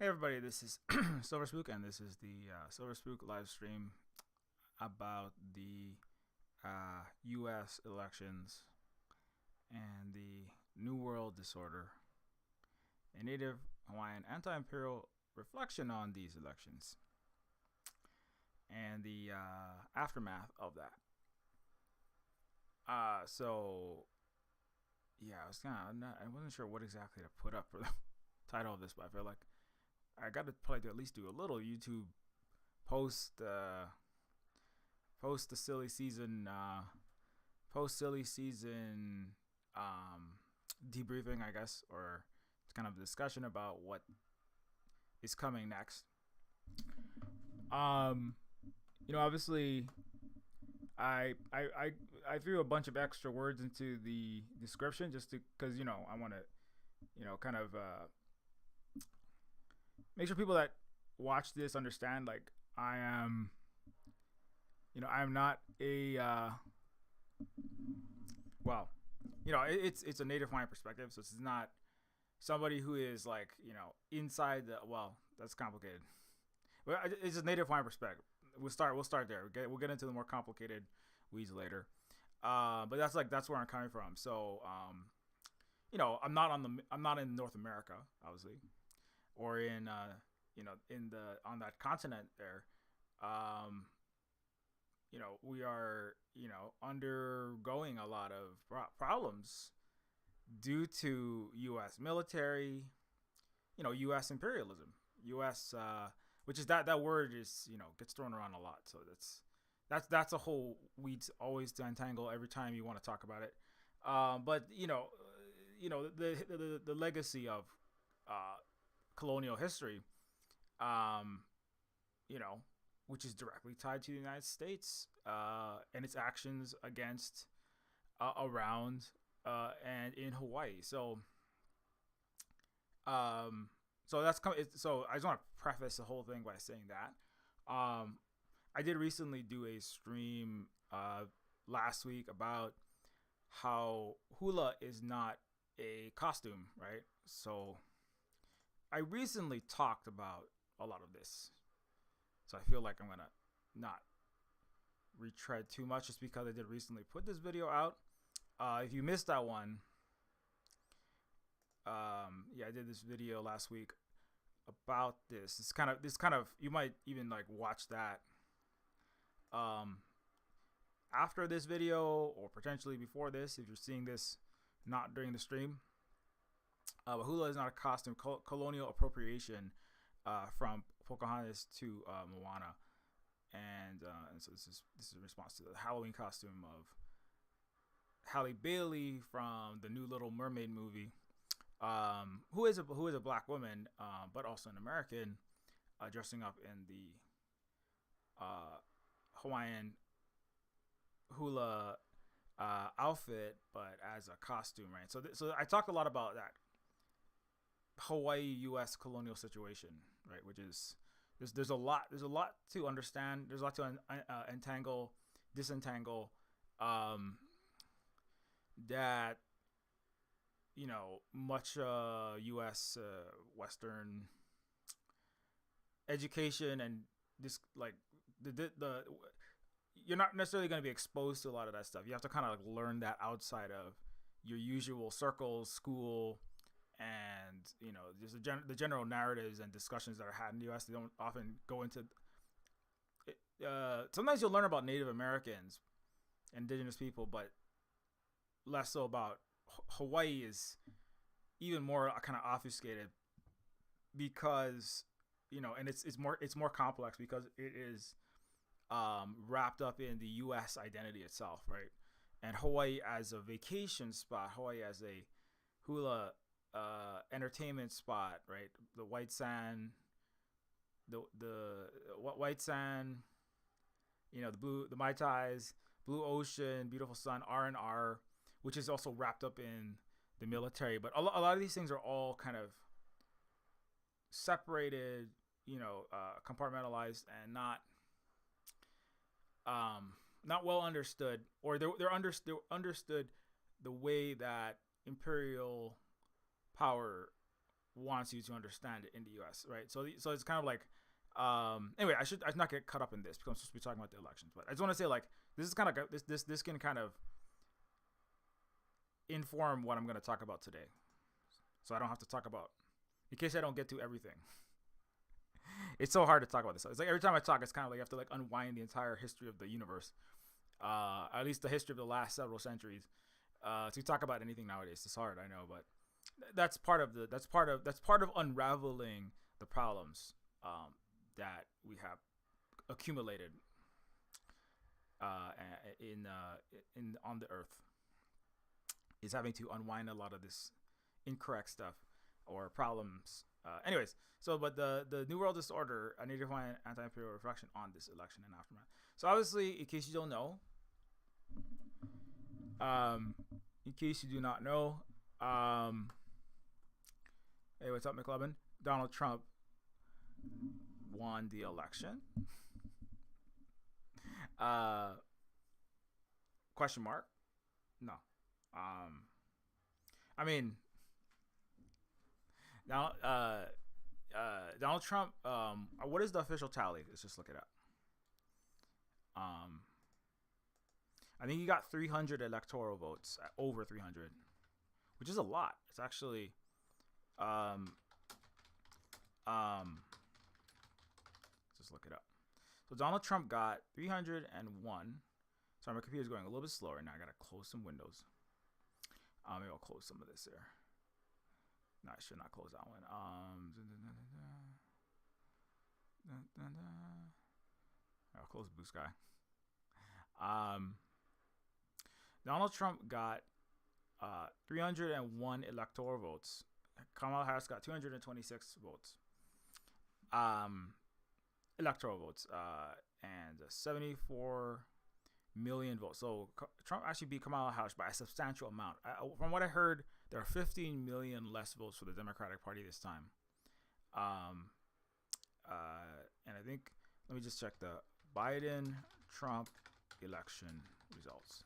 Hey everybody, this is Silver Spook, and this is the Silver Spook live stream about the U.S. elections and the New World Disorder, a Native Hawaiian anti-imperial reflection on these elections and the aftermath of that. So yeah, I wasn't sure what exactly to put up for the title of this, but I feel like I got to probably at least do a little YouTube post post the silly season debriefing, I guess, or it's kind of a discussion about what is coming next. Um, Obviously, I threw a bunch of extra words into the description just to because I want to kind of make sure people that watch this understand, like, I am I'm not a well, it's a Native Hawaiian perspective, so it's not somebody who is, like, inside the, well, that's complicated. Well, it's a Native Hawaiian perspective. We'll start there. We'll get into the more complicated weeds later. But that's where I'm coming from. So I'm not in North America, obviously, or in in the on that continent there. Um, we are undergoing a lot of problems due to U.S. military, U.S. imperialism, U.S. Which is that word is gets thrown around a lot. So that's a whole weed always to untangle every time you want to talk about it. But the legacy of colonial history, um, you know, which is directly tied to the United States and its actions against, around, and in Hawaii. Um, so that's so I just want to preface the whole thing by saying that I did recently do a stream last week about how hula is not a costume, right? So I recently talked about a lot of this, so I feel like I'm gonna not retread too much just because I did recently put this video out. If you missed that one, yeah, I did this video last week about this. This kind of you might even like watch that um, after this video or potentially before this if you're seeing this not during the stream. But hula is not a costume. Colonial appropriation from Pocahontas to Moana, and so this is a response to the Halloween costume of Halle Bailey from the new Little Mermaid movie, who is a black woman, but also an American, dressing up in the Hawaiian hula outfit, but as a costume, right? So I talked a lot about that Hawaii U.S. colonial situation, right? Which is there's a lot to understand. There's a lot to disentangle. That much U.S. Western education and this, like, the you're not necessarily going to be exposed to a lot of that stuff. You have to kind of like learn that outside of your usual circles, school, and just the general narratives and discussions that are had in the U.S. They don't often go into. Sometimes you'll learn about Native Americans, indigenous people, but less so about Hawaii. Is even more kind of obfuscated because and it's more complex because it is wrapped up in the U.S. identity itself, right? And Hawaii as a vacation spot, Hawaii as a hula entertainment spot, right? The white sand, the white sand, the mai tais, blue ocean, beautiful sun, R&R, which is also wrapped up in the military. But a lot of these things are all kind of separated, compartmentalized, and not well understood, or they're understood the way that imperial power wants you to understand it in the U.S. Right? So it's kind of like anyway, I should not get caught up in this because I'm supposed to be talking about the elections, but I just want to say like this is kind of this can kind of inform what I'm going to talk about today, so I don't have to talk about in case I don't get to everything. It's so hard to talk about this. It's like every time I talk, it's kind of like I have to like unwind the entire history of the universe, at least the history of the last several centuries, to talk about anything nowadays. It's hard, I know, but that's part of unraveling the problems that we have accumulated in on the earth. Is having to unwind a lot of this incorrect stuff or problems. Anyways, but the New World Disorder, I need to find anti-imperial reflection on this election and aftermath. So obviously, in case you don't know, in case you do not know, hey, what's up, McLovin? Donald Trump won the election. Question mark? No. I mean, now, Donald Trump. What is the official tally? Let's just look it up. I think he got 300 electoral votes, over 300, which is a lot. It's actually, let's just look it up. So Donald Trump got 301. Sorry, my computer's going a little bit slower now. I gotta close some windows. Maybe I'll close some of this here. No, I should not close that one. I'll close Blue Sky. Donald Trump got 301 electoral votes. Kamala Harris got 226 votes. Electoral votes. And 74 million votes. So Trump actually beat Kamala Harris by a substantial amount. From what I heard, there are 15 million less votes for the Democratic Party this time. And I think, let me just check the Biden-Trump election results.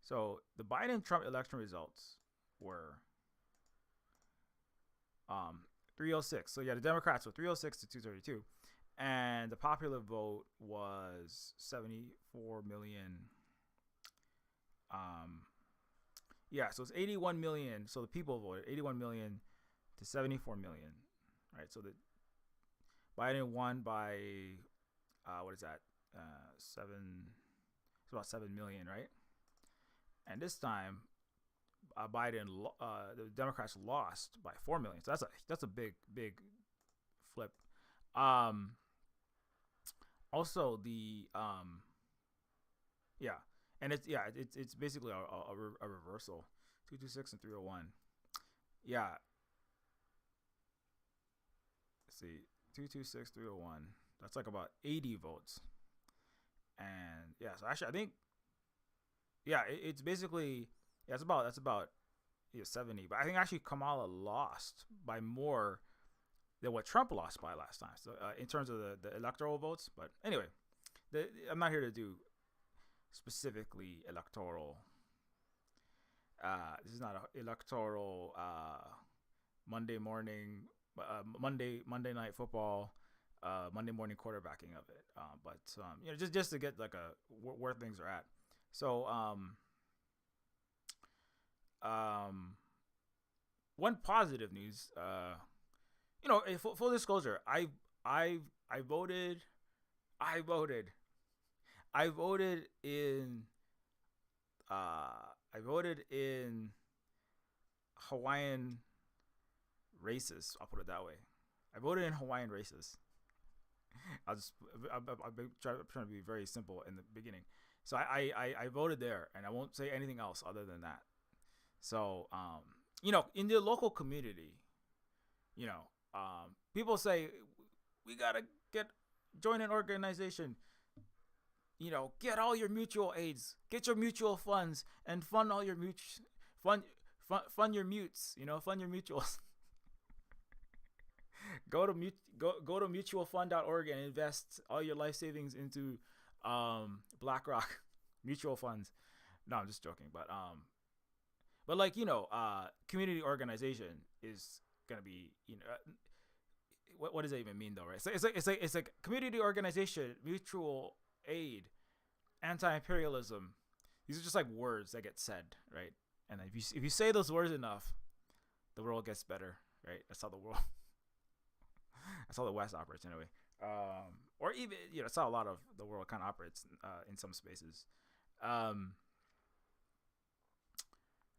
So the Biden-Trump election results were 306. So yeah, the Democrats were 306 to 232. And the popular vote was 74 million. Yeah, so it's 81 million. So the people voted 81 million to 74 million, right? So the Biden won by what is that? It's about 7 million, right? And this time, Biden, the Democrats lost by 4 million. So that's a big flip. Also the yeah, and it's basically a reversal. 226 and 301. Yeah. Let's see, 226, 301. That's like about 80 votes. And yeah, so actually I think it's basically that's about 70. But I think actually Kamala lost by more than what Trump lost by last time. So in terms of the electoral votes, but anyway, I'm not here to do specifically electoral. This is not an electoral Monday night football, Monday morning quarterbacking of it. But just to get like where things are at. So one positive news, full disclosure, I voted in Hawaiian races. I'll put it that way. I voted in Hawaiian races. I'm trying to be very simple in the beginning. So I voted there, and I won't say anything else other than that. So in the local community, people say we gotta join an organization. Get all your mutual aids, get your mutual funds, and fund all your fund your mutes. Fund your mutuals. Go to mutualfund.org and invest all your life savings into BlackRock mutual funds. No, I'm just joking, but But like community organization is gonna be what does that even mean though, right? So it's like community organization, mutual aid, anti-imperialism. These are just like words that get said, right? And if you say those words enough, the world gets better, right? That's how the world, that's how the West operates anyway. Or even that's how a lot of the world kind of operates in some spaces.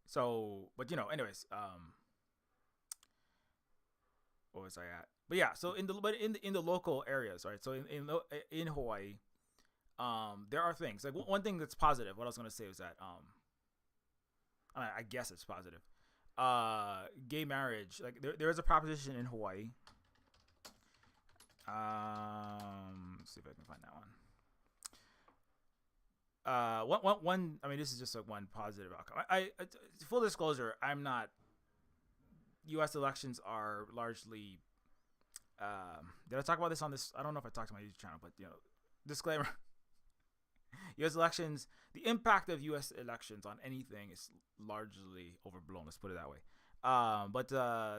So, but anyways, what was I at? But yeah, so in the local areas, right? So in Hawaii, there are things like one thing that's positive. What I was gonna say was that I guess it's positive. Gay marriage, like there is a proposition in Hawaii. Let's see if I can find that one. One. I mean, this is just like one positive outcome. I full disclosure, I'm not. U.S. elections are largely. Did I talk about this on this? I don't know if I talked to my YouTube channel, but disclaimer. U.S. elections, the impact of U.S. elections on anything is largely overblown. Let's put it that way. But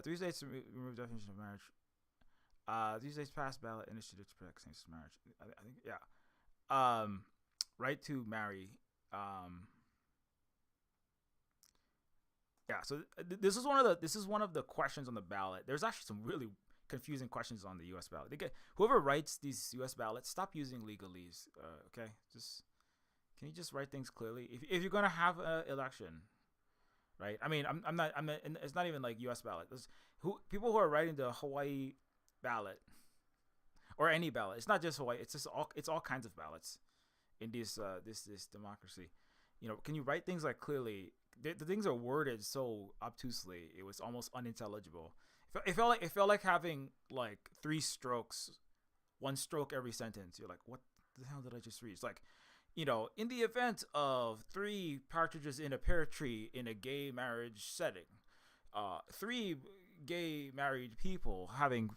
3 states remove definition of marriage. 3 states passed ballot initiative to protect same-sex marriage. I think, yeah. Right to marry. Yeah. So this is one of the questions on the ballot. There's actually some really confusing questions on the U.S. ballot. Whoever writes these U.S. ballots, stop using legalese. Okay, can you just write things clearly? If you're gonna have an election, right? I mean, I'm not. It's not even like U.S. ballot. People who are writing the Hawaii ballot or any ballot. It's not just Hawaii. It's all kinds of ballots in this democracy. Can you write things like clearly? The things are worded so obtusely. It was almost unintelligible. It felt like having like 3 strokes, 1 stroke every sentence. You're like, what the hell did I just read? It's like, in the event of 3 partridges in a pear tree in a gay marriage setting, 3 gay married people having,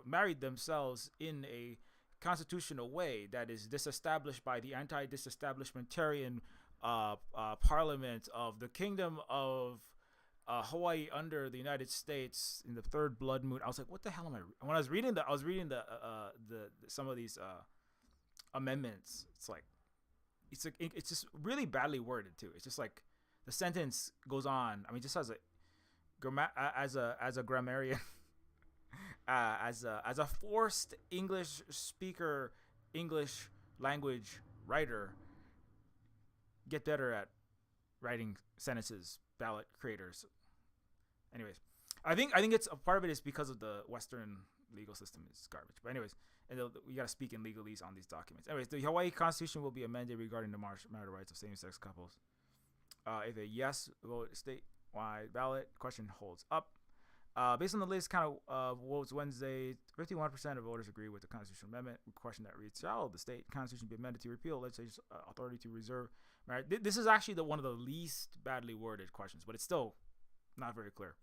married themselves in a constitutional way that is disestablished by the anti-disestablishmentarian parliament of the Kingdom of Hawaii under the United States in the 3rd blood moon. I was like, what the hell am I? When I was reading the some of these amendments. It's just really badly worded too. It's just like the sentence goes on. I mean, just as a grammarian, as a forced English speaker, English language writer, get better at writing sentences, ballot creators. Anyways, I think it's a part of it is because of the Western legal system is garbage. But anyways, and we gotta speak in legalese on these documents. Anyways, the Hawaii Constitution will be amended regarding the marital rights of same-sex couples. If a yes vote statewide ballot question holds up, based on the latest count of votes Wednesday, 51% of voters agree with the constitutional amendment. Question that reads: shall the state constitution be amended to repeal legislature's authority to reserve marriage? This is actually one of the least badly worded questions, but it's still not very clear.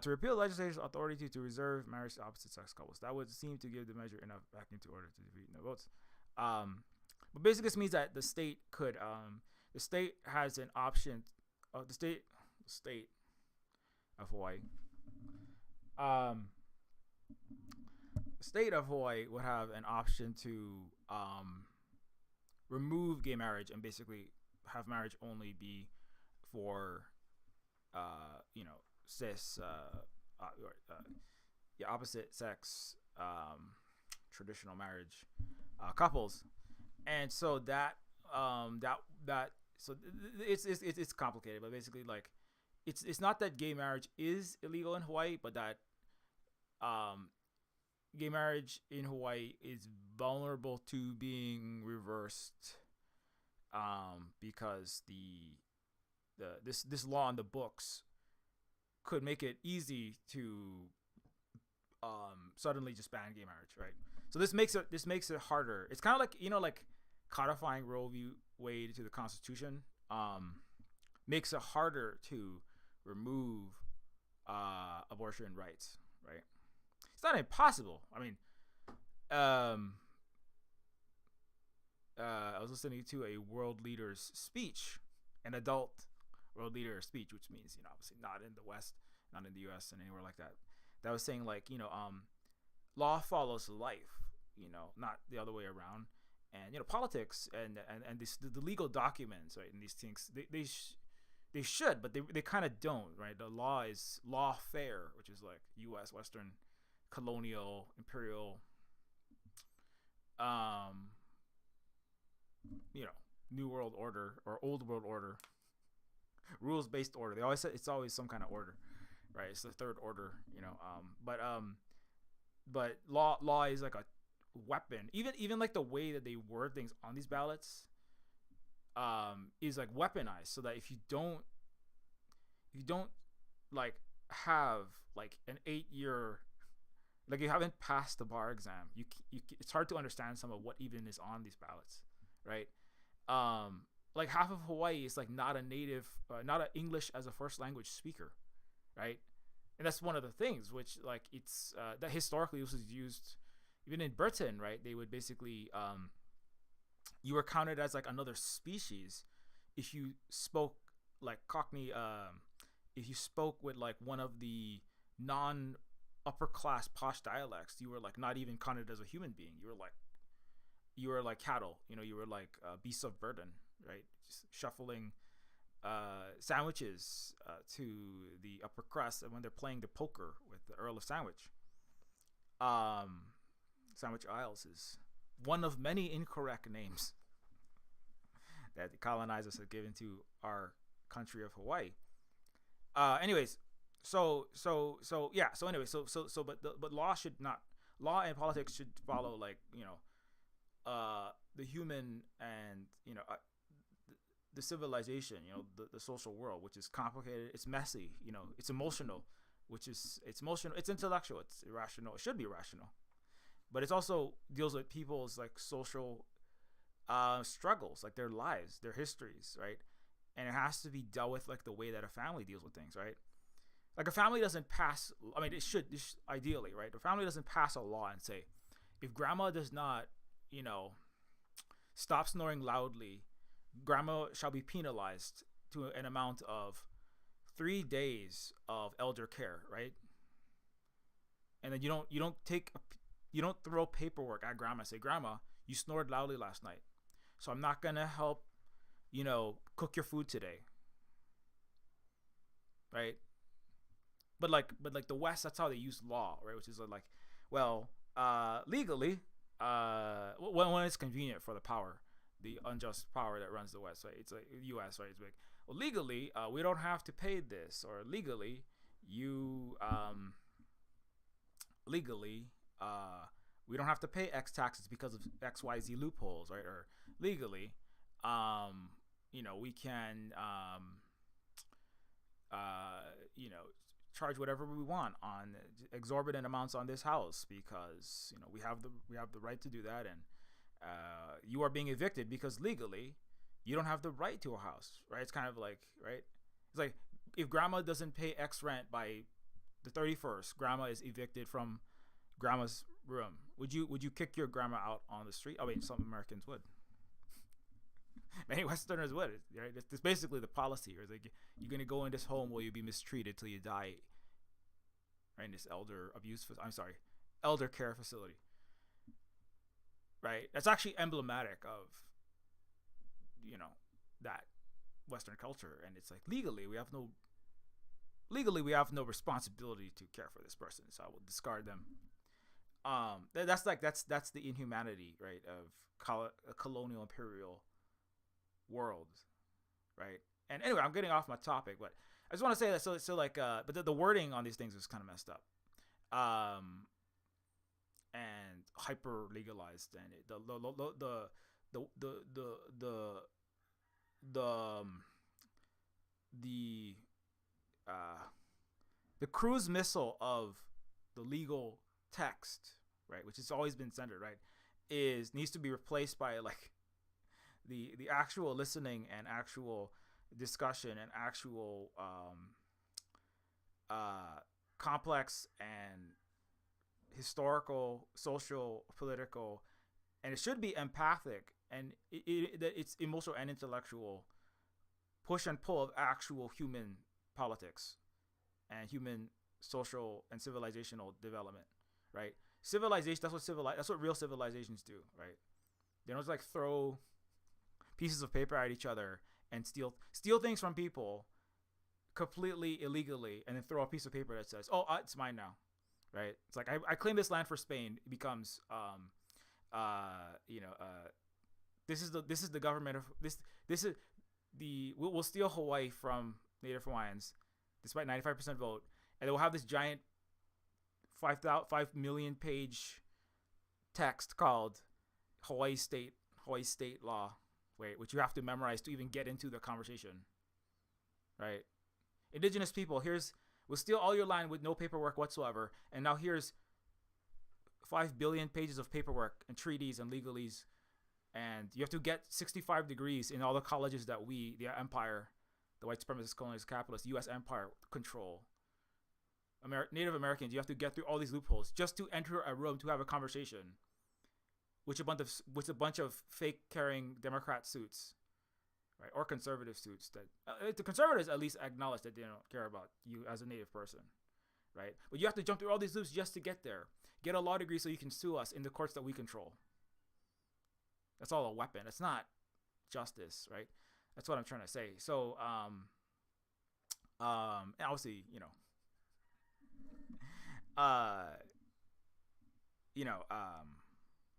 To repeal the legislature's authority to reserve marriage to opposite sex couples. That would seem to give the measure enough backing to order to defeat no votes. But basically, this means that the state could, the state has an option. The state of Hawaii. The state of Hawaii would have an option to remove gay marriage and basically have marriage only be for cis opposite sex traditional marriage couples. And so it's complicated, but basically like it's not that gay marriage is illegal in Hawaii, but that gay marriage in Hawaii is vulnerable to being reversed because this law in the books could make it easy to suddenly just ban gay marriage, right? So this makes it harder. It's kind of like like codifying Roe v. Wade to the Constitution makes it harder to remove abortion rights, right? It's not impossible. I mean, I was listening to a world leader's speech, an adult world leader speech, which means obviously not in the West, not in the U.S. and anywhere like that. That was saying like law follows life, not the other way around. And politics and the legal documents, right? And these things they should, but they kind of don't, right? The law is lawfare, which is like U.S. Western colonial imperial new world order or old world order, rules based order. They always say it's always some kind of order, right? It's the third order, but law is like a weapon. Even like the way that they word things on these ballots is like weaponized, so that if you don't like have like an 8-year, like you haven't passed the bar exam, you it's hard to understand some of what even is on these ballots, right? Like half of Hawaii is like not a native, not an English as a first language speaker, right? And that's one of the things which like it's that historically this was used even in Britain, right? They would basically you were counted as like another species if you spoke like Cockney, if you spoke with like one of the non upper class posh dialects, you were like not even counted as a human being. You were like cattle, you were like beasts of burden, right? Just shuffling sandwiches to the upper crust, and when they're playing the poker with the Earl of Sandwich. Sandwich Isles is one of many incorrect names that the colonizers have given to our country of Hawaii. Anyways, but law and politics should follow like the human and the civilization, the social world, which is complicated, it's messy, it's emotional, it's intellectual, it's irrational, it should be rational, but it also deals with people's like social struggles, like their lives, their histories, right? And it has to be dealt with like the way that a family deals with things, right? Like a family doesn't pass, I mean, it should ideally, right? A family doesn't pass a law and say, if grandma does not, stop snoring loudly, grandma shall be penalized to an amount of 3 days of elder care, right? And then you don't throw paperwork at grandma and say, grandma, you snored loudly last night, so I'm not gonna help, cook your food today, right? But like the West, that's how they use law, right? Which is like, well, legally, when it's convenient for the power, the unjust power that runs the West, right? It's like U.S., right? It's like, well, legally, we don't have to pay this, or legally, we don't have to pay X taxes because of XYZ loopholes, right? Or legally, we can, charge whatever we want on exorbitant amounts on this house because we have the right to do that, and you are being evicted because legally you don't have the right to a house, right? It's kind of like, right? It's like if grandma doesn't pay X rent by the 31st, grandma is evicted from grandma's room. Would you kick your grandma out on the street? I mean, some Americans would. Many Westerners would, right? It's basically the policy. It's like you're gonna go in this home where you'll be mistreated till you die, right? In this elder care facility, right? That's actually emblematic of that Western culture, and it's like legally we have no responsibility to care for this person, so I will discard them. That's the inhumanity, right, of a colonial imperial world, right? And anyway, I'm getting off my topic, but I just want to say that but the wording on these things is kind of messed up, and hyper legalized, and the cruise missile of the legal text, right, which has always been centered, right, needs to be replaced by like the actual listening and actual discussion and actual complex and historical, social, political, and it should be empathic, and it's emotional and intellectual push and pull of actual human politics and human social and civilizational development, right? Civilization, that's what real civilizations do, right? They don't just like throw pieces of paper at each other and steal things from people completely illegally, and then throw a piece of paper that says, "Oh, it's mine now," right? It's like I claim this land for Spain. It becomes, this is the government of this. This is we'll steal Hawaii from Native Hawaiians, despite 95% vote, and we'll have this giant 5 million page text called Hawaii State law, which you have to memorize to even get into the conversation, right? Indigenous people, we'll steal all your land with no paperwork whatsoever, and now here's 5 billion pages of paperwork and treaties and legalese, and you have to get 65 degrees in all the colleges that the empire, the white supremacist colonialist capitalist U.S. empire control. Native Americans, you have to get through all these loopholes just to enter a room to have a conversation, with a bunch of fake carrying Democrat suits, right, or conservative suits. That the conservatives at least acknowledge that they don't care about you as a Native person, right? But you have to jump through all these loops just to get there. Get a law degree so you can sue us in the courts that we control. That's all a weapon. It's not justice, right? That's what I'm trying to say. So, obviously,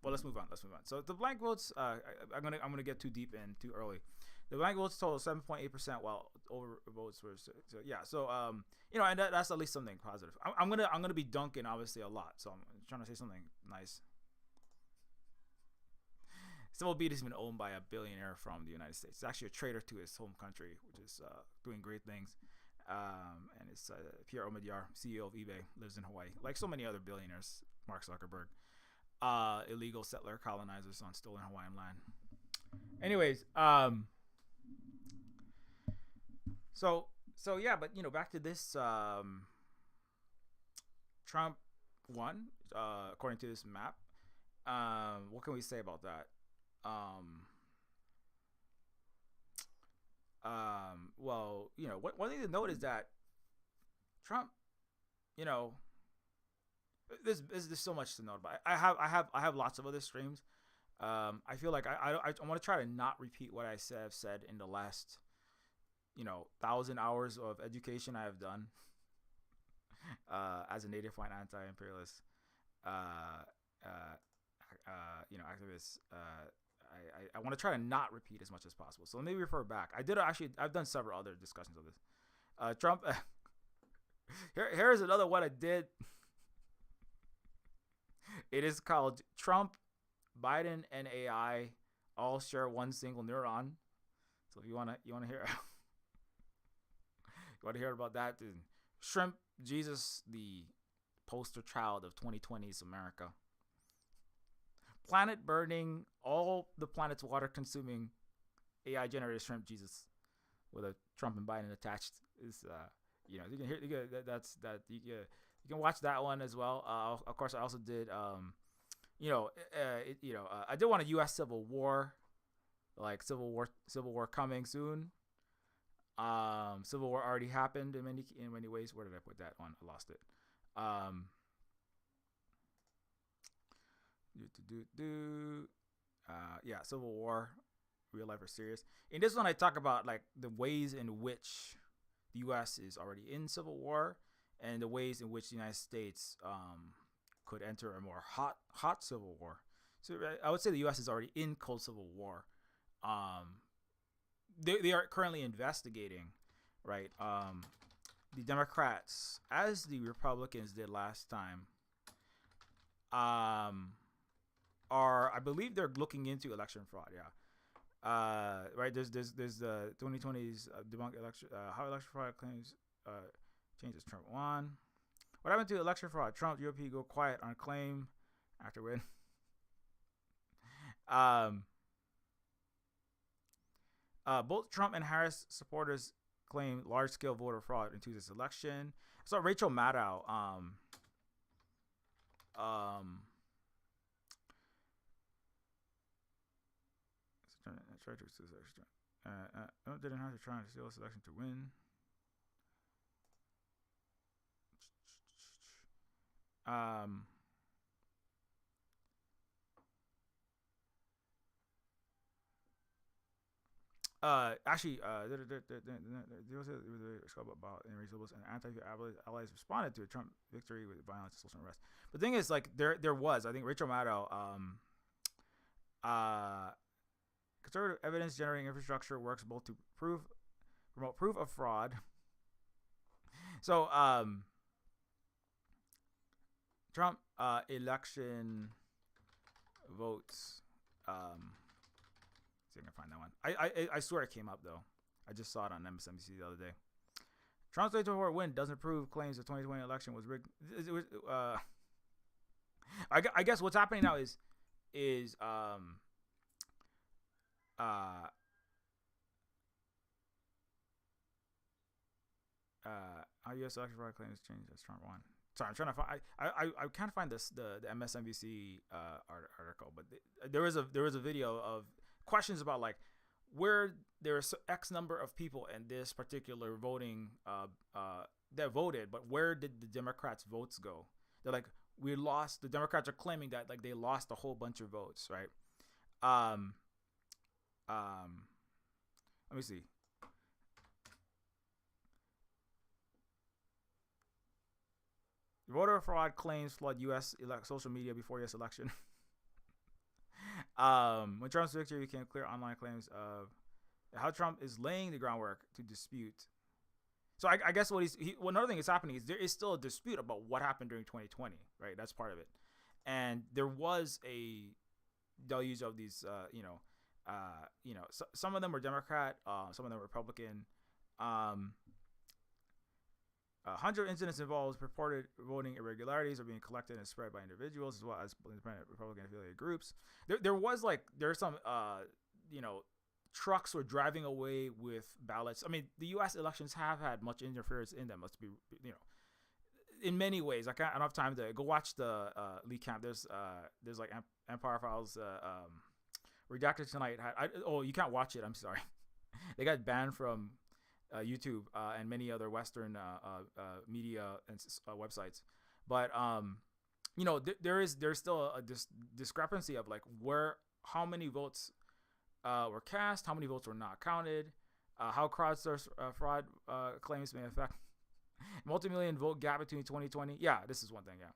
well, let's move on. So the blank votes, I'm gonna get too deep in too early. The blank votes total 7.8%, while over votes were and that's at least something positive. I'm gonna be dunking obviously a lot, so I'm trying to say something nice. Civil Beat has been owned by a billionaire from the United States. It's actually a traitor to his home country, which is doing great things. And it's Pierre Omidyar, CEO of eBay, lives in Hawaii, like so many other billionaires. Mark Zuckerberg, illegal settler colonizers on stolen Hawaiian land. Anyways, so yeah, but back to this. Trump won, according to this map. What can we say about that? Well, one thing to note is that Trump, there's so much to note about it. I have lots of other streams. I feel like I want to try to not repeat what I have said in the last 1,000 hours of education I have done as a Native Hawaiian anti-imperialist activist. I want to try to not repeat as much as possible. So let me refer back. I've done several other discussions of this. Trump. Here's another one I did. It is called Trump, Biden, and AI all share one single neuron. So if you wanna hear about that, then Shrimp Jesus, the poster child of 2020's America. Planet burning, all the planet's water consuming AI generated shrimp Jesus with a Trump and Biden attached is you can watch that one as well. Of course, I also did I did want a U.S. Civil War, like Civil War coming soon. Civil War already happened in many ways. Where did I put that one? I lost it. Civil War, real life or serious. In this one, I talk about like the ways in which the U.S. is already in civil war, and the ways in which the United States could enter a more hot civil war. So I would say the U.S. is already in cold civil war. They are currently investigating, right? The Democrats, as the Republicans did last time, I believe they're looking into election fraud. Yeah. Right. There's the 2020's debunked election how election fraud claims changes Trump won. What happened to election fraud? Trump GOP go quiet on claim after win. Both Trump and Harris supporters claim large-scale voter fraud into this election. So Rachel Maddow, didn't have to try to steal a selection to win. Actually, about reasonableness and anti-allies responded to a Trump victory with violence and social unrest. But the thing is, like, there was, I think, Rachel Maddow, conservative evidence generating infrastructure works both to promote proof of fraud. So, Trump election votes. See if I can find that one. I swear it came up though. I just saw it on MSNBC the other day. Trump's 2024 win doesn't prove claims the 2020 election was rigged. I guess what's happening now is how U.S. election fraud claims changed as Trump won. Sorry, I'm trying to find. I can't find this the MSNBC article, but there was a video of questions about like where there's X number of people in this particular voting that voted, but where did the Democrats' votes go? They're like, we lost. The Democrats are claiming that like they lost a whole bunch of votes, right? Let me see. Voter fraud claims flood U.S. social media before U.S. election. When Trump's victory became clear, online claims of how Trump is laying the groundwork to dispute. So I guess another thing that's happening is there is still a dispute about what happened during 2020, right? That's part of it. And there was a deluge of these, some of them were Democrat, some of them were Republican. 100 incidents involved purported voting irregularities are being collected and spread by individuals as well as independent Republican affiliated groups. There's some trucks were driving away with ballots. I mean, the U.S. elections have had much interference in them. Let's be, in many ways. I don't have time to go watch the leak camp. There's like Empire Files redacted tonight. You can't watch it. I'm sorry. They got banned from YouTube and many other Western media and websites, but there's still a discrepancy of like how many votes were cast, how many votes were not counted, how crowdsourced fraud claims may affect multi-million vote gap between 2020. Yeah, this is one thing. Yeah.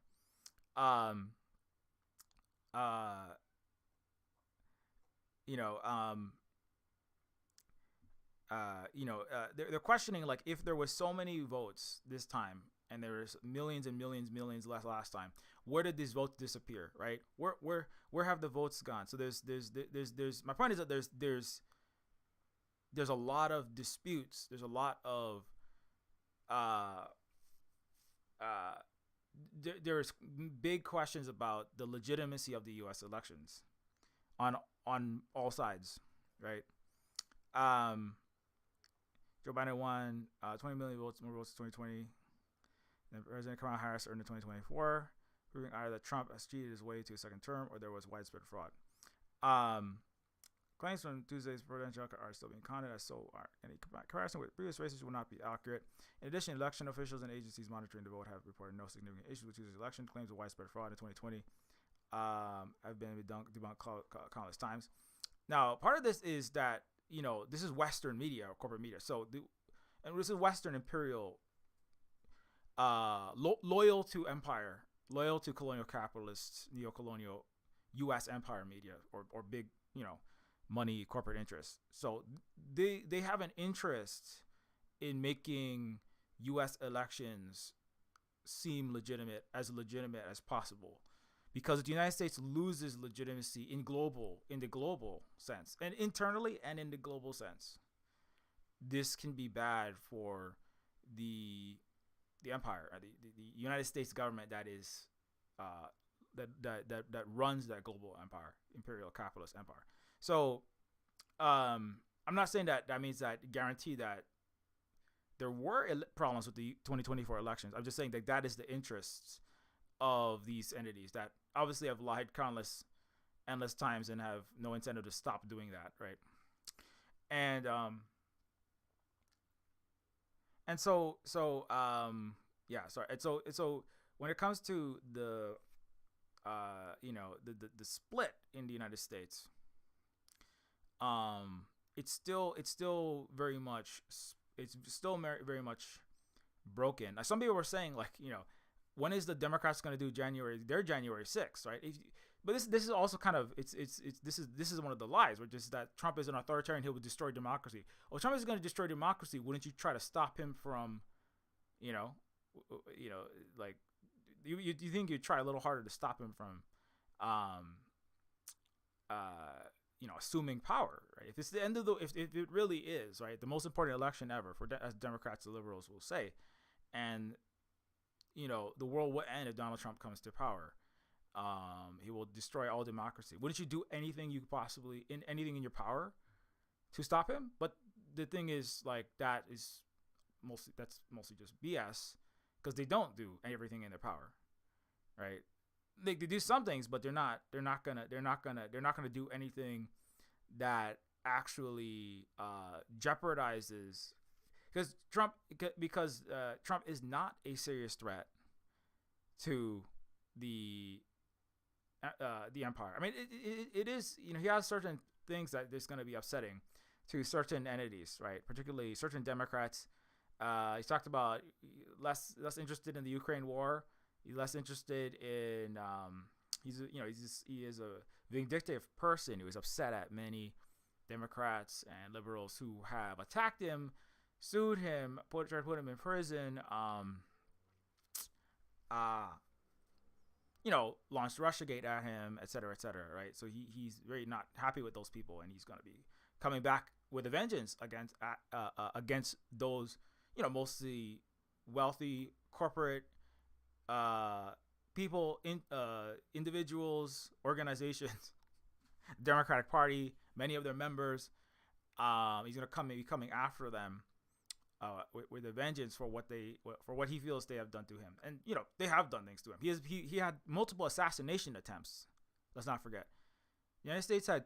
They're questioning like if there was so many votes this time and there was millions and millions less last time, where did these votes disappear, right? Where have the votes gone? So there's my point is that there's a lot of disputes. There's a lot of there's big questions about the legitimacy of the U.S. elections on all sides, right? Joe Biden won 20 million votes, more votes in 2020 than President Kamala Harris earned in 2024, proving either that Trump has cheated his way to a second term or there was widespread fraud. Claims from Tuesday's presidential are still being counted, as so are any comparison with previous races will not be accurate. In addition, election officials and agencies monitoring the vote have reported no significant issues with Tuesday's election. Claims of widespread fraud in 2020 have been debunked countless times. Now, part of this is that this is Western media or corporate media. So, this is Western imperial, loyal to empire, loyal to colonial capitalists, neo-colonial U.S. empire media or big, money corporate interests. So they have an interest in making U.S. elections seem legitimate as possible. Because the United States loses legitimacy in the global sense, and internally and in the global sense, this can be bad for the empire, the United States government that is that runs that global empire, imperial capitalist empire. So, I'm not saying that means that guarantee that there were problems with the 2024 elections. I'm just saying that is the interests of these entities that obviously have lied endless times and have no incentive to stop doing that, right? and and yeah, sorry. And so when it comes to the the split in the United States, it's still very much very much broken. Some people were saying, like, when is the Democrats going to do January 6th, right? But this is also kind of this is one of the lies, which is that Trump is an authoritarian, he will destroy democracy. Well, Trump is going to destroy democracy. Wouldn't you try to stop him from, like, you think you'd try a little harder to stop him from, assuming power, right? If it's the end of if it really is, right, the most important election ever as Democrats and liberals will say, and the world will end if Donald Trump comes to power. He will destroy all democracy. Wouldn't you do anything anything in your power to stop him? But the thing is, like, that's mostly just BS, because they don't do everything in their power, right? They do some things, but they're not gonna do anything that actually jeopardizes, because Trump is not a serious threat to the empire. I mean, it is, he has certain things that is going to be upsetting to certain entities, right? Particularly certain Democrats. He's talked about less interested in the Ukraine war. He's less interested in he is a vindictive person who is upset at many Democrats and liberals who have attacked him, sued him, tried to put him in prison, launched Russiagate at him, et cetera, right? So he's very not happy with those people, and he's going to be coming back with a vengeance against those, mostly wealthy corporate people, individuals, organizations, Democratic Party, many of their members. He's going to be coming after them with a vengeance for what he feels they have done to him. And they have done things to him. He had multiple assassination attempts. Let's not forget, the United States had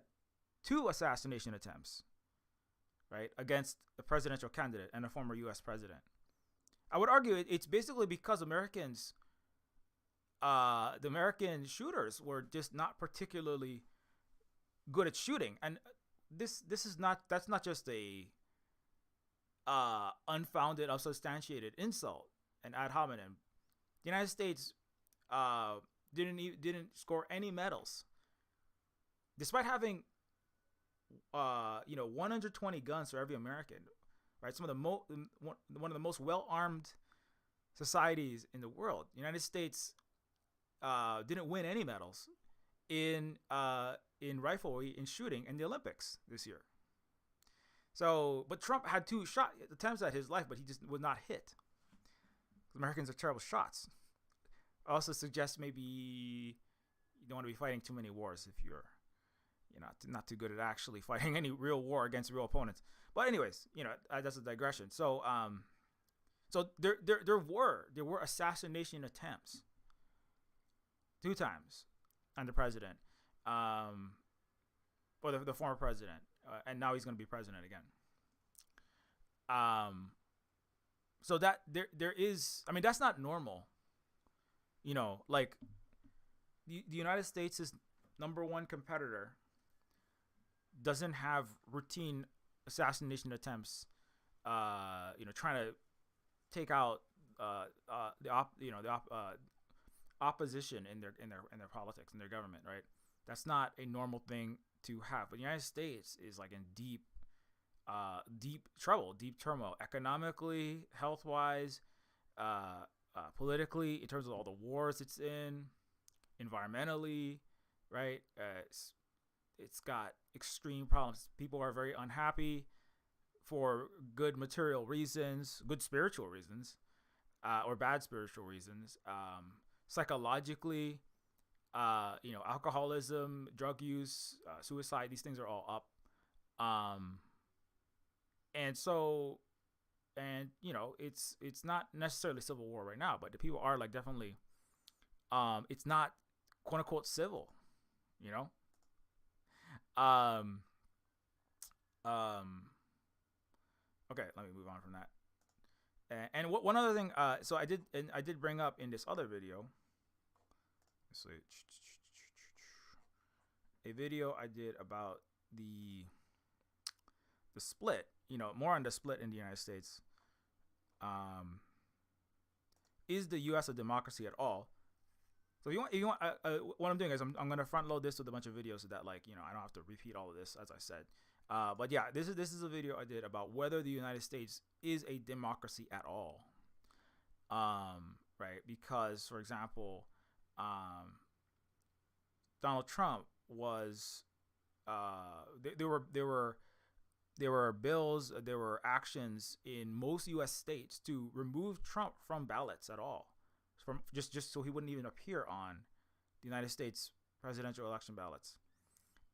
2 assassination attempts, right, against a presidential candidate and a former U.S. president. I would argue it's basically because the American shooters were just not particularly good at shooting, and that's not just a unfounded, unsubstantiated insult and ad hominem. The United States didn't score any medals, despite having 120 guns for every American, right? One of the most well-armed societies in the world. The United States didn't win any medals in riflery, in shooting, in the Olympics this year. So, but Trump had 2 shot attempts at his life, but he just was not hit. Americans are terrible shots. Also suggests maybe you don't want to be fighting too many wars if you're not too good at actually fighting any real war against real opponents. But anyways, that's a digression. So there were assassination attempts 2 times on the president, or the former president, and now he's going to be president again. So that there is, I mean, that's not normal. Like the United States' #1 competitor doesn't have routine assassination attempts, trying to take out the opposition in their politics, in their government, right? That's not a normal thing to have. But the United States is like in deep trouble, deep turmoil, economically, health-wise, politically, in terms of all the wars it's in, environmentally, right? It's got extreme problems. People are very unhappy for good material reasons, good spiritual reasons, or bad spiritual reasons. Psychologically, alcoholism, drug use, suicide, these things are all up. It's not necessarily civil war right now, but the people are like definitely, it's not quote unquote civil, Okay, let me move on from that. And one other thing, so I did bring up in this other video. Let's see, a video I did about the split. You know, more on the split in the United States. Is the U.S. a democracy at all? So if you want, what I'm doing is I'm gonna front load this with a bunch of videos so that, like, you know, I don't have to repeat all of this as I said. But yeah, this is a video I did about whether the United States is a democracy at all. Right? Because, for example, Donald Trump was there were bills, there were actions in most U.S. states to remove Trump from ballots at all, from just so he wouldn't even appear on the United States presidential election ballots.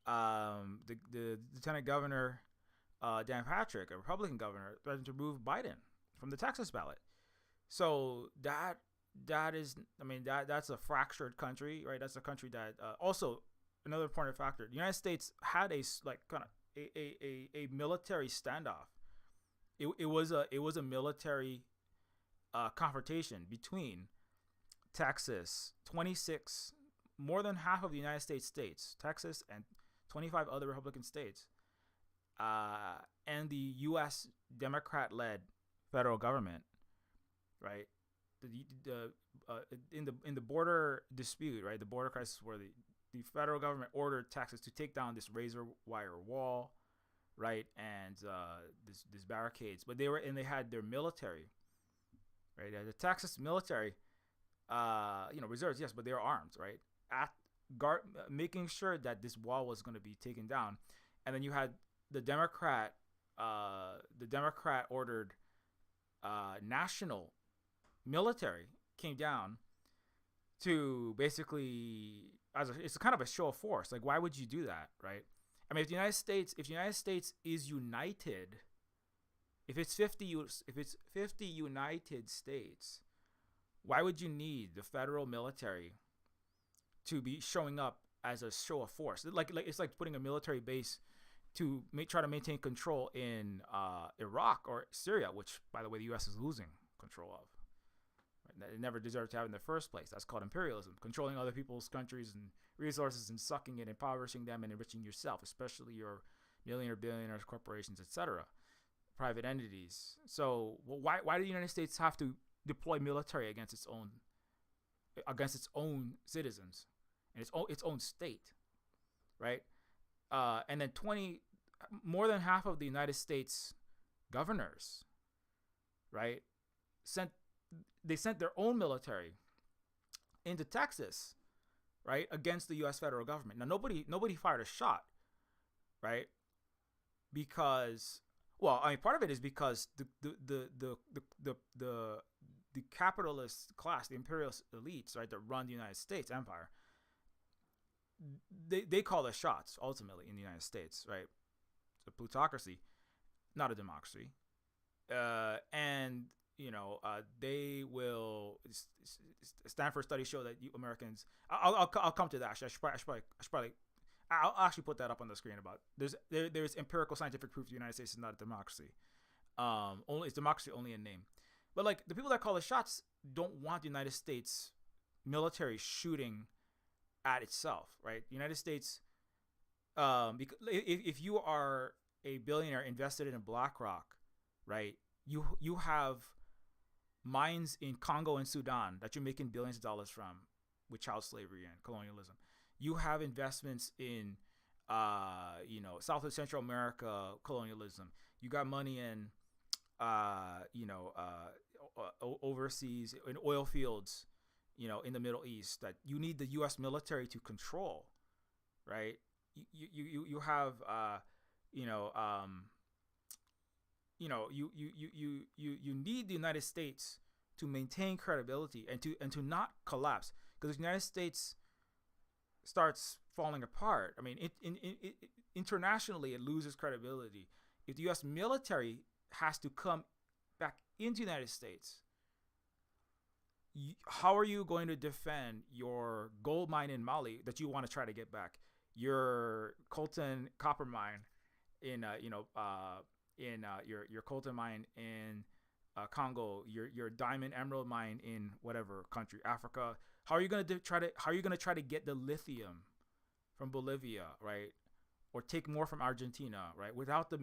The Lieutenant Governor Dan Patrick, a Republican governor, threatened to remove Biden from the Texas ballot. So that is, I mean, that's a fractured country, right? That's a country that also another important factor. The United States had a like kind of a military standoff. It was a military confrontation between Texas, 26, more than half of the United States, Texas, and 25 other Republican states, and the U.S. Democrat-led federal government, right? In the border dispute, right, the border crisis, where the federal government ordered Texas to take down this razor wire wall, right, and this barricades, but they had their military, right, the Texas military, reserves, yes, but they were armed, right, at making sure that this wall was going to be taken down. And then you had the Democrat ordered national military came down to basically, it's kind of a show of force. Like, why would you do that, right? I mean, if the United States is united, if it's 50 United States, why would you need the federal military to be showing up as a show of force? Like it's like putting a military base to try to maintain control in Iraq or Syria, which, by the way, the U.S. is losing control of. Right? It never deserved to have in the first place. That's called imperialism, controlling other people's countries and resources and sucking it, impoverishing them, and enriching yourself, especially your millionaire, billionaires, corporations, etc., private entities. So, why do the United States have to deploy military against its own citizens and its own state, right? And then more than half of the United States governors, right, sent their own military into Texas, right, against the U.S. federal government. Now nobody fired a shot, right? Because, well, I mean, part of it is because the capitalist class, the imperialist elites, right, that run the United States empire, they call the shots ultimately in the United States, right? It's a plutocracy, not a democracy, and they will. Stanford studies show that you Americans. I'll come to that. I should probably. I'll actually put that up on the screen. About there's empirical scientific proof the United States is not a democracy. It's democracy only in name. But like the people that call the shots don't want the United States military shooting at itself, right? The United States, because if you are a billionaire invested in BlackRock, right, you have mines in Congo and Sudan that you're making billions of dollars from with child slavery and colonialism. You have investments in, South and Central America colonialism. You got money in, overseas in oil fields, in the Middle East that you need the U.S. military to control, right? You have, you need the United States to maintain credibility and to not collapse, because the United States starts falling apart. I mean, internationally, it loses credibility. If the U.S. military has to come back into the United States, how are you going to defend your gold mine in Mali that you want to try to get back? Your Colton copper mine in in your coltan mine in Congo, your diamond emerald mine in whatever country, Africa. How are you gonna try to get the lithium from Bolivia, right? Or take more from Argentina, right? Without the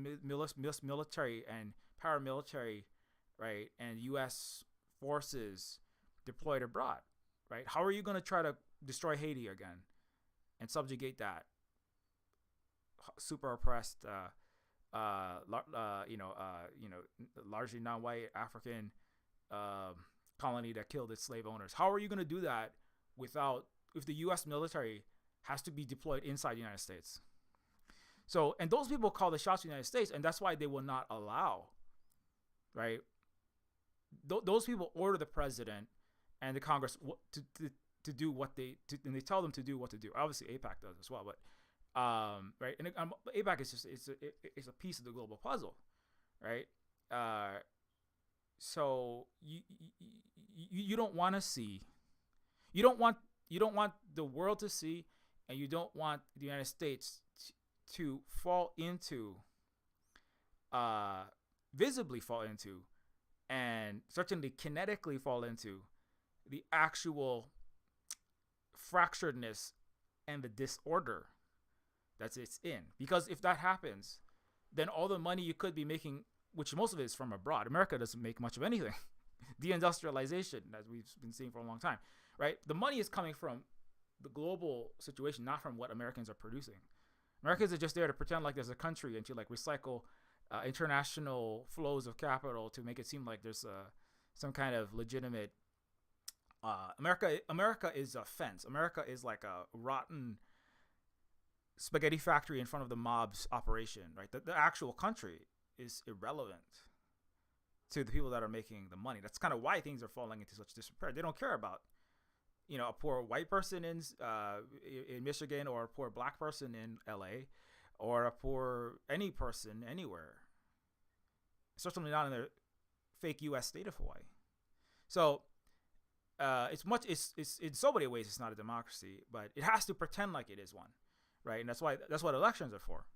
military and paramilitary, right, and U.S. forces deployed abroad, right? How are you gonna try to destroy Haiti again and subjugate that super oppressed, largely non-white African colony that killed its slave owners? How are you gonna do that if the U.S. military has to be deployed inside the United States? So, and those people call the shots in the United States, and that's why they will not allow, right? Those people order the president and the Congress to do what and they tell them to do what to do. Obviously, AIPAC does as well, but right, and AIPAC is just it's a piece of the global puzzle, right? So you don't want to see, you don't want the world to see, and you don't want the United States to fall into, visibly fall into, and certainly kinetically fall into the actual fracturedness and the disorder that it's in. Because if that happens, then all the money you could be making, which most of it is from abroad. America doesn't make much of anything. Deindustrialization, as we've been seeing for a long time, right? The money is coming from the global situation, not from what Americans are producing. Americans are just there to pretend like there's a country and to like recycle international flows of capital to make it seem like there's some kind of legitimate. America is a fence. America is like a rotten spaghetti factory in front of the mob's operation, right? The actual country is irrelevant to the people that are making the money. That's kind of why things are falling into such disrepair. They don't care about, a poor white person in Michigan, or a poor black person in LA, or a poor any person anywhere. Certainly not in the fake U.S. state of Hawaii. So it's in so many ways it's not a democracy, but it has to pretend like it is one, right? And that's what elections are for.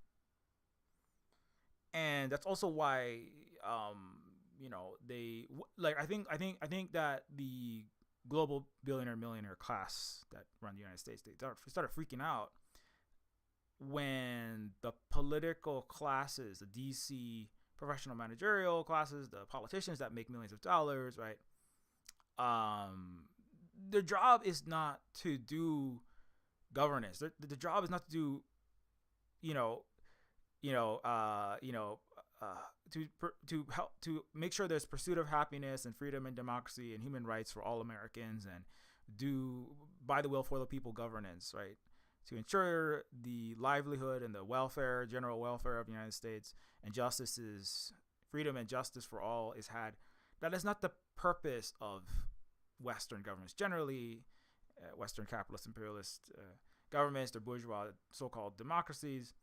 And that's also why they like I think that the global billionaire millionaire class that run the United States, they started freaking out when the political classes, the DC professional managerial classes, the politicians that make millions of dollars, right? Their job is not to do governance. The job is not to do, to help to make sure there's pursuit of happiness and freedom and democracy and human rights for all Americans, and do by the will for the people governance, right? To ensure the livelihood and the welfare, general welfare of the United States, and freedom and justice for all is had. That is not the purpose of Western governments. Generally, Western capitalist imperialist governments, they're bourgeois so-called democracies.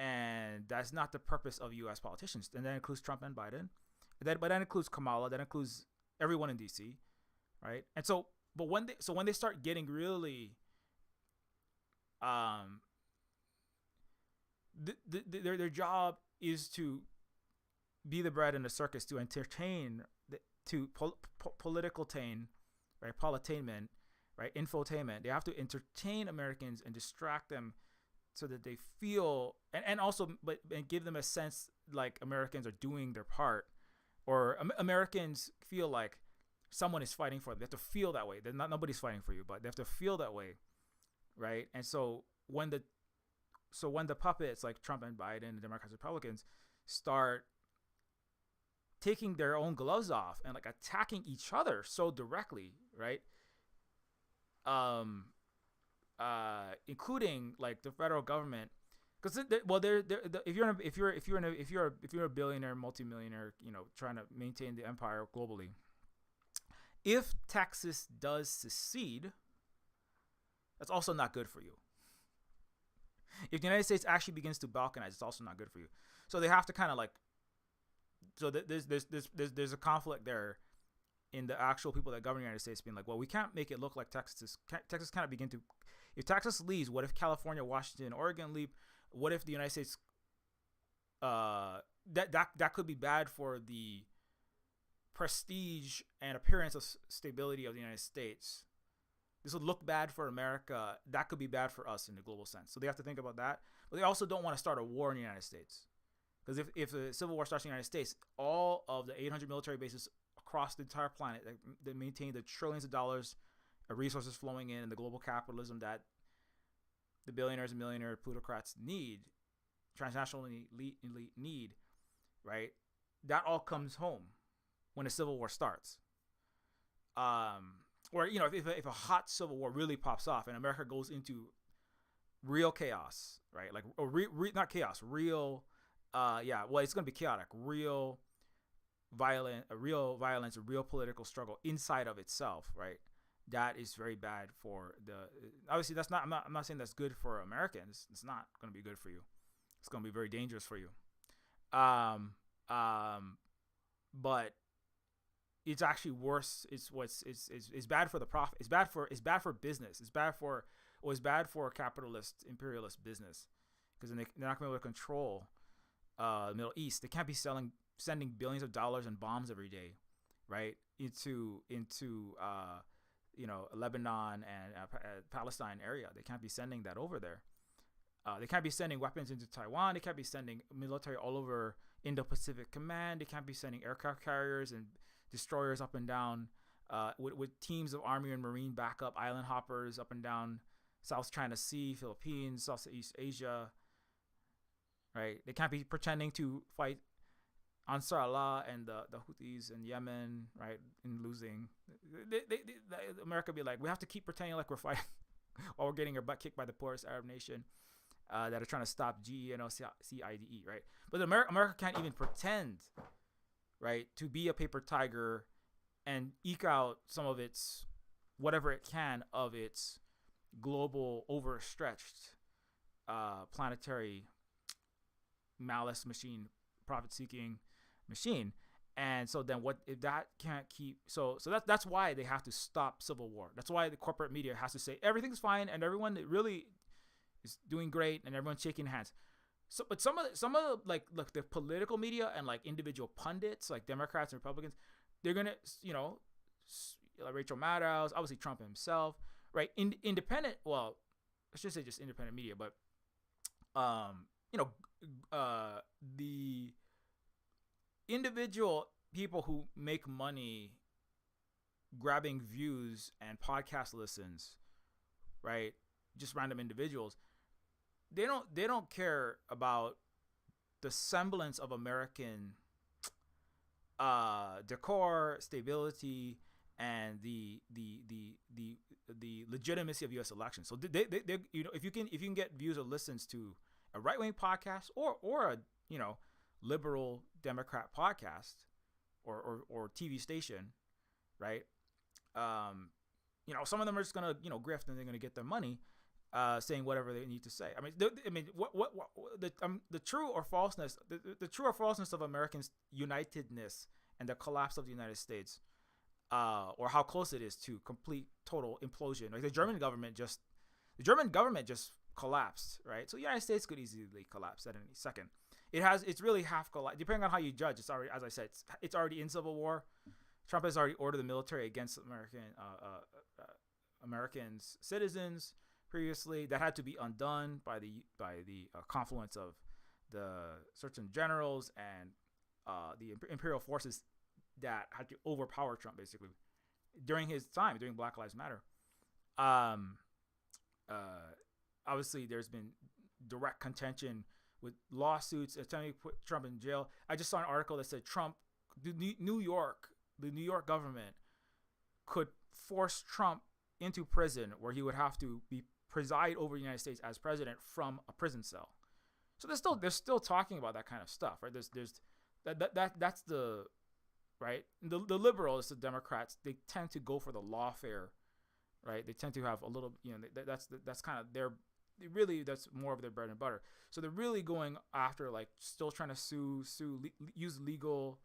And that's not the purpose of U.S. politicians. And that includes Trump and Biden. But that includes Kamala. That includes everyone in D.C., right? And so, but when they start getting really, their job is to be the bread in the circus, to entertain, political tame, right? Politainment, right? Infotainment. They have to entertain Americans and distract them, so that they feel, and also give them a sense like Americans are doing their part, or Americans feel like someone is fighting for them. They have to feel that way. Nobody's fighting for you, but they have to feel that way, right? And so when the puppets like Trump and Biden and Democrats and Republicans start taking their own gloves off and like attacking each other so directly, right? Including like the federal government, because if you're a billionaire, multimillionaire, trying to maintain the empire globally, if Texas does secede, that's also not good for you. If the United States actually begins to balkanize, it's also not good for you. So they have to kind of like, so there's a conflict there in the actual people that govern the United States being like, well, we can't make it look like Texas kind of begin to. If Texas leaves, what if California, Washington, Oregon leave? What if the United States that could be bad for the prestige and appearance of stability of the United States. This would look bad for America. That could be bad for us in the global sense. So they have to think about that. But they also don't want to start a war in the United States. Because if a civil war starts in the United States, all of the 800 military bases across the entire planet that maintain the trillions of dollars of resources flowing in and the global capitalism that the billionaires and millionaire plutocrats need, transnational elite need, right? That all comes home when a civil war starts. Or, you know, if a hot civil war really pops off and America goes into real chaos, right? Like, or not chaos, real, well, it's going to be chaotic, real violence, a real political struggle inside of itself, right? That is very bad for obviously that's not, I'm not saying that's good for Americans. It's not going to be good for you. It's going to be very dangerous for you. But it's actually worse. It's bad for the profit. It's bad for business. It's bad for capitalist imperialist business, because they're not going to be able to control the Middle East. They can't be sending billions of dollars in bombs every day, right, into Lebanon and Palestine area. They can't be sending that over there. They can't be sending weapons into Taiwan. They can't be sending military all over Indo-Pacific Command. They can't be sending aircraft carriers and destroyers up and down with teams of Army and Marine backup, island hoppers up and down South China Sea, Philippines, Southeast Asia, right? They can't be pretending to fight Ansar Allah and the Houthis in Yemen, right, and losing. America be like, we have to keep pretending like we're fighting while we're getting our butt kicked by the poorest Arab nation that are trying to stop GENOCIDE, right? But America can't even pretend, right, to be a paper tiger and eke out some of its, whatever it can, of its global overstretched planetary malice machine, profit-seeking machine. And so then what if that can't keep, so that's why they have to stop civil war. That's why the corporate media has to say everything's fine and everyone really is doing great and everyone's shaking hands. So, but some of the, like the political media and like individual pundits, like Democrats and Republicans, they're gonna, like Rachel Maddow, obviously Trump himself, right? Independent, well, I should say just independent media, but the individual people who make money grabbing views and podcast listens, right? Just random individuals. They don't care about the semblance of American decor, stability, and the legitimacy of U.S. elections. So they if you can get views or listens to a right-wing podcast or a liberal Democrat podcast or TV station, right? Some of them are just gonna grift and they're gonna get their money, saying whatever they need to say. The true or falseness, the true or falseness of Americans' unitedness and the collapse of the United States, or how close it is to complete total implosion. Like the German government just collapsed, right? So the United States could easily collapse at any second. It's really half collapsed, depending on how you judge. It's already, as I said, it's already in civil war. Trump has already ordered the military against Americans citizens previously. That had to be undone by the confluence of the certain generals and the imperial forces that had to overpower Trump basically during his time, during Black Lives Matter. Obviously, there's been direct contention with lawsuits attempting to put Trump in jail. I just saw an article that said the New York government could force Trump into prison, where he would have to preside over the United States as president from a prison cell. So they're still talking about that kind of stuff, right? That's the right. The liberals, the Democrats, they tend to go for the lawfare, right? They tend to have a little, that's kind of their. That's more of their bread and butter. So they're really going after, like, still trying to use the legal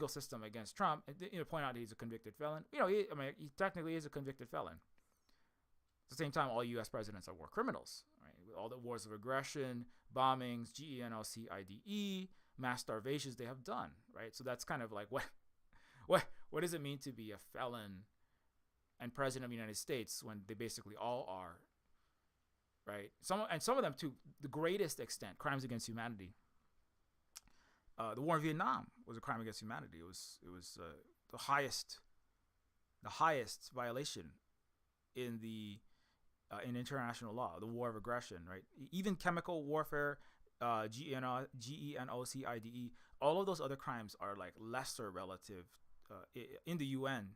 system against Trump, and point out that he's a convicted felon. He technically is a convicted felon. At the same time, all U.S. presidents are war criminals, right? With all the wars of aggression, bombings, GENOCIDE, mass starvations they have done, right? So that's kind of like what does it mean to be a felon and president of the United States when they basically all are, right? Some of them to the greatest extent crimes against humanity. The war in Vietnam was a crime against humanity. It was the highest violation in the in international law, the war of aggression, right? Even chemical warfare, genocide, all of those other crimes are like lesser relative in the UN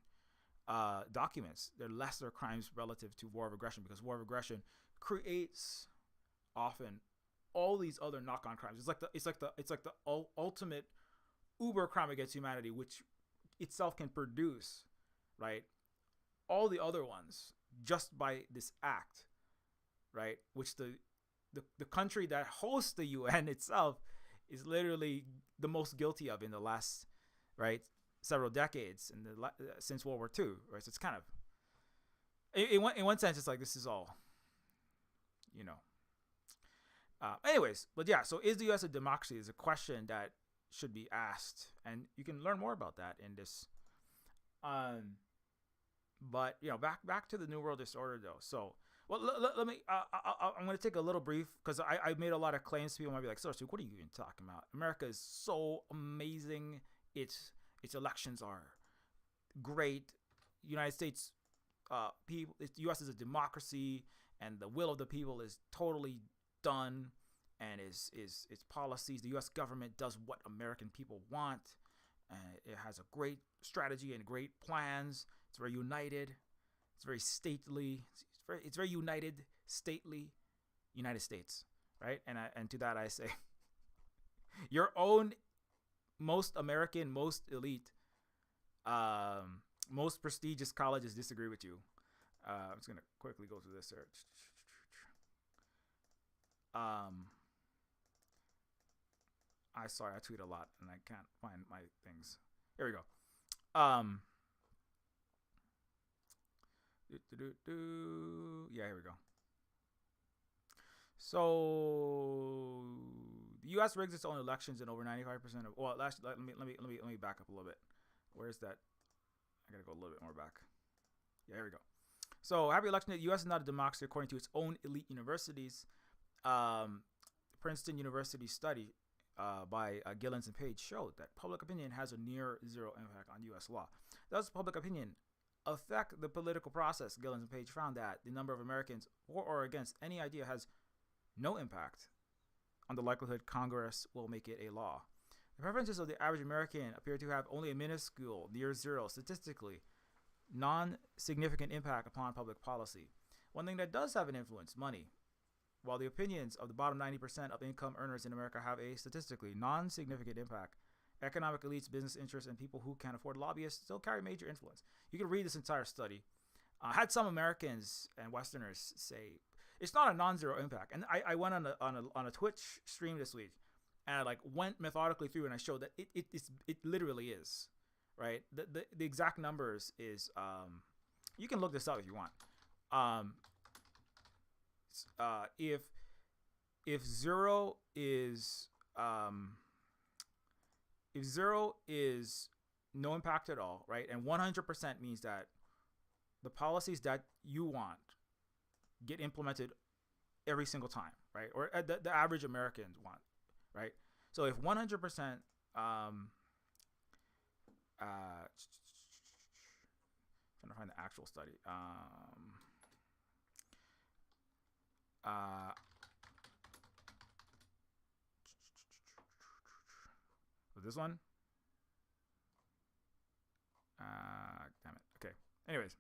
documents. They're lesser crimes relative to war of aggression, because war of aggression creates often all these other knock-on crimes. It's like the ultimate uber crime against humanity, which itself can produce, right, all the other ones just by this act, right? Which the country that hosts the UN itself is literally the most guilty of in the last, right, several decades since World War II, right? So it's kind of, in one sense, it's like this is all, you know. Anyways, but yeah, so is the U.S. a democracy is a question that should be asked, and you can learn more about that in this. But you know, back to the New World Disorder though. So, well, let me. I'm going to take a little brief because I made a lot of claims. People might be like, "So, what are you even talking about? America is so amazing. Its elections are great. United States, people. U.S. is a democracy, and the will of the people is totally done, and its policies. The U.S. government does what American people want. It has a great strategy and great plans. It's very united. It's very stately. It's very united, stately, United States, right? And to that I say, your own most American, most elite, most prestigious colleges disagree with you. I'm just gonna quickly go through this search. I tweet a lot and I can't find my things. Here we go. Yeah, here we go. So the U.S. rigs its own elections in over 95% of. Well, let me back up a little bit. Where's that? I gotta go a little bit more back. Yeah, here we go. So, happy election. The U.S. is not a democracy according to its own elite universities. Princeton University study by Gillens and Page showed that public opinion has a near zero impact on U.S. law. Does public opinion affect the political process? Gillens and Page found that the number of Americans for or against any idea has no impact on the likelihood Congress will make it a law. The preferences of the average American appear to have only a minuscule, near zero, statistically non-significant impact upon public policy. One thing that does have an influence, money. While the opinions of the bottom 90% of income earners in America have a statistically non-significant impact, economic elites, business interests, and people who can afford lobbyists still carry major influence. You can read this entire study. I had some Americans and Westerners say it's not a non-zero impact, and I went on a Twitch stream this week, and I went methodically through, and I showed that it literally is, right? The exact numbers is you can look this up if you want. If zero is no impact at all, right? And 100% means that the policies that you want get implemented every single time, right? Or the average Americans want, right? So if 100%, trying to find the actual study. This one? Damn it. Okay. Anyways.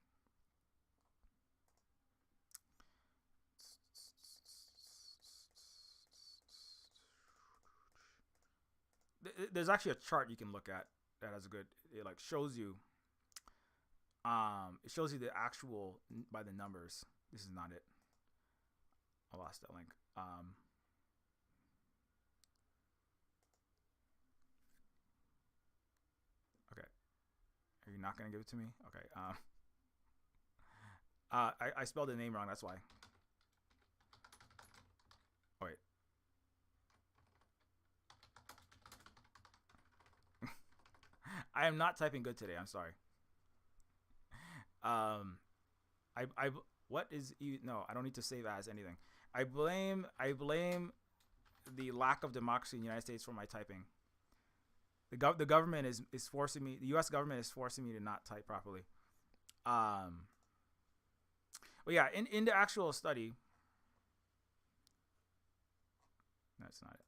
There's actually a chart you can look at that has a good, it shows you, it shows you the actual by the numbers. This is not it. I lost that link. Okay. Are you not going to give it to me? Okay. I spelled the name wrong. That's why. Oh, wait. I am not typing good today. I'm sorry. I what is no? I don't need to save as anything. I blame the lack of democracy in the United States for my typing. The government is forcing me. The U.S. government is forcing me to not type properly. But yeah, in the actual study, that's not it.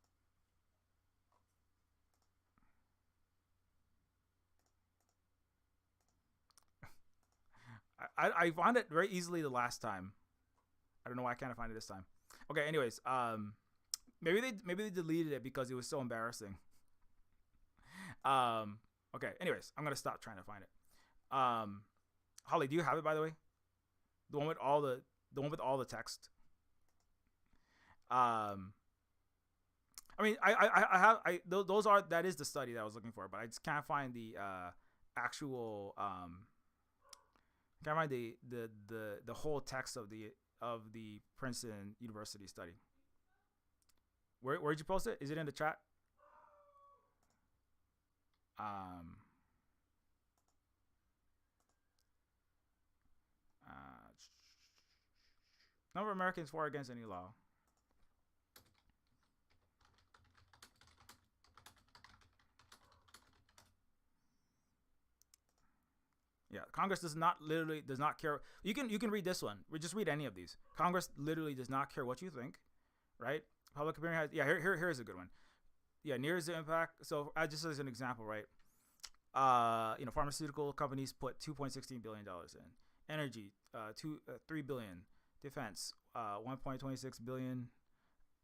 I found it very easily the last time. I don't know why I can't find it this time. Okay, anyways, maybe they deleted it because it was so embarrassing. Okay, anyways, I'm gonna stop trying to find it. Holly, do you have it, by the way? The one with all the text. I mean, I have those are that is the study that I was looking for, but I just can't find the actual can't find the whole text of the Princeton University study. Where'd you post it? Is it in the chat? Um, Number of Americans for or against any law. Yeah, Congress does not care. You can read this one. Just read any of these. Congress literally does not care what you think, right? Public opinion has. Yeah, here's a good one. Yeah, nears the impact. So just as an example, right? Pharmaceutical companies put $2.16 billion in energy, 3 billion, defense, 1.26 billion,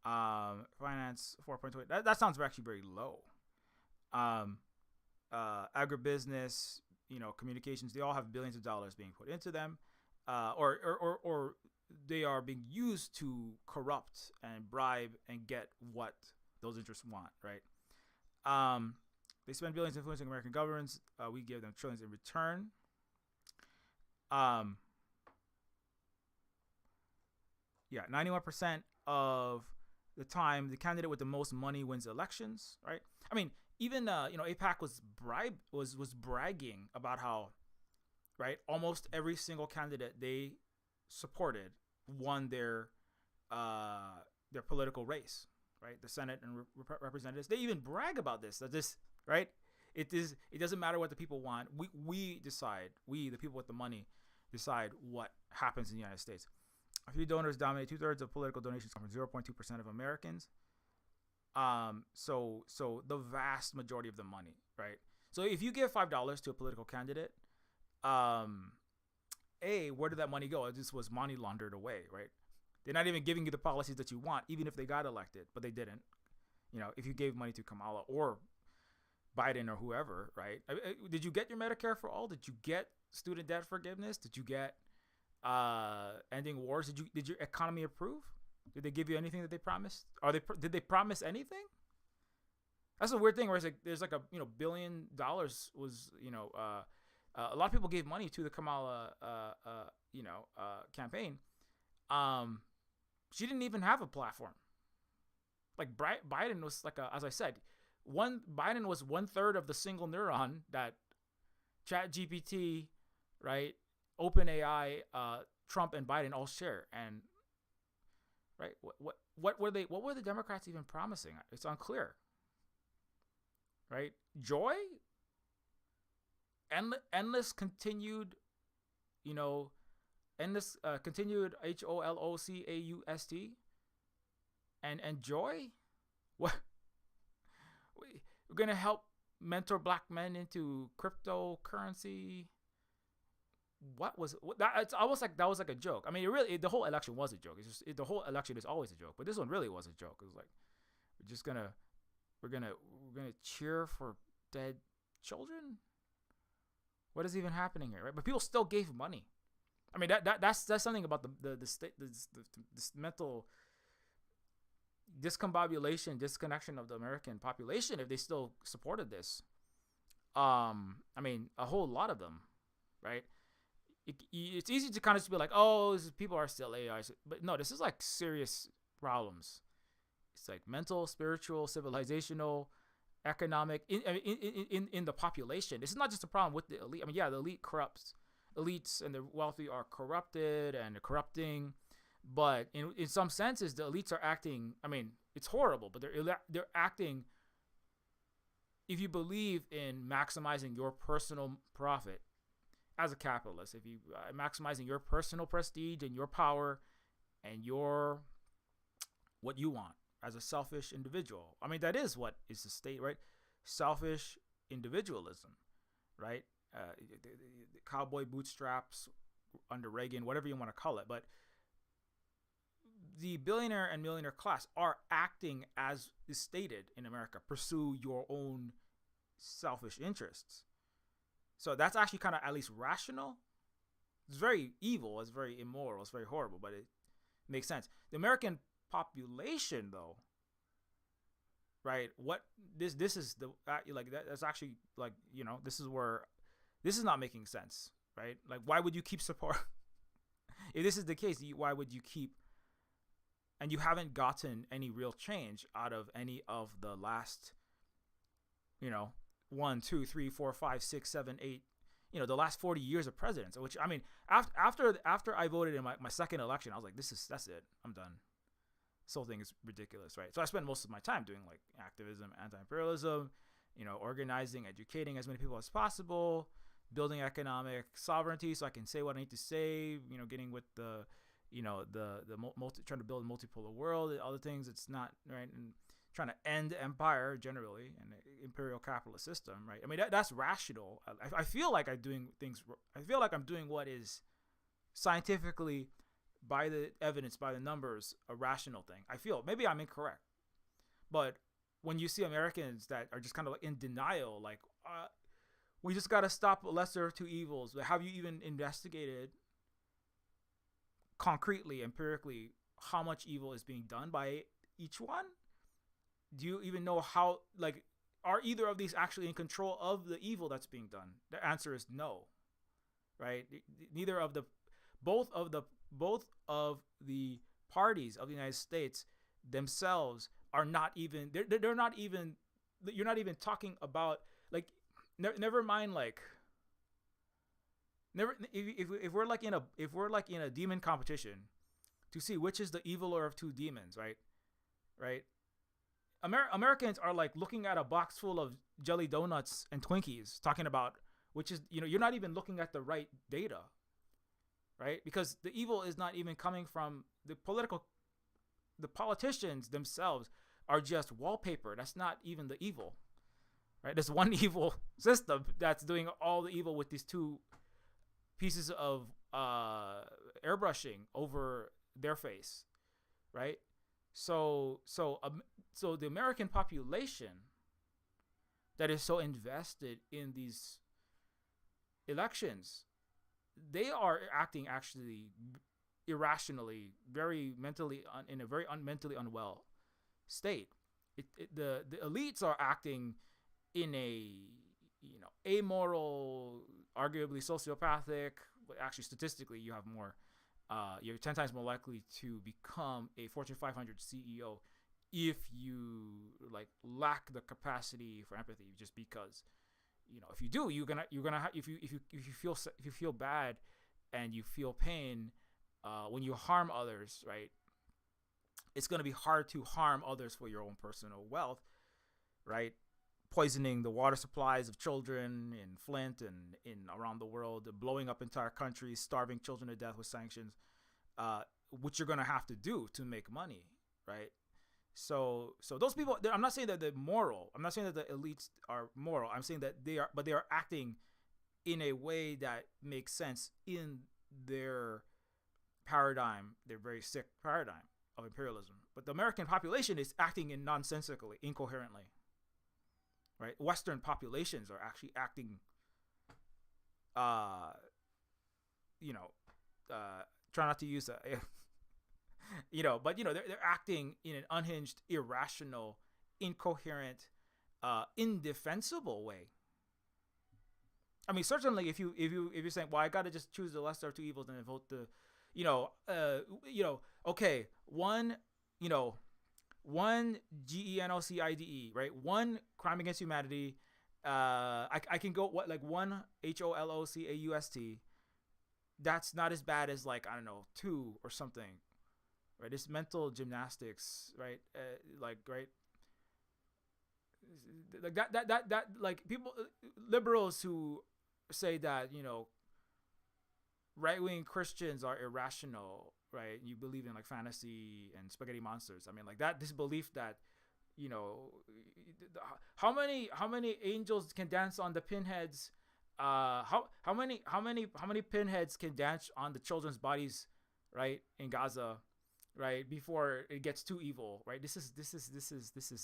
finance 4.20. That sounds actually very low. Agribusiness, communications, they all have billions of dollars being put into them, or they are being used to corrupt and bribe and get what those interests want, right? They spend billions influencing American governments. We give them trillions in return. Yeah, 91% of the time, the candidate with the most money wins elections, right? I mean, even AIPAC was bragging about how, right, almost every single candidate they supported won their political race, right? The Senate and representatives, they even brag about this. Right? It doesn't matter what the people want. We decide. We, the people with the money, decide what happens in the United States. A few donors dominate 2/3 of political donations come from 0.2% of Americans. So the vast majority of the money, right? So if you give $5 to a political candidate, where did that money go? It just was money laundered away, right? They're not even giving you the policies that you want, even if they got elected, but they didn't. If you gave money to Kamala or Biden or whoever, right? Did you get your Medicare for all? Did you get student debt forgiveness? Did you get ending wars? Did your economy improve? Did they give you anything that they promised? Did they promise anything? That's a weird thing where it's like there's like a $1 billion was a lot of people gave money to the Kamala campaign. She didn't even have a platform. Like Biden was like as I said, Biden was 1/3 of the single neuron that ChatGPT, right, OpenAI, Trump and Biden all share. And right, what were the Democrats even promising? It's unclear. Right, joy, endless continued, endless continued HOLOCAUST, and joy. What? We're gonna help mentor black men into cryptocurrency. It's almost like that was like a joke. I mean, the whole election was a joke. It's just the whole election is always a joke, but this one really was a joke. It was like we're gonna cheer for dead children. What is even happening here, right? But people still gave money. I mean, that's something about the state, this mental disconnection of the American population if they still supported this. I mean, a whole lot of them, right? It's easy to kind of be like, oh, people are still AI, but no, this is like serious problems. It's like mental, spiritual, civilizational, economic in the population. This is not just a problem with the elite. I mean, yeah, the elite corrupts. Elites and the wealthy are corrupted and corrupting, but in some senses, the elites are acting. I mean, it's horrible, but they're acting. If you believe in maximizing your personal profit as a capitalist, if you maximizing your personal prestige and your power and your what you want as a selfish individual. I mean, that is what is the state, right? Selfish individualism, right? The cowboy bootstraps under Reagan, whatever you want to call it. But the billionaire and millionaire class are acting as is stated in America. Pursue your own selfish interests. So that's actually kind of at least rational. It's very evil. It's very immoral. It's very horrible, but it makes sense. The American population, though, right? What this is the like that's actually like, you know, this is where this is not making sense, right? Like, why would you keep support? If this is the case, why would you keep? And you haven't gotten any real change out of any of the last, you know, 1, 2, 3, 4, 5, 6, 7, 8, you know, the last 40 years of presidents. Which, I mean, after I voted in my second election, I was like, that's it. I'm done. This whole thing is ridiculous, right? So I spent most of my time doing like activism, anti-imperialism, you know, organizing, educating as many people as possible, building economic sovereignty so I can say what I need to say, you know, getting with the, you know, trying to build a multipolar world and other things. It's not right, and trying to end empire generally and the imperial capitalist system, right? I mean, that's rational. I feel like I'm doing things. I feel like I'm doing what is scientifically, by the evidence, by the numbers, a rational thing. I feel maybe I'm incorrect, but when you see Americans that are just kind of like in denial, like we just got to stop lesser of two evils. Have you even investigated concretely, empirically, how much evil is being done by each one? Do you even know how, like, are either of these actually in control of the evil that's being done? The answer is no, right? Neither of the, both of the parties of the United States themselves are not even, they're not even, you're not even talking about, like, never mind, like, never, if we're like in a demon competition to see which is the eviler of two demons, right? Americans are like looking at a box full of jelly donuts and Twinkies, talking about which is, you know, you're not even looking at the right data, right? Because the evil is not even coming from the politicians themselves are just wallpaper. That's not even the evil, right? There's one evil system that's doing all the evil with these two pieces of airbrushing over their face, right? So the American population that is so invested in these elections, they are acting actually irrationally, very mentally in a very mentally unwell state. The elites are acting in a, you know, amoral, arguably sociopathic, but actually statistically you have more, you're 10 times more likely to become a Fortune 500 CEO if you like lack the capacity for empathy, just because, you know, if you do, you're gonna if you feel bad and you feel pain when you harm others, right? It's gonna be hard to harm others for your own personal wealth, right? Poisoning the water supplies of children in Flint and in around the world, blowing up entire countries, starving children to death with sanctions, which you're gonna have to do to make money, right? So those people, I'm not saying that they're moral. I'm not saying that the elites are moral. I'm saying that they are acting in a way that makes sense in their paradigm, their very sick paradigm of imperialism. But the American population is acting in nonsensically, incoherently, right? Western populations are actually acting, try not to use a but they're acting in an unhinged, irrational, incoherent, indefensible way. I mean, certainly, if you're saying, well, I got to just choose the lesser of two evils and then vote the, okay, one, one genocide, right? One crime against humanity. I can go what like one holocaust. That's not as bad as like I don't know two or something, right? This mental gymnastics, right? Like right, like that like people liberals who say that right wing Christians are irrational, right? You believe in like fantasy and spaghetti monsters. I mean, like that. This belief that you know, how many angels can dance on the pinheads? How many pinheads can dance on the children's bodies, right, in Gaza, right, before it gets too evil, right? This is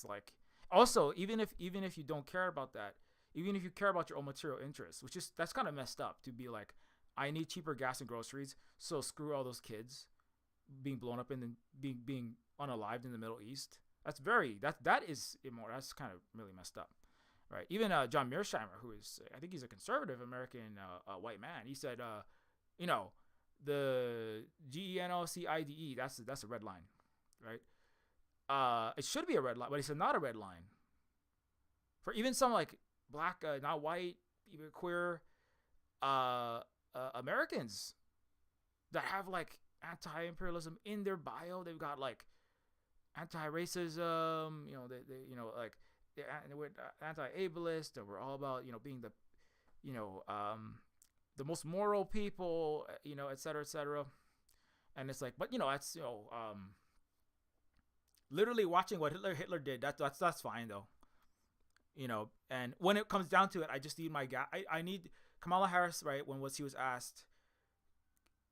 like also even if you don't care about that, even if you care about your own material interests, which is that's kind of messed up to be like, I need cheaper gas and groceries, so screw all those kids being blown up in the being unalived in the Middle East. That is immoral. That's kind of really messed up, right? Even John Mearsheimer, who is I think he's a conservative American white man, he said, you know, the genocide, that's a red line, right? It should be a red line, but he said not a red line for even some like black, not white, even queer Americans that have like anti-imperialism in their bio. They've got like anti-racism, like we're anti-ableist, or we're all about being the most moral people, et cetera, et cetera. And it's like, but that's literally watching what Hitler did. That's fine though, And when it comes down to it, I just need my guy. I need Kamala Harris, right? When she was asked,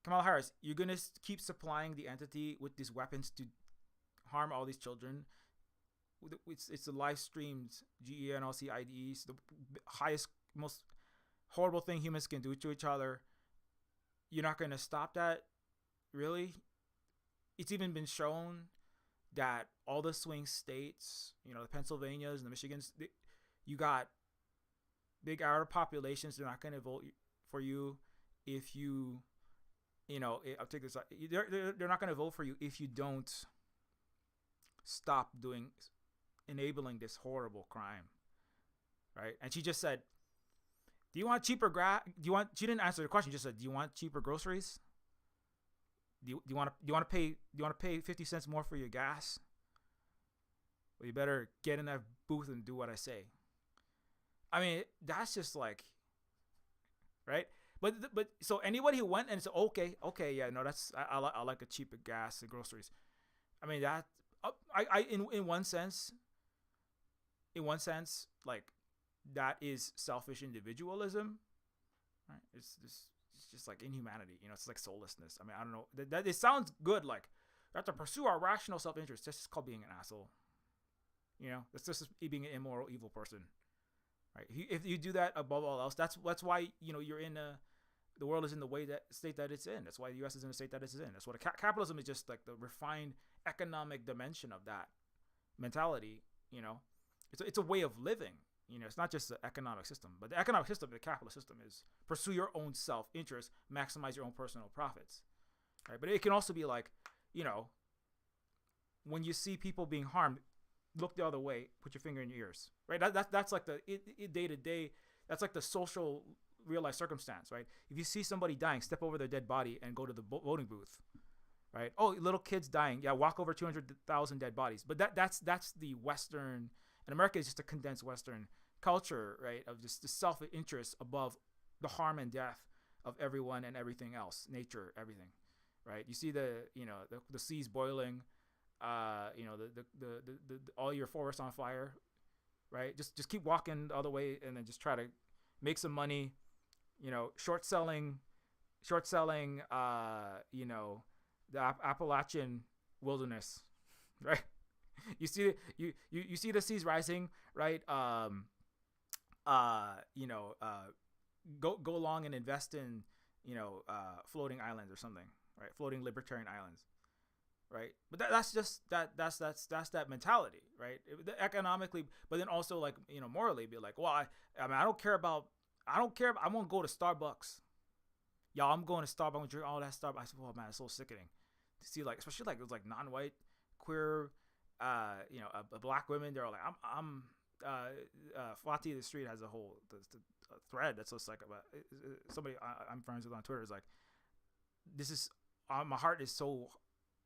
Kamala Harris, you're gonna keep supplying the entity with these weapons to harm all these children. It's the live streamed genocides, the highest, most horrible thing humans can do to each other. You're not gonna stop that, really? It's even been shown that all the swing states, the Pennsylvanias and the Michigans, you got big Arab populations. They're not going to vote for you if you, I'll take this. They're not going to vote for you if you don't stop enabling this horrible crime, right? And she just said, "Do you want cheaper She didn't answer the question. She just said, "Do you want cheaper groceries? Do you want to pay 50 cents more for your gas? Well, you better get in that booth and do what I say." I mean, that's just like, right? But so anybody who went and said, okay, yeah, no, that's I like a cheaper gas and groceries. I mean that in one sense, like that is selfish individualism, right? It's just like inhumanity, it's like soullessness. I mean, I don't know. That it sounds good, like we have to pursue our rational self-interest. That's just called being an asshole. That's just being an immoral, evil person. Right. If you do that above all else, that's why you're in the world is in the state that it's in. That's why the U.S. is in the state that it's in. That's what capitalism is, just like the refined economic dimension of that mentality. It's a way of living. It's not just the economic system, but the economic system, the capitalist system, is pursue your own self-interest, maximize your own personal profits. Right. But it can also be like, when you see people being harmed, look the other way, put your finger in your ears, right? That's like the day to day. That's like the social real life circumstance, right? If you see somebody dying, step over their dead body and go to the voting booth, right? Oh, little kids dying, yeah, walk over 200,000 dead bodies. But that's the Western, and America is just a condensed Western culture, right? Of just the self interest above the harm and death of everyone and everything else, nature, everything, right? You see the seas boiling. The all your forests on fire, right? Just keep walking the other way, and then just try to make some money, short selling the Appalachian wilderness, right? You see the seas rising, right? Go along and invest in floating islands or something, right? Floating libertarian islands. Right, but that's that mentality, right? Economically, but then also like morally, be like, well, I mean, I don't care. I won't go to Starbucks. Y'all, I'm going to Starbucks. I'm gonna drink all that Starbucks. I said, oh man, it's so sickening to see, like, especially like it was like non-white, queer, a black women, they're like, I'm Fati the Street has a whole thread that's just like about somebody I'm friends with on Twitter is like, this is my heart is so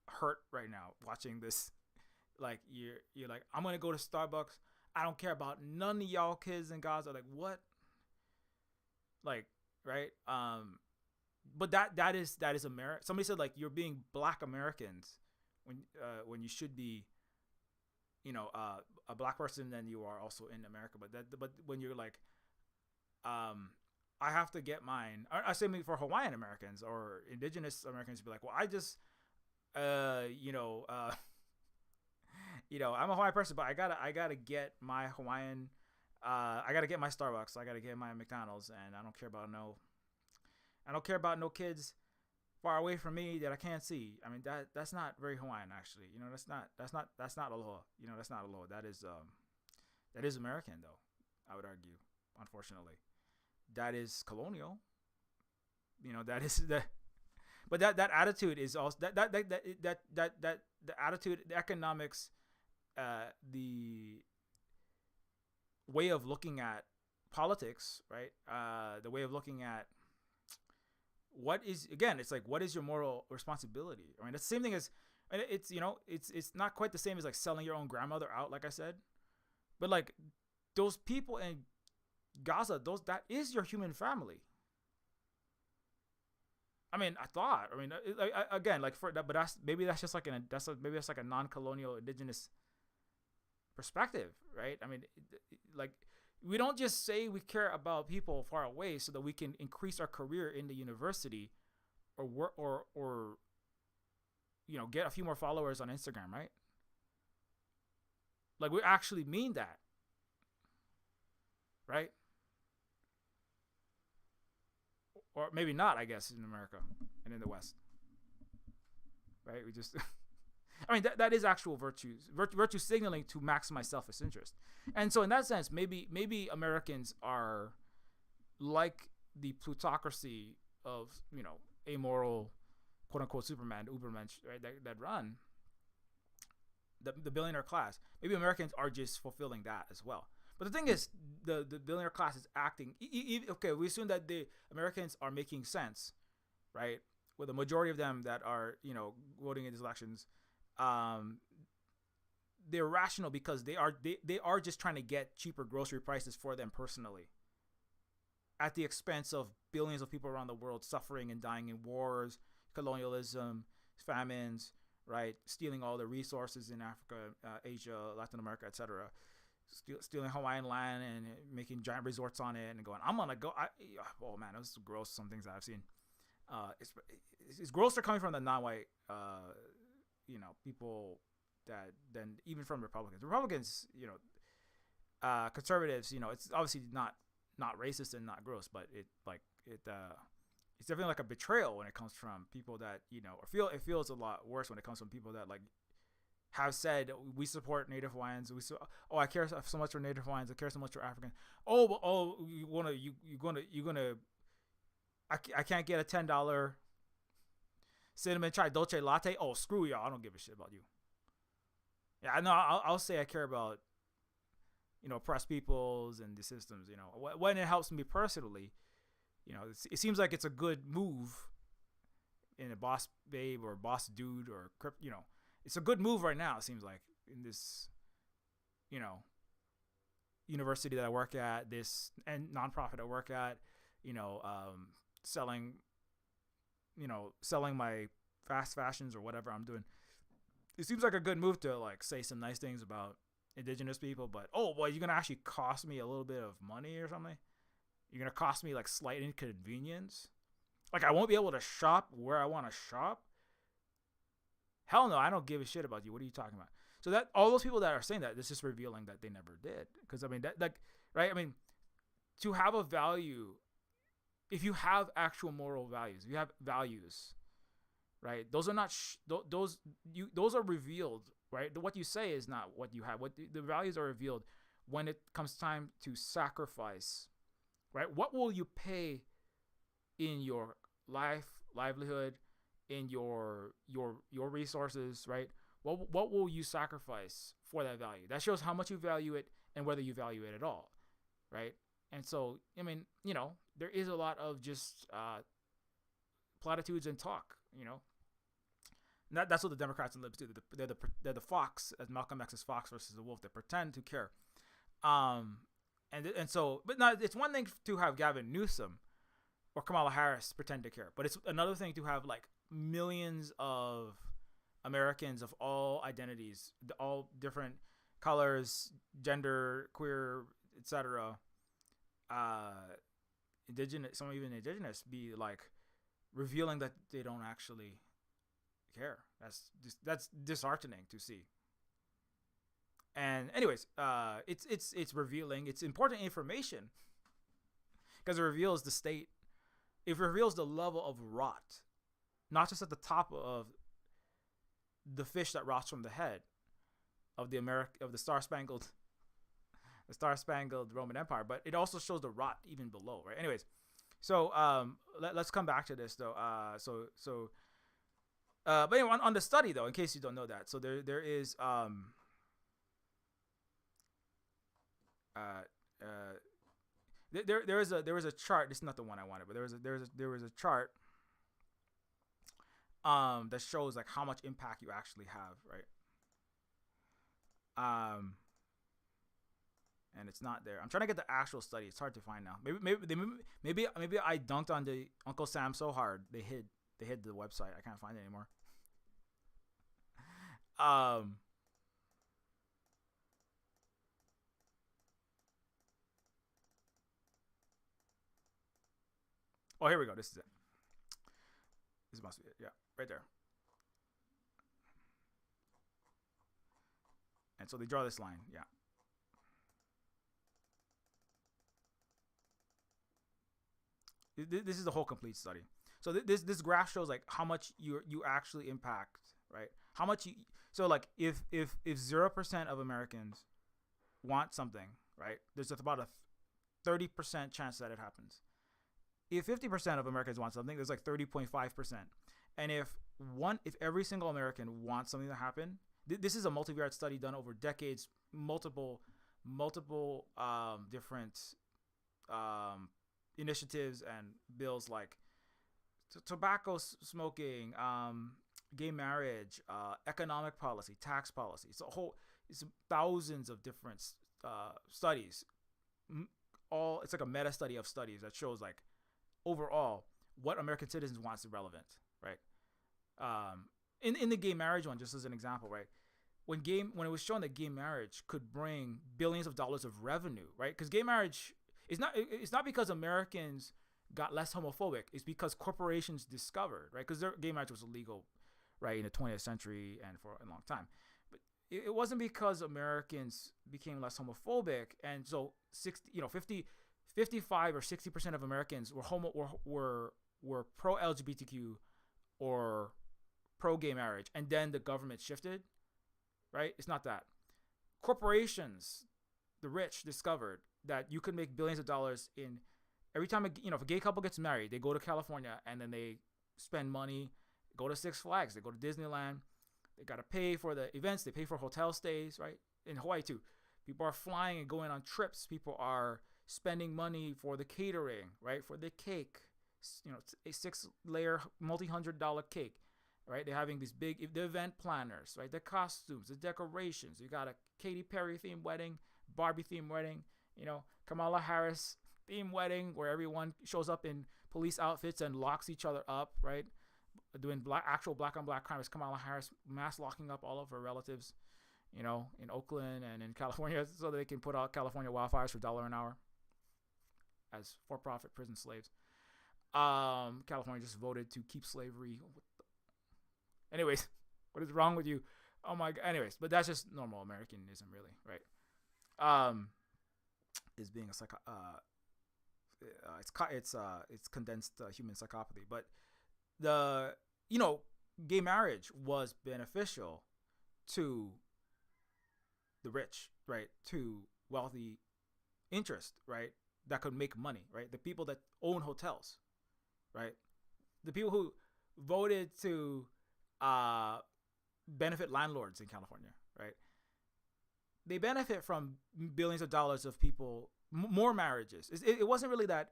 hurt right now watching this. Like you're like, I'm gonna go to Starbucks. I don't care about none of y'all kids in Gaza. Like what? Like right? But that is America. Somebody said like you're being Black Americans when you should be, a black person, then you are also in America. But when you're like, I have to get mine. I say maybe for Hawaiian Americans or Indigenous Americans, be like, well, I just, I'm a Hawaiian person, but I gotta get my Hawaiian. I gotta get my Starbucks. I gotta get my McDonald's, and I don't care about no kids far away from me that I can't see. I mean that's not very Hawaiian actually. That's not aloha. That's not aloha. That is American though. I would argue, unfortunately, that is colonial. That is the. But that attitude is also that the attitude, the economics, the way of looking at politics, right? The way of looking at what is, again, it's like, what is your moral responsibility? I mean, it's the same thing as, it's it's not quite the same as like selling your own grandmother out, like I said, but like those people in Gaza, that is your human family. I mean, again, like for that, but maybe that's just like maybe that's like a non-colonial indigenous perspective, right? I mean, like we don't just say we care about people far away so that we can increase our career in the university, or get a few more followers on Instagram, right? Like we actually mean that, right? Or maybe not, I guess, in America and in the West, right? We just, I mean, that is actual virtue signaling to maximize selfish interest. And so in that sense, maybe Americans are like the plutocracy of, amoral, quote unquote, Superman, Ubermensch, right? That run the billionaire class. Maybe Americans are just fulfilling that as well. But the thing is, the billionaire class is acting. Okay, we assume that the Americans are making sense, right? With the majority of them that are, voting in these elections, they're rational because they are just trying to get cheaper grocery prices for them personally, at the expense of billions of people around the world suffering and dying in wars, colonialism, famines, right? Stealing all the resources in Africa, Asia, Latin America, etc. Stealing Hawaiian land and making giant resorts on it and going, I'm gonna go. Oh man, this is gross. Some things that I've seen. It's grosser coming from the non-white, people than even from Republicans. Republicans, conservatives, it's obviously not racist and not gross, but it's definitely like a betrayal when it comes from people that or it feels a lot worse when it comes from people that like have said we support Native Hawaiians. I care so much for Native Hawaiians. I care so much for Africans. I can't get a $10 cinnamon chai dolce latte. Oh, screw y'all. I don't give a shit about you. Yeah, I know. I'll say I care about oppressed peoples and the systems. When it helps me personally. It seems like it's a good move in a boss babe or boss dude or it's a good move right now. It seems like in this, university that I work at, this and nonprofit I work at, selling my fast fashions or whatever I'm doing. It seems like a good move to like say some nice things about indigenous people, but you're gonna actually cost me a little bit of money or something. You're gonna cost me like slight inconvenience. Like I won't be able to shop where I want to shop. Hell no, I don't give a shit about you. What are you talking about? So that all those people that are saying that, this is revealing that they never did. Because I mean, that like, right? I mean, to have a value, if you have actual moral values, if you have values, right? Those are not those are revealed, right? What you say is not what you have. What the values are revealed when it comes time to sacrifice, right? What will you pay in your livelihood, in your resources, right? What will you sacrifice for that value? That shows how much you value it and whether you value it at all, right? And so, I mean, there is a lot of just platitudes and talk, That's what the Democrats and libs do. They're the fox, as Malcolm X's fox versus the wolf. They pretend to care. And so, but no, it's one thing to have Gavin Newsom or Kamala Harris pretend to care, but it's another thing to have like millions of Americans of all identities, all different colors, gender, queer, etc., indigenous, some even indigenous, be like revealing that they don't actually care. That's disheartening to see. And anyways, it's revealing. It's important information because it reveals the state. It reveals the level of rot, not just at the top of the fish that rots from the head of the Star-Spangled Roman Empire, but it also shows the rot even below, right? Anyways, so let's come back to this though. But anyway, on the study though, in case you don't know that, so there is there was a chart. This is not the one I wanted, but there was a chart that shows like how much impact you actually have, right? And it's not there. I'm trying to get the actual study. It's hard to find now. Maybe I dunked on the Uncle Sam so hard they hid the website. I can't find it anymore. Oh, here we go. This is it. This must be it. Yeah, right there. And so they draw this line. Yeah. This is the whole complete study. So this graph shows like how much you actually impact, right? How much you, so like if 0% of Americans want something, right? There's about a 30% chance that it happens. If 50% of Americans want something, there's like 30.5%. And if every single American wants something to happen, this is a multivariate study done over decades, multiple different initiatives and bills like tobacco smoking, gay marriage, economic policy, tax policy. It's thousands of different studies. It's like a meta study of studies that shows like overall what American citizens wants is relevant, right? In the gay marriage one, just as an example, right? When it was shown that gay marriage could bring billions of dollars of revenue, right? Because gay marriage it's not because Americans got less homophobic. It's because corporations discovered, right? Because gay marriage was illegal, right, in the 20th century and for a long time. But it wasn't because Americans became less homophobic, and so 55 or 60% of Americans were pro LGBTQ or pro gay marriage, and then the government shifted, right? It's not that. Corporations, the rich, discovered that you could make billions of dollars in every time if a gay couple gets married, they go to California and then they spend money, go to Six Flags, they go to Disneyland, they gotta pay for the events, they pay for hotel stays, right? In Hawaii too, people are flying and going on trips. People are spending money for the catering, right? For the cake, a 6-layer multi-$100 cake, right? They're having these the event planners, right? The costumes, the decorations. You got a Katy Perry themed wedding, Barbie themed wedding, Kamala Harris themed wedding where everyone shows up in police outfits and locks each other up, right? Doing actual black on black crimes. Kamala Harris mass locking up all of her relatives, in Oakland and in California so that they can put out California wildfires for $1 an hour as for-profit prison slaves. California just voted to keep slavery. Anyways, what is wrong with you? Oh my God. Anyways, but that's just normal Americanism, really, right? Is being it's condensed human psychopathy, but gay marriage was beneficial to the rich, right? To wealthy interest, right? That could make money, right? The people that own hotels, right? The people who voted to benefit landlords in California, right? They benefit from billions of dollars of people, more marriages. It wasn't really that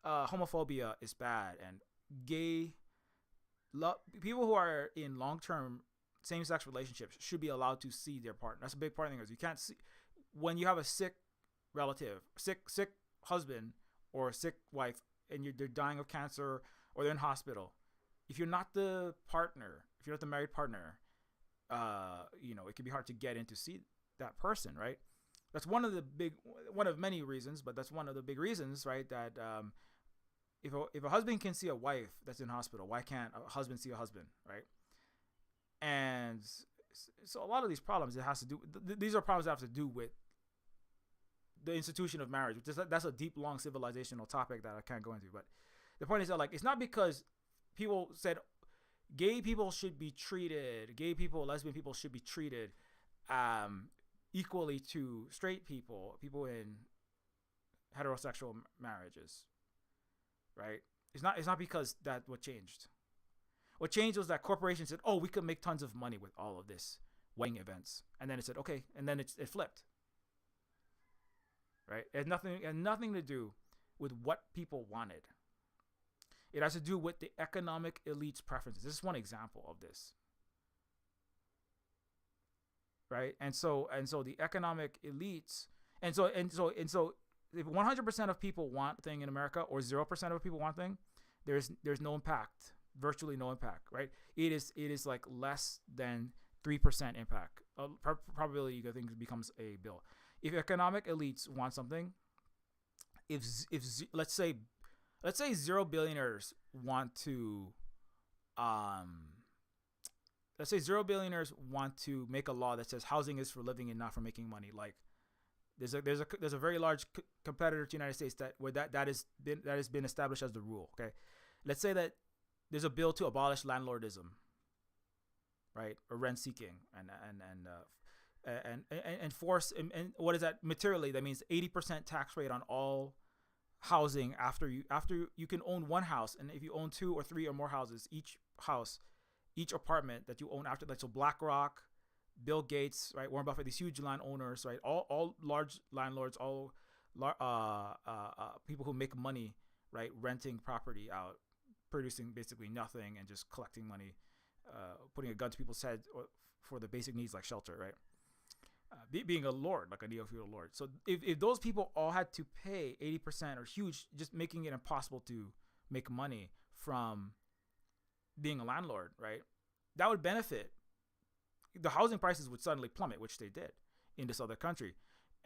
homophobia is bad and gay people who are in long-term same-sex relationships should be allowed to see their partner. That's a big part of it. You can't see when you have a sick relative, sick husband or a sick wife, and they're dying of cancer or they're in hospital. If you're not the partner, if you're not the married partner, it can be hard to get in to see that person, right? That's one of many reasons, but that's one of the big reasons, right? That if a husband can see a wife that's in hospital, why can't a husband see a husband, right? And so a lot of these problems, these are problems that have to do with the institution of marriage. That's a deep, long civilizational topic that I can't go into. But the point is that, like, it's not because people said gay people, lesbian people should be treated equally to straight people in heterosexual marriages, right? It's not because that what changed. What changed was that corporations said, "Oh, we could make tons of money with all of this wedding events," and then it said, "Okay," and then it flipped. Right? It had nothing to do with what people wanted. It has to do with the economic elite's preferences. This is one example of this. Right? And so the economic elites, and so if 100% of people want a thing in America or 0% of people want a thing, there's no impact, virtually no impact, right? It is like less than 3% impact. Probability you think becomes a bill. If economic elites want something, if let's say 0 billionaires want to, let's say 0 billionaires want to make a law that says housing is for living and not for making money. Like there's a very large competitor to the United States that has been established as the rule. Okay, let's say that there's a bill to abolish landlordism, right, or rent seeking, and force and what is that materially? That means 80% tax rate on all housing after you can own one house, and if you own 2 or 3 or more houses, each apartment that you own after, like, so BlackRock, Bill Gates, right, Warren Buffett, these huge land owners, right, all large landlords, all people who make money, right, renting property out, producing basically nothing and just collecting money, putting a gun to people's heads for the basic needs like shelter, right? Being a lord, like a Neofeud lord. So if those people all had to pay 80% or huge, just making it impossible to make money from being a landlord, right? That would benefit. The housing prices would suddenly plummet, which they did in this other country.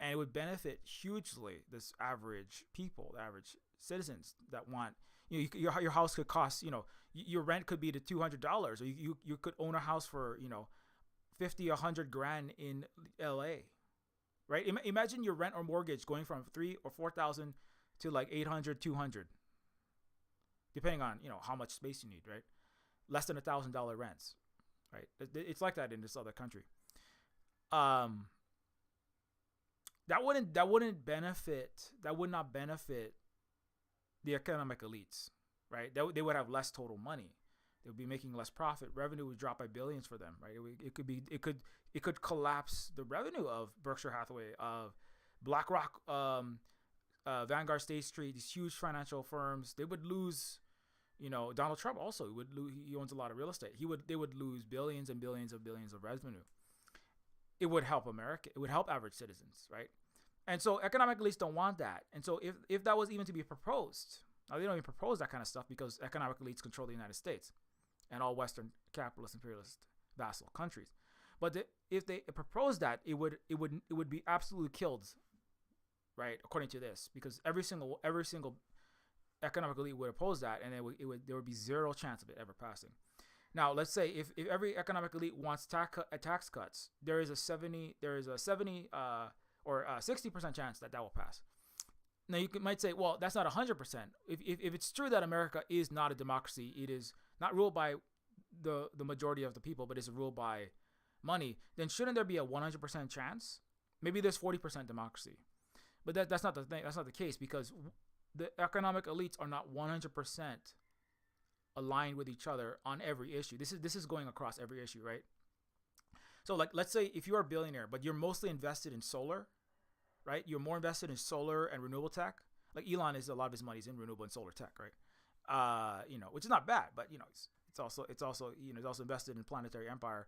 And it would benefit hugely this average people, the average citizens that want, your house could cost, your rent could be to $200, or you could own a house for, 50, 100 grand in LA, right? Imagine your rent or mortgage going from 3 or 4,000 to like 800, 200, depending on, how much space you need, right? Less than $1,000 rents, right? It's like that in this other country. That would not benefit the economic elites, right? They would have less total money. They would be making less profit. Revenue would drop by billions for them, right? It could collapse the revenue of Berkshire Hathaway, of BlackRock, Vanguard, State Street, these huge financial firms. They would lose. Donald Trump also would lose. He owns a lot of real estate. They would lose billions and billions of revenue. It would help America. It would help average citizens, right? And so economic elites don't want that. And so if that was even to be proposed, now they don't even propose that kind of stuff because economic elites control the United States and all Western capitalist imperialist vassal countries. But if they proposed that, it would be absolutely killed, right? According to this, because every single economic elite would oppose that, and there would be zero chance of it ever passing. Now, let's say if every economic elite wants tax cuts, there is a 70 or 60% chance that will pass. Now you might say, well, that's not 100%. If it's true that America is not a democracy, it is not ruled by the majority of the people, but it's ruled by money, then shouldn't there be a 100% chance? Maybe there's 40% democracy, but that's not the thing. That's not the case, because the economic elites are not 100% aligned with each other on every issue. This is going across every issue, right? So like, let's say if you're a billionaire, but you're mostly invested in solar, right? You're more invested in solar and renewable tech. Like Elon is, a lot of his money's in renewable and solar tech, right? Which is not bad, but it's also he's also invested in Planetary Empire,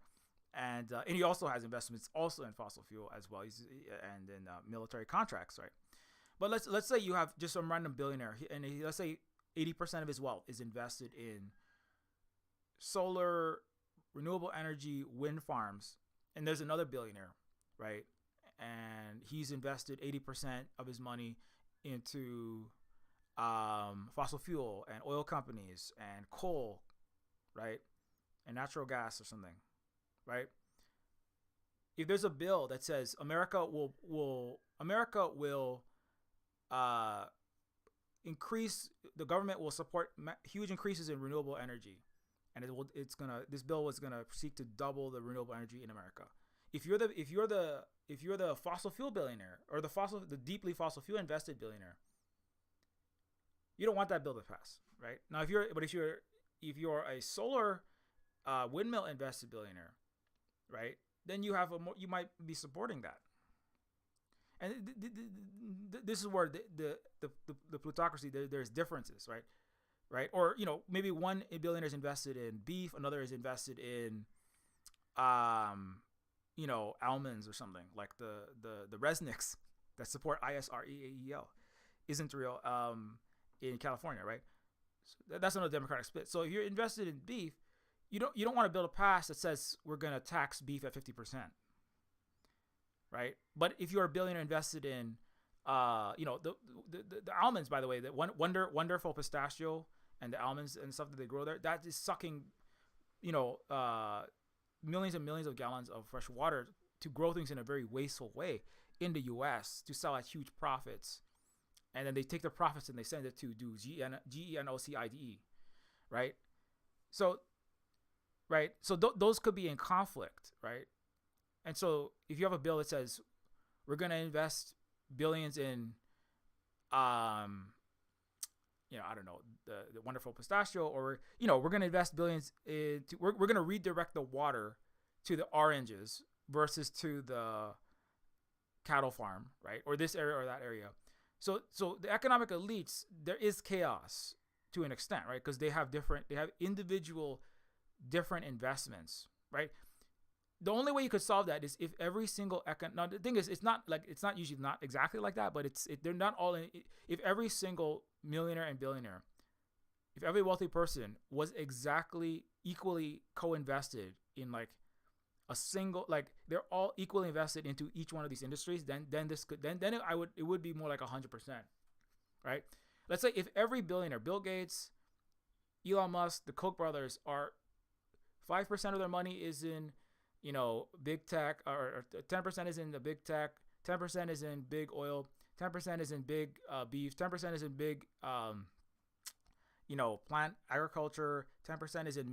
and he also has investments also in fossil fuel as well. And in military contracts, right? But let's say you have just some random billionaire, and let's say 80% of his wealth is invested in solar, renewable energy, wind farms, and there's another billionaire, right? And he's invested 80% of his money into fossil fuel and oil companies and coal, right? And natural gas or something, right? If there's a bill that says America will increase, the government will support huge increases in renewable energy, and this bill was gonna seek to double the renewable energy in America. If you're the fossil fuel billionaire, or the deeply fossil fuel invested billionaire, you don't want that bill to pass, right? Now, if you're a solar windmill invested billionaire, right, then you might be supporting that. And this is where the plutocracy, there's differences, right? Or maybe one billionaire is invested in beef, another is invested in almonds or something, like the Resnicks that support ISREAEL isn't real in California, right? So that's another democratic split. So if you're invested in beef, you don't want to build a pass that says we're gonna tax beef at 50%, right? But if you're a billionaire invested in the almonds, by the way, that wonderful pistachio and the almonds and stuff that they grow there, that is sucking millions and millions of gallons of fresh water to grow things in a very wasteful way in the US to sell at huge profits. And then they take the profits and they send it to do GENOCIDE, right? So those could be in conflict, right? And so if you have a bill that says we're going to invest billions in, I don't know, the wonderful pistachio, or, we're going to invest billions into, we're going to redirect the water to the oranges versus to the cattle farm, right? Or this area or that area. So the economic elites, there is chaos to an extent, right? Because they have individual different investments, right? The only way you could solve that is if every single now the thing is, it's not usually not exactly like that, but they're not all in. If every single millionaire and billionaire, if every wealthy person was exactly equally co-invested in like a single, like they're all equally invested into each one of these industries, then it would be more like 100%, right? Let's say if every billionaire, Bill Gates, Elon Musk, the Koch brothers, are 5% of their money is in big tech, or 10% is in the big tech, 10% is in big oil, 10% is in big beef, 10% is in big plant agriculture, 10% is in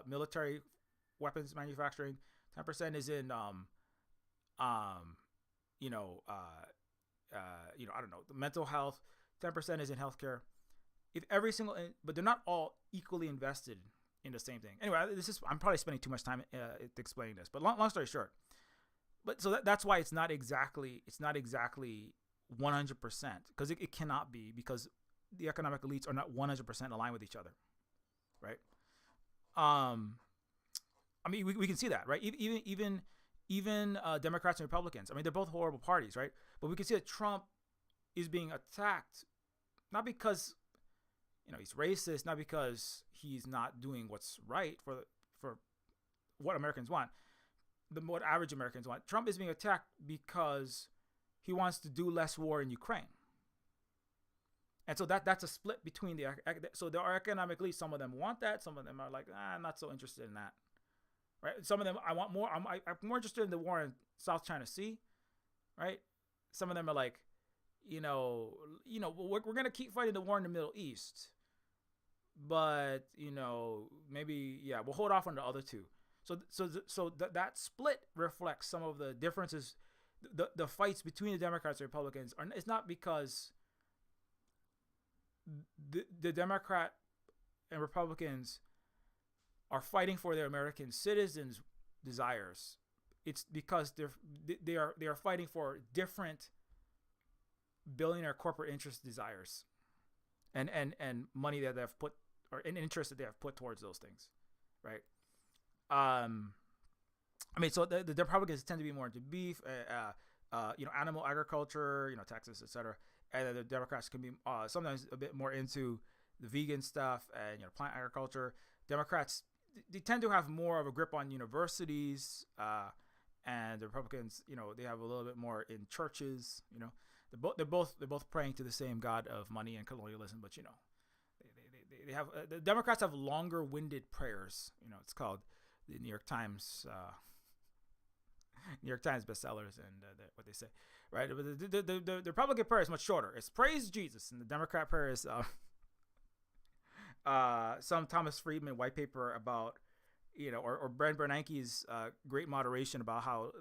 military weapons manufacturing, 10% is in I don't know, the mental health, 10% is in healthcare. If every single, but they're not all equally invested in the same thing. Anyway, I'm probably spending too much time explaining this, but long story short, but so that's why it's not exactly 100%, because it cannot be, because the economic elites are not 100% aligned with each other, right? I mean, we can see that, right? Even Democrats and Republicans. I mean, they're both horrible parties, right? But we can see that Trump is being attacked, not because he's racist, not because he's not doing what's right for what Americans want, what average Americans want. Trump is being attacked because he wants to do less war in Ukraine. And so that's a split between so there are economic elites. Some of them want that. Some of them are like, I'm not so interested in that. Right? Some of them, I want more. I'm more interested in the war in South China Sea. Right? Some of them are like, we're gonna keep fighting the war in the Middle East, but maybe we'll hold off on the other two. So that split reflects some of the differences. The fights between the Democrats and Republicans it's not because the Democrat and Republicans are fighting for their American citizens' desires, it's because they are fighting for different billionaire corporate interest desires, and money that they have put, or an interest that they have put towards those things, right? I mean, so the Republicans tend to be more into beef, animal agriculture, Texas, etc. And the Democrats can be sometimes a bit more into the vegan stuff and plant agriculture. Democrats, they tend to have more of a grip on universities, and the Republicans, they have a little bit more in churches. They're both praying to the same god of money and colonialism, but they have the Democrats have longer-winded prayers. It's called the New York Times bestsellers, and what they say, right? But the Republican prayer is much shorter. It's praise Jesus, and the Democrat prayer is some Thomas Friedman white paper about, or Brent Bernanke's great moderation about how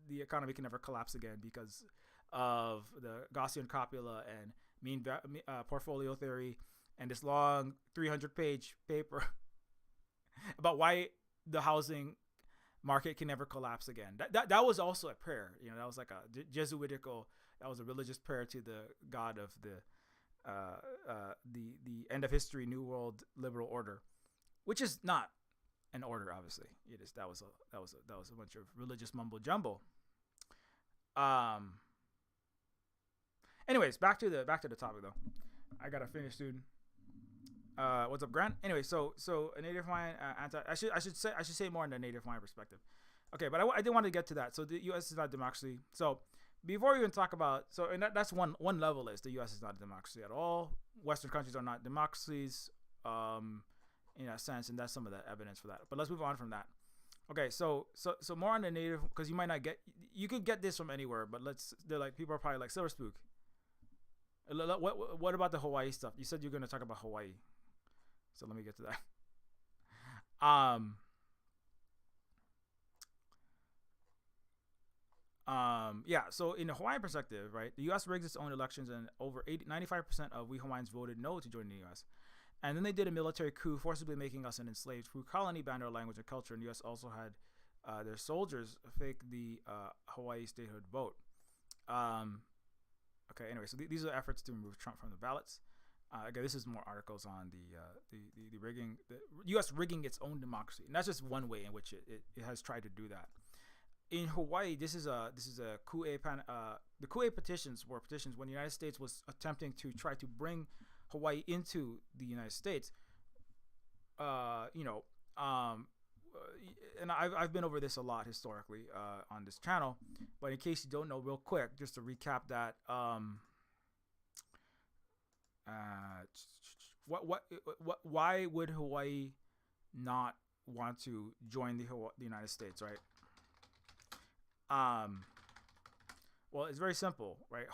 the economy can never collapse again because of the Gaussian copula and mean portfolio theory, and this long 300-page paper about why the housing market can never collapse again. That was also a prayer. That was like a Jesuitical. That was a religious prayer to the God of the end of history, New World liberal order, which is not an order, obviously. It is that was a bunch of religious mumbo jumbo. Anyways, back to the topic though. I gotta finish, dude. What's up, Grant? Anyway, so a Native Hawaiian I should say more in the Native Hawaiian perspective. Okay, but I did want to get to that. So the U.S. is not a democracy. So before we even talk about, and that's one level is the U.S. is not a democracy at all. Western countries are not democracies, in that sense, and that's some of the evidence for that. But let's move on from that. Okay, so more on the Native, because you could get this from anywhere, but they're like, people are probably like, Silver Spook, what about the Hawaii stuff? You said you're going to talk about Hawaii. So let me get to that. Yeah, so in the Hawaiian perspective, right, the U.S. rigs its own elections, and over 95% of we Hawaiians voted no to join the U.S. And then they did a military coup, forcibly making us an enslaved food colony, banned our language and culture, and the U.S. also had their soldiers fake the Hawaii statehood vote. Okay, anyway, so these are efforts to remove Trump from the ballots. Again, this is more articles on the rigging, the U.S. rigging its own democracy, and that's just one way in which it has tried to do that. In Hawaii, this is a coup-a the coup-a petitions were petitions when the United States was attempting to try to bring Hawaii into the United States. And I've been over this a lot historically on this channel, but in case you don't know, real quick, just to recap that. Why would Hawaii not want to join the United States, right? Well, it's very simple, right?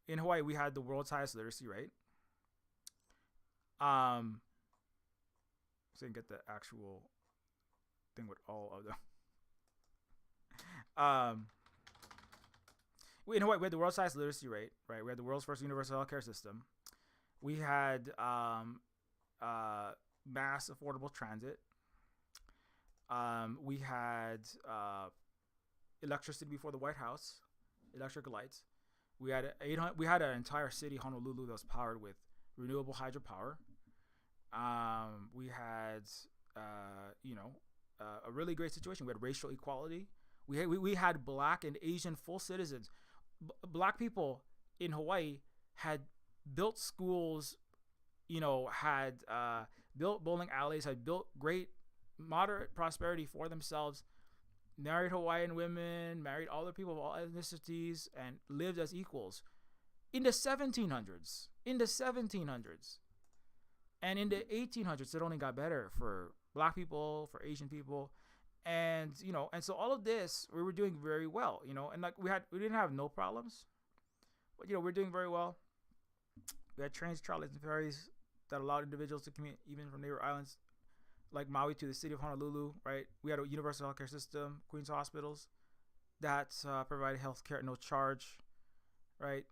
In Hawaii, we had the world's highest literacy rate. So you can get the actual thing with all of them. In Hawaii, we had the world's highest literacy rate, right? We had the world's first universal healthcare system. We had mass affordable transit. We had electricity before the White House, electric lights. We had an entire city, Honolulu, that was powered with renewable hydropower. We had a really great situation. We had racial equality. We had black and Asian full citizens. Black people in Hawaii had built schools, had built bowling alleys, had built great moderate prosperity for themselves, married Hawaiian women, married all the people of all ethnicities, and lived as equals in the 1700s. And in the 1800s, it only got better for black people, for Asian people. And, and so all of this, we were doing very well, and like we didn't have no problems, but, we're doing very well. We had trains, trolleys, and ferries that allowed individuals to commute even from neighbor islands like Maui to the city of Honolulu, right? We had a universal healthcare system, Queens hospitals that provided healthcare at no charge, right?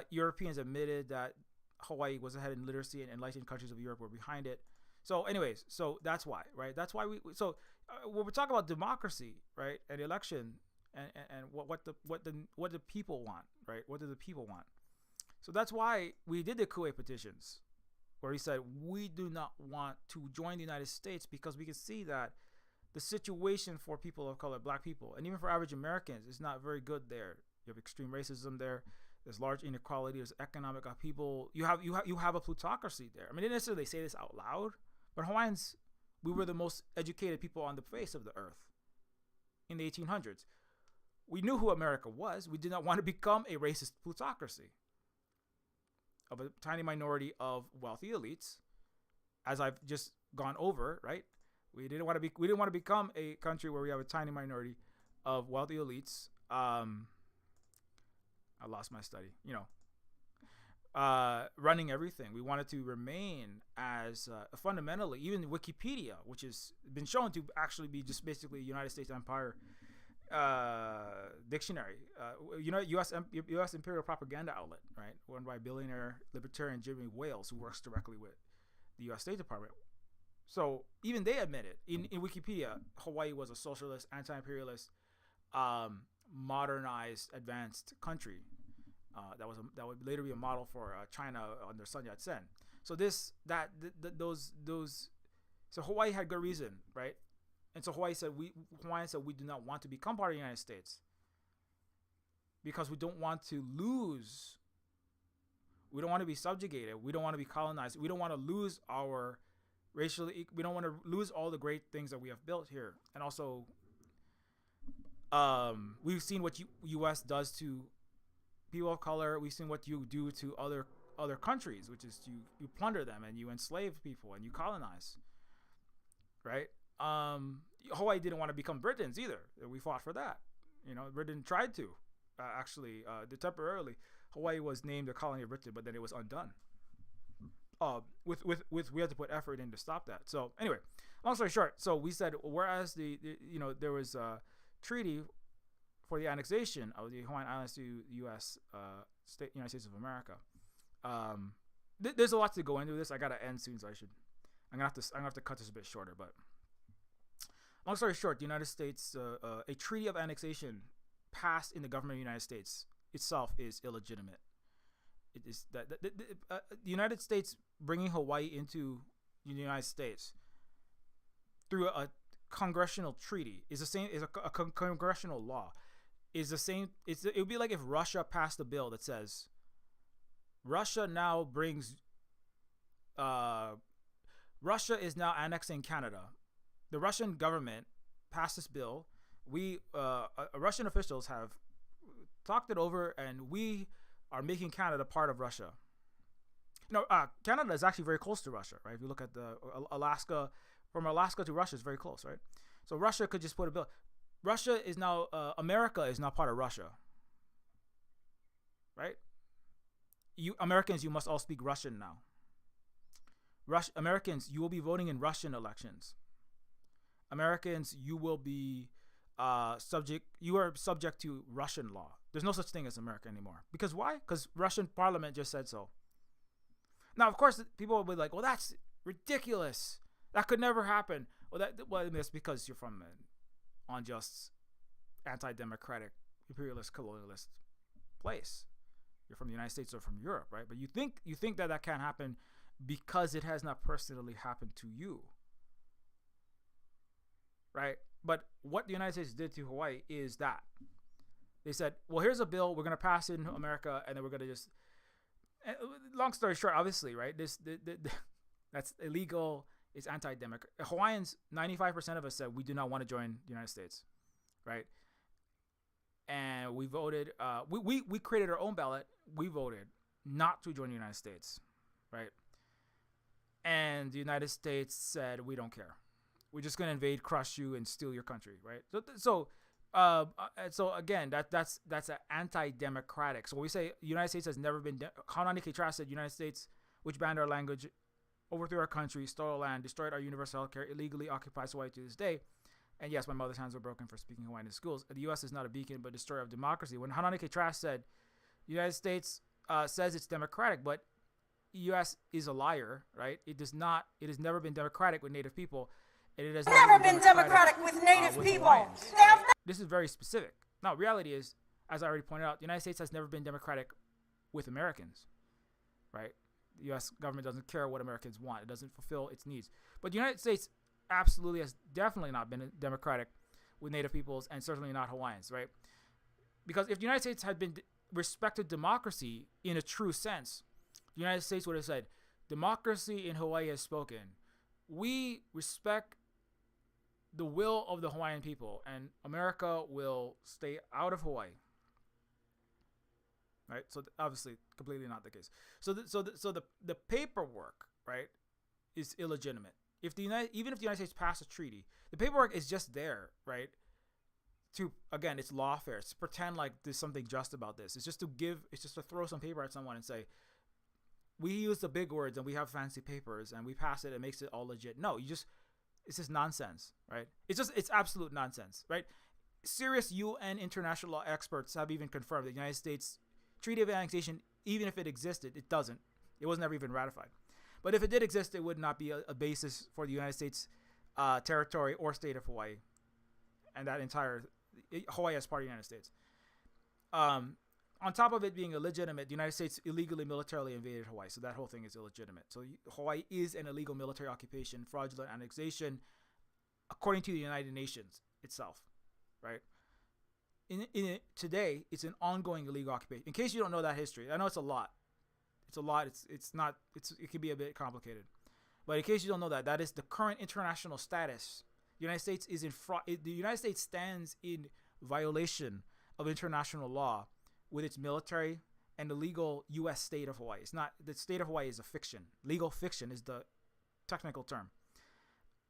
Europeans admitted that Hawaii was ahead in literacy, and enlightened countries of Europe were behind it. So, anyways, so that's why, right? That's why when we talk about democracy, right, and election, and what the people want, right? What do the people want? So that's why we did the Kuwait petitions, where he said we do not want to join the United States because we can see that the situation for people of color, black people, and even for average Americans is not very good there. You have extreme racism there. There's large inequality. There's economic upheaval. You have a plutocracy there. I mean, they didn't necessarily say this out loud, but Hawaiians, we were the most educated people on the face of the earth in the 1800s. We knew who America was. We did not want to become a racist plutocracy of a tiny minority of wealthy elites, as I've just gone over, right? We didn't want to become a country where we have a tiny minority of wealthy elites. I lost my study, running everything. We wanted to remain as fundamentally, even Wikipedia, which has been shown to actually be just basically United States Empire dictionary, U.S. imperial propaganda outlet, right, run by billionaire libertarian Jimmy Wales, who works directly with the U.S. State Department. So even they admitted in Wikipedia, Hawaii was a socialist, anti-imperialist, modernized, advanced country that would later be a model for China under Sun Yat-sen. So so Hawaii had good reason, right? And so Hawaiian said we do not want to become part of the United States because we don't want to lose. We don't want to be subjugated. We don't want to be colonized. We don't want to lose our racially. We don't want to lose all the great things that we have built here. And also, we've seen what U.S. does to people of color. We've seen what you do to other countries, which is you plunder them and you enslave people and you colonize, right? Hawaii didn't want to become Britons either. We fought for that. Britain tried to actually temporarily. Hawaii was named a colony of Britain, but then it was undone. We had to put effort in to stop that. So anyway, long story short, so we said whereas there was a treaty for the annexation of the Hawaiian Islands to the United States of America. There's a lot to go into this. I gotta end soon, so I'm gonna have to cut this a bit shorter. But long story short, the United States, a treaty of annexation passed in the government of the United States itself is illegitimate. It is that the United States bringing Hawaii into the United States through a congressional treaty is the same as a congressional law. Is the same. It would be like if Russia passed a bill that says Russia now brings. Russia is now annexing Canada. The Russian government passed this bill. Russian officials have talked it over, and we are making Canada part of Russia. Canada is actually very close to Russia, right? If you look at the Alaska, from Alaska to Russia is very close, right? So Russia could just put a bill. Russia is now, America is now part of Russia, right? You Americans, you must all speak Russian now. Americans, you will be voting in Russian elections. Americans, you will be you are subject to Russian law. There's no such thing as America anymore. Because why? Because Russian parliament just said so. Now, of course, people will be like, well, that's ridiculous. That could never happen. Well, that's because you're from an unjust, anti-democratic, imperialist, colonialist place. You're from the United States or from Europe, right? But you think that can't happen because it has not personally happened to you, right? But what the United States did to Hawaii is that they said, well, here's a bill, we're going to pass it in America, and then we're going to just, long story short, obviously, right, that's illegal, it's anti-democratic. Hawaiians, 95% of us said we do not want to join the United States, right? And we voted, we created our own ballot, we voted not to join the United States, right? And the United States said, we don't care. We're just gonna invade, crush you, and steal your country, right? So again, that's an anti-democratic. So when we say the United States has never been, Hanani Keitra said, United States, which banned our language, overthrew our country, stole our land, destroyed our universal healthcare, illegally occupies Hawaii to this day. And yes, my mother's hands were broken for speaking Hawaiian in schools. The U.S. is not a beacon, but destroyer of democracy. When Hanani Keitra said, the United States says it's democratic, but U.S. is a liar, right? It does not. It has never been democratic with Native people, and it has never been democratic with Native people. This is very specific. Now, reality is, as I already pointed out, the United States has never been democratic with Americans, right? The U.S. government doesn't care what Americans want. It doesn't fulfill its needs. But the United States absolutely has definitely not been democratic with Native peoples, and certainly not Hawaiians, right? Because if the United States had been respected democracy in a true sense, the United States would have said, democracy in Hawaii has spoken. We respect the will of the Hawaiian people, and America will stay out of Hawaii. Right? So obviously, completely not the case. So the paperwork, right, is illegitimate. Even if the United States passed a treaty, the paperwork is just there, right? It's lawfare. It's to pretend like there's something just about this. It's just to throw some paper at someone and say, we use the big words and we have fancy papers and we pass it and makes it all legit. No, it's just nonsense, right? It's absolute nonsense, right? Serious UN international law experts have even confirmed that the United States Treaty of Annexation, even if it existed, it doesn't. It wasn't ever even ratified. But if it did exist, it would not be a basis for the United States territory or state of Hawaii, and that entire Hawaii as part of the United States. On top of it being illegitimate, the United States illegally militarily invaded Hawaii, so that whole thing is illegitimate. So Hawaii is an illegal military occupation, fraudulent annexation, according to the United Nations itself, right? Today, it's an ongoing illegal occupation. In case you don't know that history, I know it's a lot. It can be a bit complicated, but in case you don't know that is the current international status. The United States is the United States stands in violation of international law with its military and the legal U.S. state of Hawaii. It's not, the state of Hawaii is a fiction. Legal fiction is the technical term.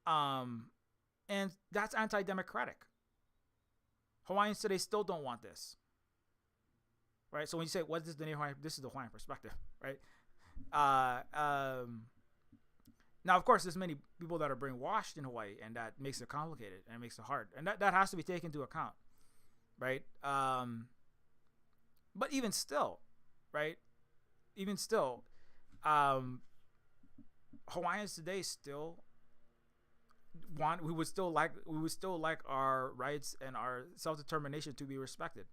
And that's anti-democratic. Hawaiians today still don't want this. Right? So when you say, what is the Hawaiian, this is the Hawaiian perspective, right? Now, of course, there's many people that are brainwashed in Hawaii, and that makes it complicated and it makes it hard. And that has to be taken into account, right? But even still, right? Hawaiians today still we would still like our rights and our self-determination to be respected.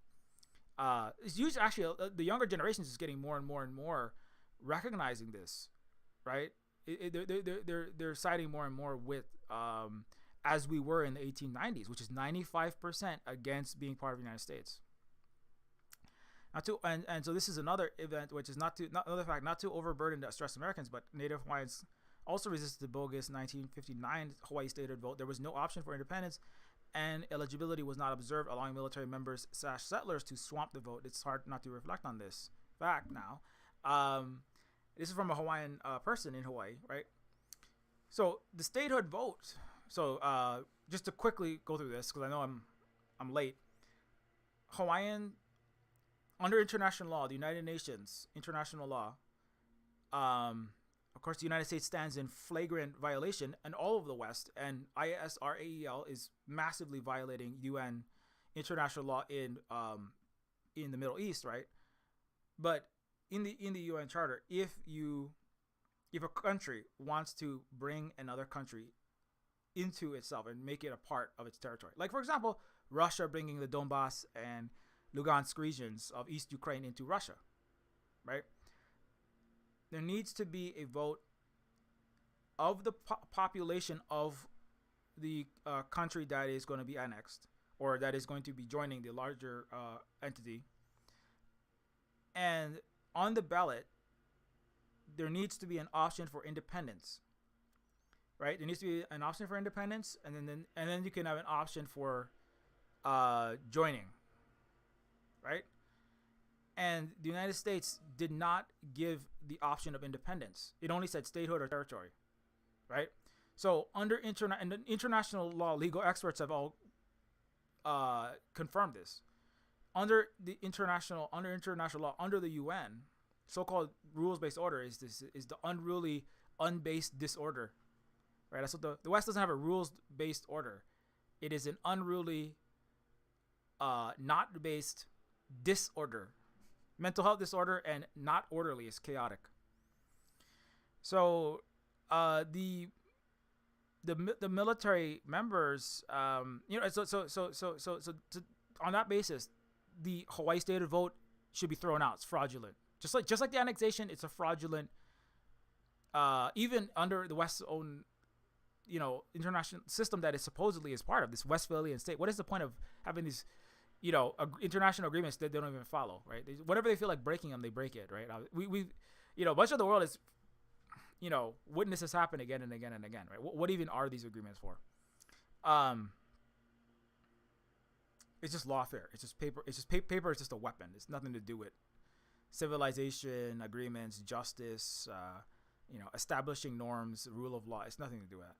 It's usually actually the younger generations is getting more and more and more recognizing this, right? They're siding more and more with as we were in the 1890s, which is 95% against being part of the United States. And so this is another event which is not to overburden the stressed Americans, but Native Hawaiians also resisted the bogus 1959 Hawaii statehood vote. There was no option for independence, and eligibility was not observed, allowing military members / settlers to swamp the vote. It's hard not to reflect on this fact now. This is from a Hawaiian person in Hawaii, right? So the statehood vote. So just to quickly go through this, because I know I'm late. Hawaiian, under international law, the United Nations international law, of course, the United States stands in flagrant violation, and all of the West, and ISRAEL is massively violating UN international law in the Middle East, right? But in the UN Charter, if a country wants to bring another country into itself and make it a part of its territory, like for example, Russia bringing the Donbass and Lugansk regions of East Ukraine into Russia, right? There needs to be a vote of the population of the country that is going to be annexed, or that is going to be joining the larger entity. And on the ballot, there needs to be an option for independence, right? There needs to be an option for independence, and then you can have an option for joining, right? And the United States did not give the option of independence. It only said statehood or territory, right? So under international law, legal experts have all confirmed this. Under international law, under the UN, so-called rules-based order is the unruly, unbased disorder, right? That's what the West doesn't have a rules-based order. It is an unruly, not based disorder. Mental health disorder and not orderly is chaotic. So, the military members, so on that basis, the Hawaii statehood vote should be thrown out. It's fraudulent. Just like the annexation, it's a fraudulent. Even under the West's own, international system that it supposedly is part of, this Westphalian state. What is the point of having these, international agreements that they don't even follow, right? Whenever they feel like breaking them, they break it, right? Much of the world is, witness this happen again and again and again, right? What even are these agreements for? It's just lawfare. It's just paper. Paper is just a weapon. It's nothing to do with civilization, agreements, justice, establishing norms, rule of law. It's nothing to do with that.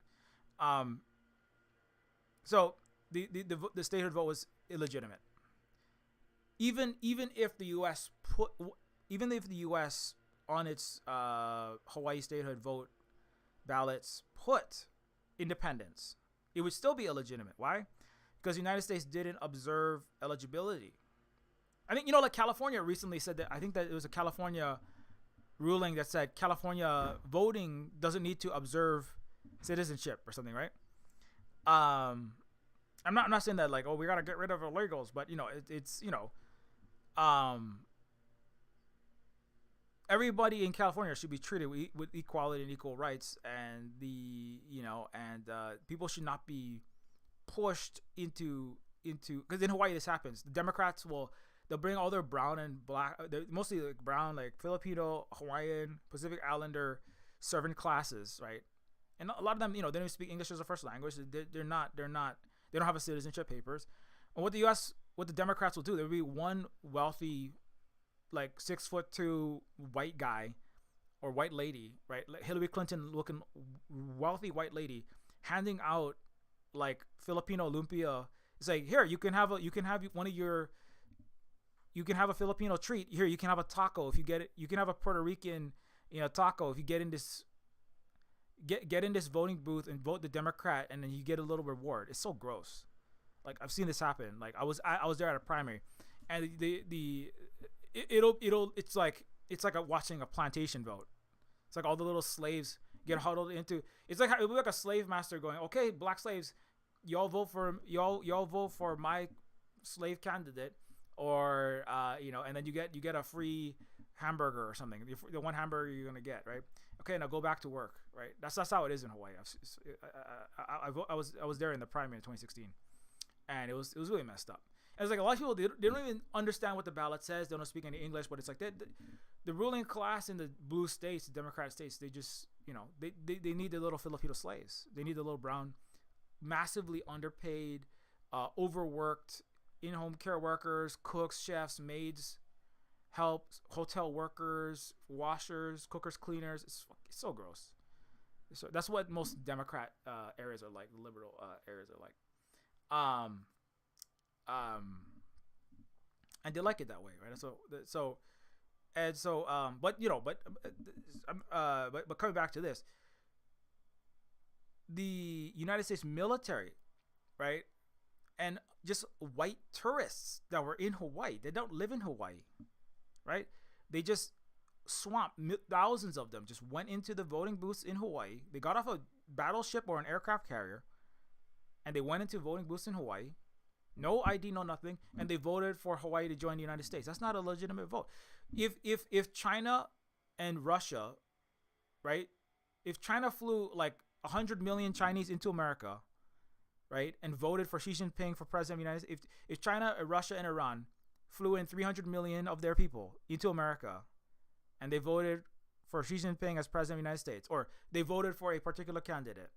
So the statehood vote was illegitimate. Even if the U.S. on its Hawaii statehood vote ballots put independence, it would still be illegitimate. Why? Because the United States didn't observe eligibility. I think, like California recently said that, I think that it was a California ruling that said California voting doesn't need to observe citizenship or something, right? I'm not saying that like, oh, we got to get rid of illegals, but everybody in California should be treated with equality and equal rights, and people should not be pushed into because in Hawaii this happens. The Democrats they'll bring all their brown and black, mostly like brown, like Filipino, Hawaiian, Pacific Islander servant classes, right? And a lot of them, they don't even speak English as a first language. They don't have a citizenship papers. And what the Democrats will do, there will be one wealthy, like 6'2" white guy or white lady, right? Like Hillary Clinton looking wealthy white lady handing out like Filipino lumpia. It's like, here, you can have a Filipino treat. Here, you can have a taco if you get it. You can have a Puerto Rican, taco if you get in this voting booth and vote the Democrat, and then you get a little reward. It's so gross. Like, I've seen this happen. Like, I was there at a primary, and it's like watching a plantation vote. It's like all the little slaves get huddled into. It's like it would be like a slave master going, okay, black slaves, y'all vote for my slave candidate, or and then you get a free hamburger or something. The one hamburger you're gonna get, right? Okay, now go back to work, right? That's how it is in Hawaii. I was there in the primary in 2016, and it was really messed up. And it's like a lot of people they don't even understand what the ballot says. They don't speak any English, but it's like the ruling class in the blue states, the Democratic states, they just they need the little Filipino slaves. They need the little brown, massively underpaid, overworked in-home care workers, cooks, chefs, maids, helps, hotel workers, washers, cookers, cleaners. It's so gross. So that's what most Democrat areas are like. Liberal areas are like. And they like it that way, right? But coming back to this, the United States military, right, and just white tourists that were in Hawaii, they don't live in Hawaii, right? They just thousands of them just went into the voting booths in Hawaii. They got off a battleship or an aircraft carrier, and they went into voting booths in Hawaii. No ID, no nothing, and they voted for Hawaii to join the United States. That's not a legitimate vote. If China and Russia, right? If China flew like 100 million Chinese into America, right, and voted for Xi Jinping for president of the United States, if China, Russia, and Iran flew in 300 million of their people into America, and they voted for Xi Jinping as president of the United States, or they voted for a particular candidate,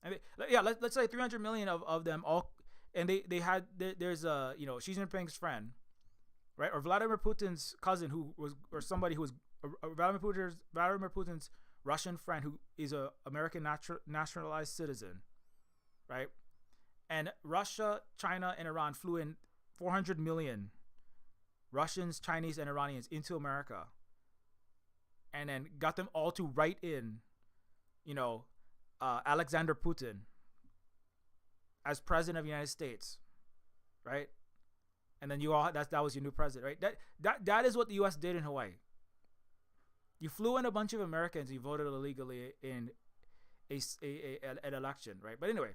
and let's say 300 million of them all. And there's Xi Jinping's friend, right, or Vladimir Putin's cousin somebody who was Vladimir Putin's Russian friend who is a American nationalized citizen, right? And Russia, China, and Iran flew in 400 million Russians, Chinese, and Iranians into America, and then got them all to write in, Alexander Putin as president of the United States, right? and then that was your new president, right? That is what the U.S. did in Hawaii. You flew in a bunch of Americans. You voted illegally in an election, right? But anyway,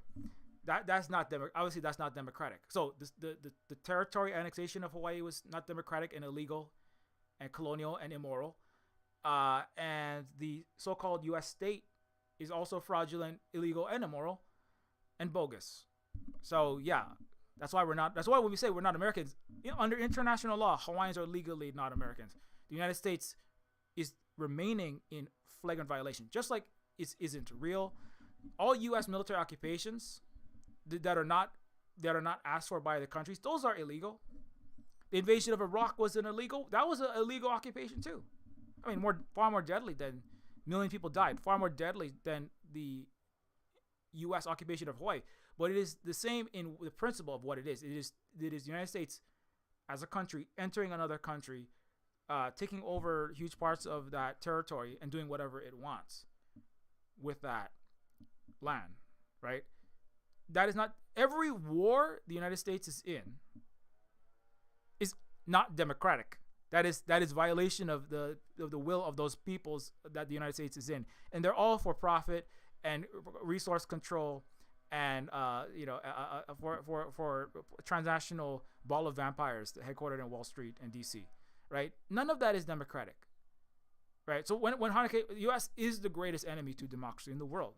that's not obviously that's not democratic. So the territory annexation of Hawaii was not democratic and illegal, and colonial and immoral. And the so-called U.S. state is also fraudulent, illegal, and immoral, and bogus. So yeah, that's why when we say we're not Americans, under international law, Hawaiians are legally not Americans. The United States is remaining in flagrant violation, just like it isn't real. All U.S. military occupations that are not asked for by the countries, those are illegal. The invasion of Iraq was illegal. That was an illegal occupation too. I mean, far more deadly than a million people died. Far more deadly than the U.S. occupation of Hawaii. But it is the same in the principle of what it is. It is the United States as a country entering another country, taking over huge parts of that territory and doing whatever it wants with that land, right? That is not every war the United States is in is not democratic. That is violation of the will of those peoples that the United States is in, and they're all for profit and resource control and for transnational ball of vampires headquartered in Wall Street and D.C. Right? None of that is democratic. Right? So when Haneke, the U.S. is the greatest enemy to democracy in the world,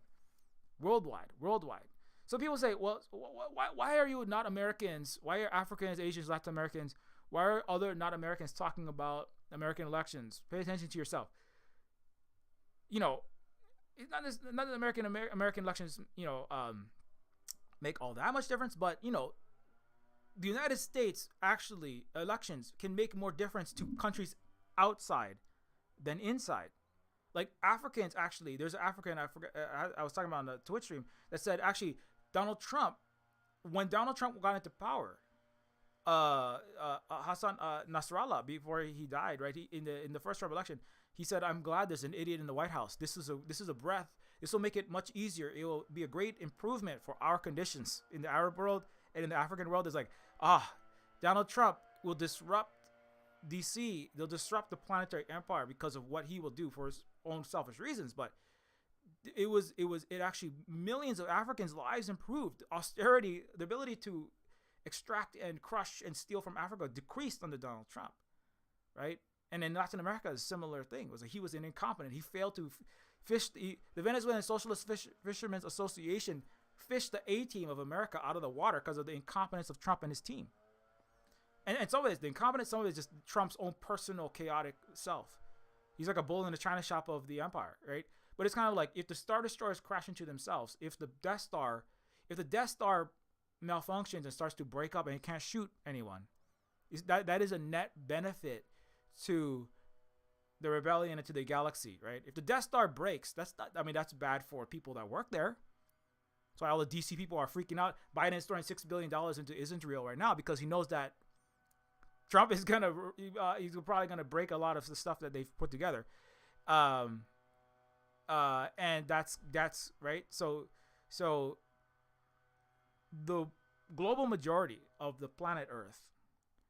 worldwide. So people say, well, why are you not Americans? Why are Africans, Asians, Latin Americans? Why are other not Americans talking about American elections? Pay attention to yourself. It's not that American elections, make all that much difference, but the United States actually elections can make more difference to countries outside than inside. Like Africans, actually, there's an African I was talking about on the Twitch stream that said actually when Donald Trump got into power, Hassan Nasrallah, before he died, right? In the first Trump election, he said, "I'm glad there's an idiot in the White House. This is a breath. This will make it much easier. It will be a great improvement for our conditions in the Arab world and in the African world." It's like, Donald Trump will disrupt DC. They'll disrupt the planetary empire because of what he will do for his own selfish reasons. But it actually millions of Africans' lives improved. Austerity, the ability to extract and crush and steal from Africa decreased under Donald Trump, right? And in Latin America, a similar thing. It was like he was incompetent. He failed to fish the Venezuelan Socialist Fishermen's Association fished the A-team of America out of the water because of the incompetence of Trump and his team. And some of it is the incompetence, some of it is just Trump's own personal chaotic self. He's like a bull in the china shop of the empire, right? But it's kind of like if the Star Destroyers crash into themselves, if the Death Star malfunctions and starts to break up and it can't shoot anyone, that is a net benefit to the rebellion and to the galaxy, right? If the Death Star breaks, that's bad for people that work there. That's why all the DC people are freaking out. Biden is throwing $6 billion into Israel right now because he knows that Trump is he's probably gonna break a lot of the stuff that they've put together, and that's right. So the global majority of the planet Earth,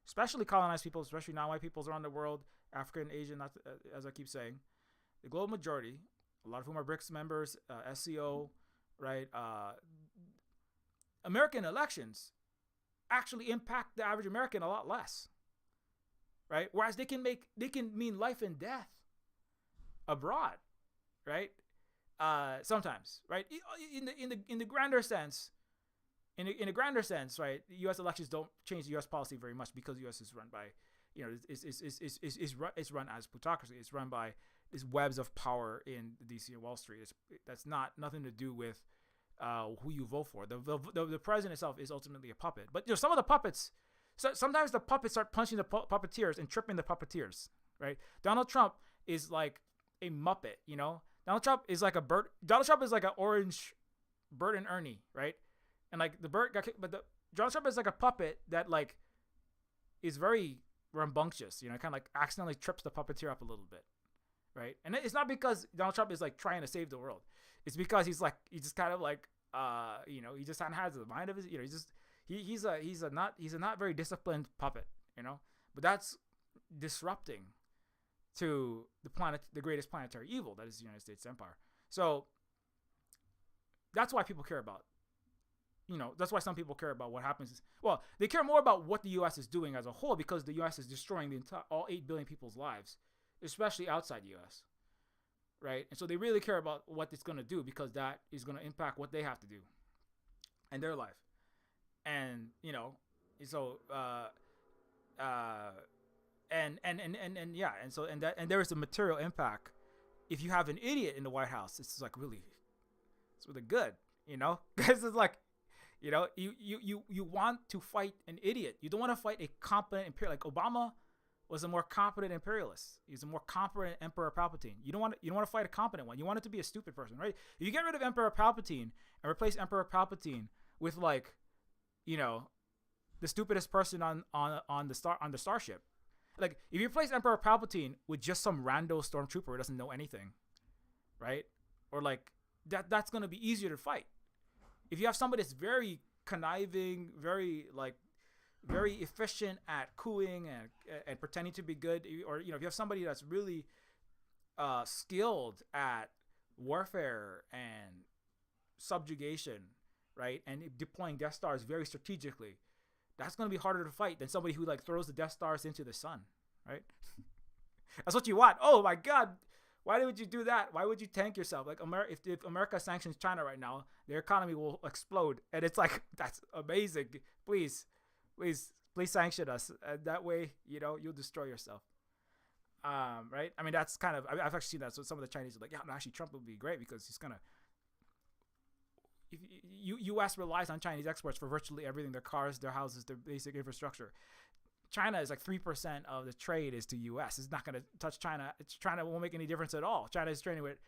especially colonized people, especially non-white peoples around the world, African, Asian, as I keep saying, the global majority, a lot of whom are BRICS members, SCO, right? American elections actually impact the average American a lot less. Right? Whereas they can mean life and death abroad, right? Sometimes, right? In the grander sense, in a grander sense, right? U.S. elections don't change the U.S. policy very much because the U.S. is run by, it's run as plutocracy. It's run by these webs of power in D.C. and Wall Street. That's nothing to do with who you vote for. The president itself is ultimately a puppet. But some of the puppets. So sometimes the puppets start punching the puppeteers and tripping the puppeteers, right? Donald Trump is like a Muppet, Donald Trump is like a bird. Donald Trump is like an orange Bert and Ernie, right? And like the Bert got kicked, but Donald Trump is like a puppet that like is very rambunctious, kind of like accidentally trips the puppeteer up a little bit, right? And it's not because Donald Trump is like trying to save the world. It's because he just kind of like, he just kind of has the mind of his, He's a not very disciplined puppet, you know. But that's disrupting to the greatest planetary evil that is the United States empire. So that's why people care about, that's why some people care about what happens. Well, they care more about what the U.S. is doing as a whole, because the U.S. is destroying all 8 billion people's lives, especially outside the U.S., right? And so they really care about what it's going to do, because that is going to impact what they have to do and their life. And, so, and there is a material impact. If you have an idiot in the White House, it's really good, because it's like, you want to fight an idiot. You don't want to fight a competent imperialist. Like Obama was a more competent imperialist. He's a more competent Emperor Palpatine. You don't want to fight a competent one. You want it to be a stupid person, right? If you get rid of Emperor Palpatine and replace Emperor Palpatine with the stupidest person on the starship. Like, if you replace Emperor Palpatine with just some rando stormtrooper who doesn't know anything, right? Or that's going to be easier to fight. If you have somebody that's very conniving, very efficient at cooing and pretending to be good, or if you have somebody that's really skilled at warfare and subjugation, right, and deploying Death Stars very strategically, that's going to be harder to fight than somebody who throws the Death Stars into the sun, right? That's what you want. Oh my God, why would you do that? Why would you tank yourself? Like, if America sanctions China right now, their economy will explode, and it's like, that's amazing. Please sanction us. That way, you'll destroy yourself. Right? I mean, that's kind of, I've actually seen that. So some of the Chinese are like, yeah, no, actually Trump would be great, because he's gonna. U.S. relies on Chinese exports for virtually everything: their cars, their houses, their basic infrastructure. China is 3% of the trade is to U.S. It's not going to touch China. China won't make any difference at all. China is trading with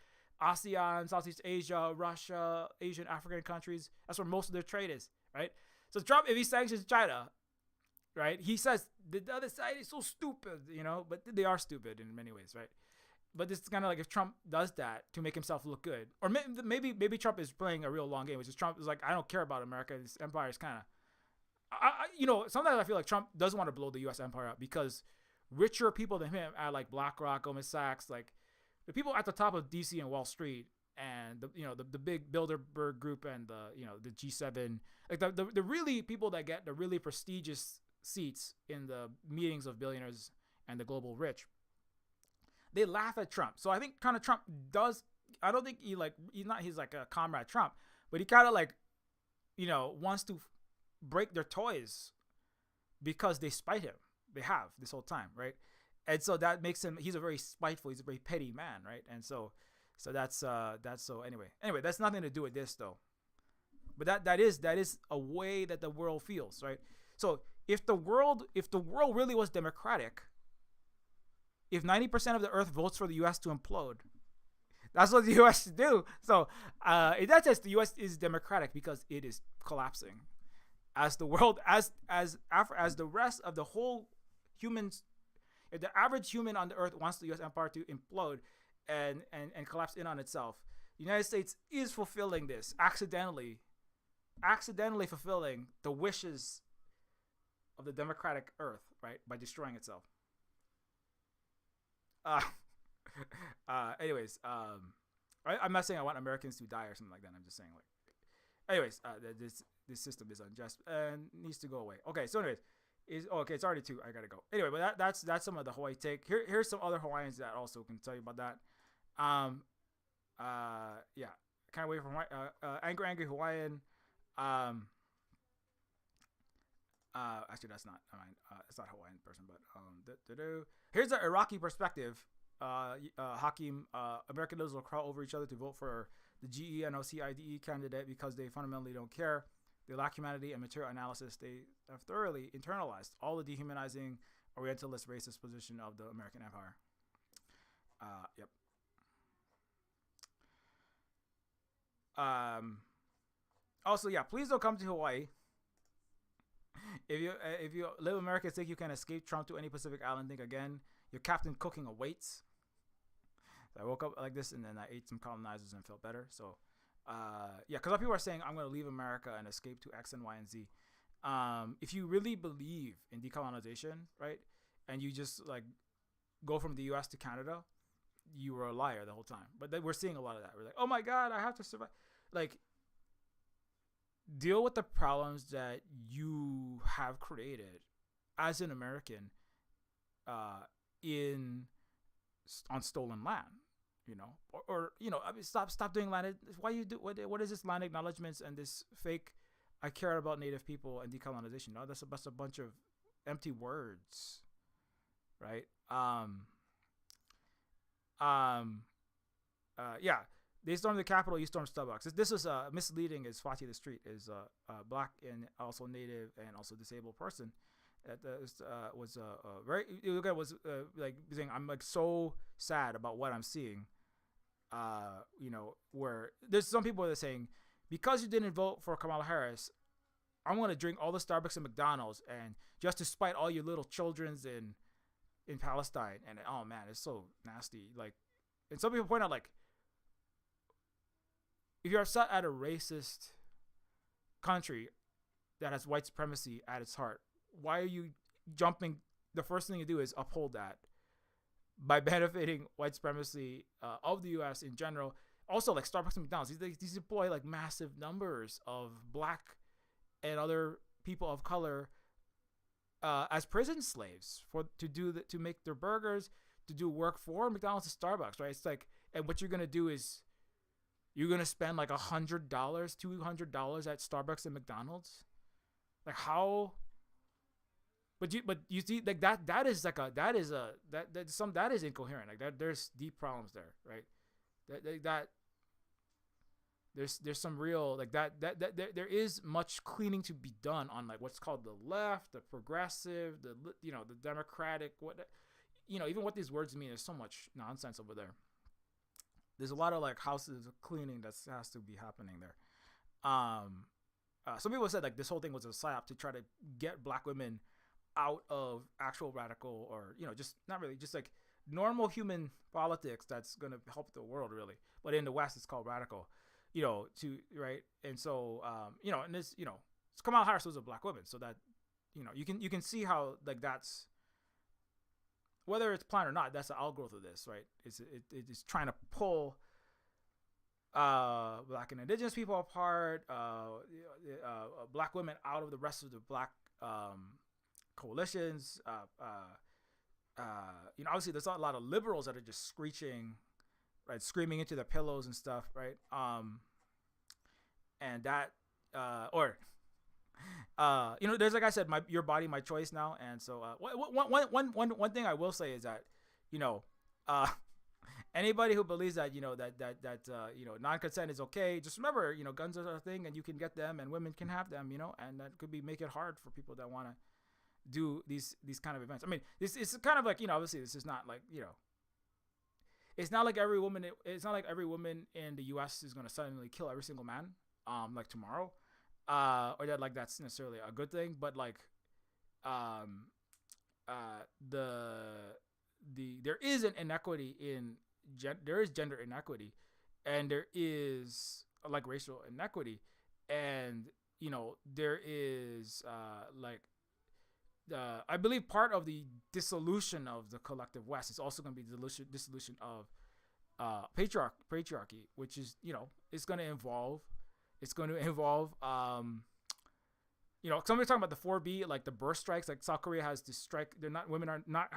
ASEAN, Southeast Asia, Russia, Asian, African countries. That's where most of their trade is, right? So Trump, if he sanctions China, right, he says the other side is so stupid, but they are stupid in many ways, right? But this is kind of like, if Trump does that to make himself look good, or maybe Trump is playing a real long game, which is Trump is like, I don't care about America. This empire is kind of, sometimes I feel like Trump doesn't want to blow the U.S. empire up, because richer people than him at BlackRock, Goldman Sachs, the people at the top of DC and Wall Street, and the big Bilderberg group, and the G7, the really people that get the really prestigious seats in the meetings of billionaires and the global rich, they laugh at Trump. So I think kind of Trump does. I don't think he's like a comrade Trump, but he kind of wants to break their toys, because they spite him. They have this whole time, right? And so that makes him. He's a very spiteful. He's a very petty man, right? And so that's so anyway. That's nothing to do with this though. But that is a way that the world feels, right? So if the world really was democratic, if 90% of the earth votes for the U.S. to implode, that's what the U.S. should do. So in that sense, the U.S. is democratic, because it is collapsing. As the world, as the rest of the whole humans, if the average human on the earth wants the U.S. empire to implode and collapse in on itself, the United States is fulfilling this accidentally fulfilling the wishes of the democratic earth, right, by destroying itself. I'm not saying I want Americans to die or something like that. I'm just saying, this system is unjust and needs to go away. Okay, so anyways, it's already 2. I gotta go. Anyway, but that's some of the Hawaii take. Here's some other Hawaiians that also can tell you about that. Yeah, can't wait for angry Hawaiian. Actually, that's not mine. It's not a Hawaiian person, but here's an Iraqi perspective. Hakim, American leaders will crawl over each other to vote for the GENOCIDE candidate because they fundamentally don't care. They lack humanity and material analysis. They have thoroughly internalized all the dehumanizing, orientalist, racist position of the American empire. Yep. Also, yeah, please don't come to Hawaii. If you live in America, think you can escape Trump to any Pacific island, think again. Your captain cooking awaits. So I woke up like this, and then I ate some colonizers and felt better. So, yeah, because a lot of people are saying I'm going to leave America and escape to X and Y and Z. If you really believe in decolonization, right, and you just like go from the U.S. to Canada, you were a liar the whole time. But then we're seeing a lot of that. We're like, oh my God, I have to survive. Like, deal with the problems that you have created as an American in on stolen land, you know, or you know, I mean, stop doing land. Why you do what is this land acknowledgements and this fake? I care about Native people and decolonization. No, that's a bunch of empty words, right? Yeah. They stormed the Capitol. You stormed Starbucks. This is misleading. As Fati the Street is black and also Native and also disabled person. That was very. Look at was like saying I'm like so sad about what I'm seeing. You know, where there's some people that are saying because you didn't vote for Kamala Harris, I'm gonna drink all the Starbucks and McDonald's and just to spite all your little children's in Palestine. And oh man, it's so nasty. Like, and some people point out like, if you're upset at a racist country that has white supremacy at its heart, why are you jumping? The first thing you do is uphold that by benefiting white supremacy of the U.S. in general. Also, like Starbucks and McDonald's, these employ like massive numbers of black and other people of color as prison slaves to make their burgers, to do work for McDonald's and Starbucks, right? It's like, and what you're gonna do is you're gonna spend like $100, $200 at Starbucks and McDonald's, like how? But you see like that is incoherent. Like that there's deep problems there, right? That there's some real like that there is much cleaning to be done on like what's called the left, the progressive, the democratic, even what these words mean. There's so much nonsense over there. There's a lot of like houses of cleaning that has to be happening there. Some people said like this whole thing was a psyop to try to get black women out of actual radical or just not really just like normal human politics that's gonna help the world really. But in the West, it's called radical. Right. And so and this Kamala Harris was a black woman, so that you can see how like that's, whether it's planned or not, that's the outgrowth of this, right? It's trying to pull black and indigenous people apart, black women out of the rest of the black coalitions. Obviously there's a lot of liberals that are just screaming into their pillows and stuff, right? And that there's, like I said, your body, my choice now. And so one thing I will say is that anybody who believes that non-consent is okay, just remember, guns are a thing and you can get them and women can have them, and that could make it hard for people that want to do these kind of events. I mean, it's kind of like, obviously this is not like, it's not like every woman in the US is going to suddenly kill every single man like tomorrow. Or that like that's necessarily a good thing, but like there is an inequity there is gender inequity, and there is like racial inequity, and there is I believe part of the dissolution of the collective West is also going to be the dissolution of patriarchy, which is it's going to involve somebody's talking about the 4B, like the birth strikes. Like South Korea has this strike. Women are not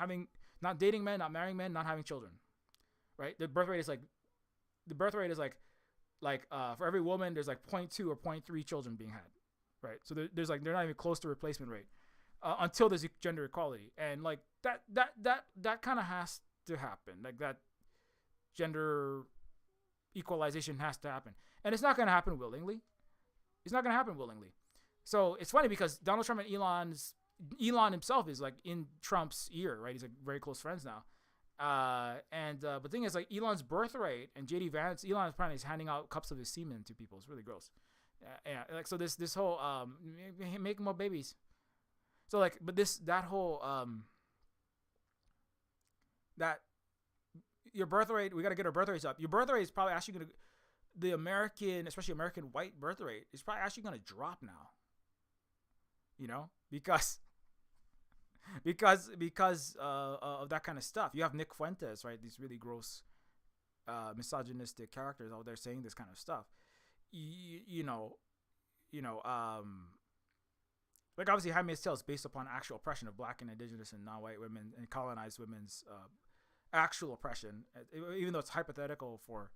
dating men, not marrying men, not having children, right? The birth rate is like for every woman there's like 0.2 or 0.3 children being had, right? So there's like they're not even close to replacement rate until there's gender equality, and like that kind of has to happen. Like that gender equalization has to happen. And it's not going to happen willingly. So it's funny because Donald Trump and Elon himself is like in Trump's ear, right? He's like very close friends now. But the thing is like Elon's birth rate and JD Vance, Elon apparently is handing out cups of his semen to people. It's really gross. Like, so this whole, make more babies. So like, but that whole, that your birth rate, we got to get our birth rates up. Your birth rate is probably actually going to, the American, especially American white birth rate is probably actually going to drop now. because of that kind of stuff. You have Nick Fuentes, right? These really gross, misogynistic characters out there saying this kind of stuff. You know, like obviously Handmaid's Tale is based upon actual oppression of black and indigenous and non-white women and colonized women's actual oppression, even though it's hypothetical for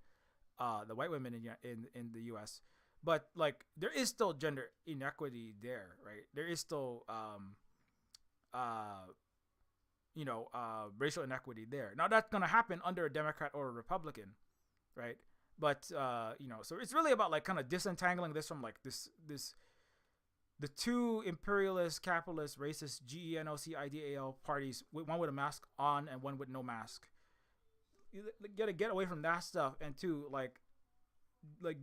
the white women in the U.S. But like there is still gender inequity there, right? There is still racial inequity there. Now that's gonna happen under a Democrat or a Republican, right? But so it's really about like kind of disentangling this from like this the two imperialist, capitalist, racist GENOCIDAL parties, one with a mask on and one with no mask. You gotta get away from that stuff, and two, like the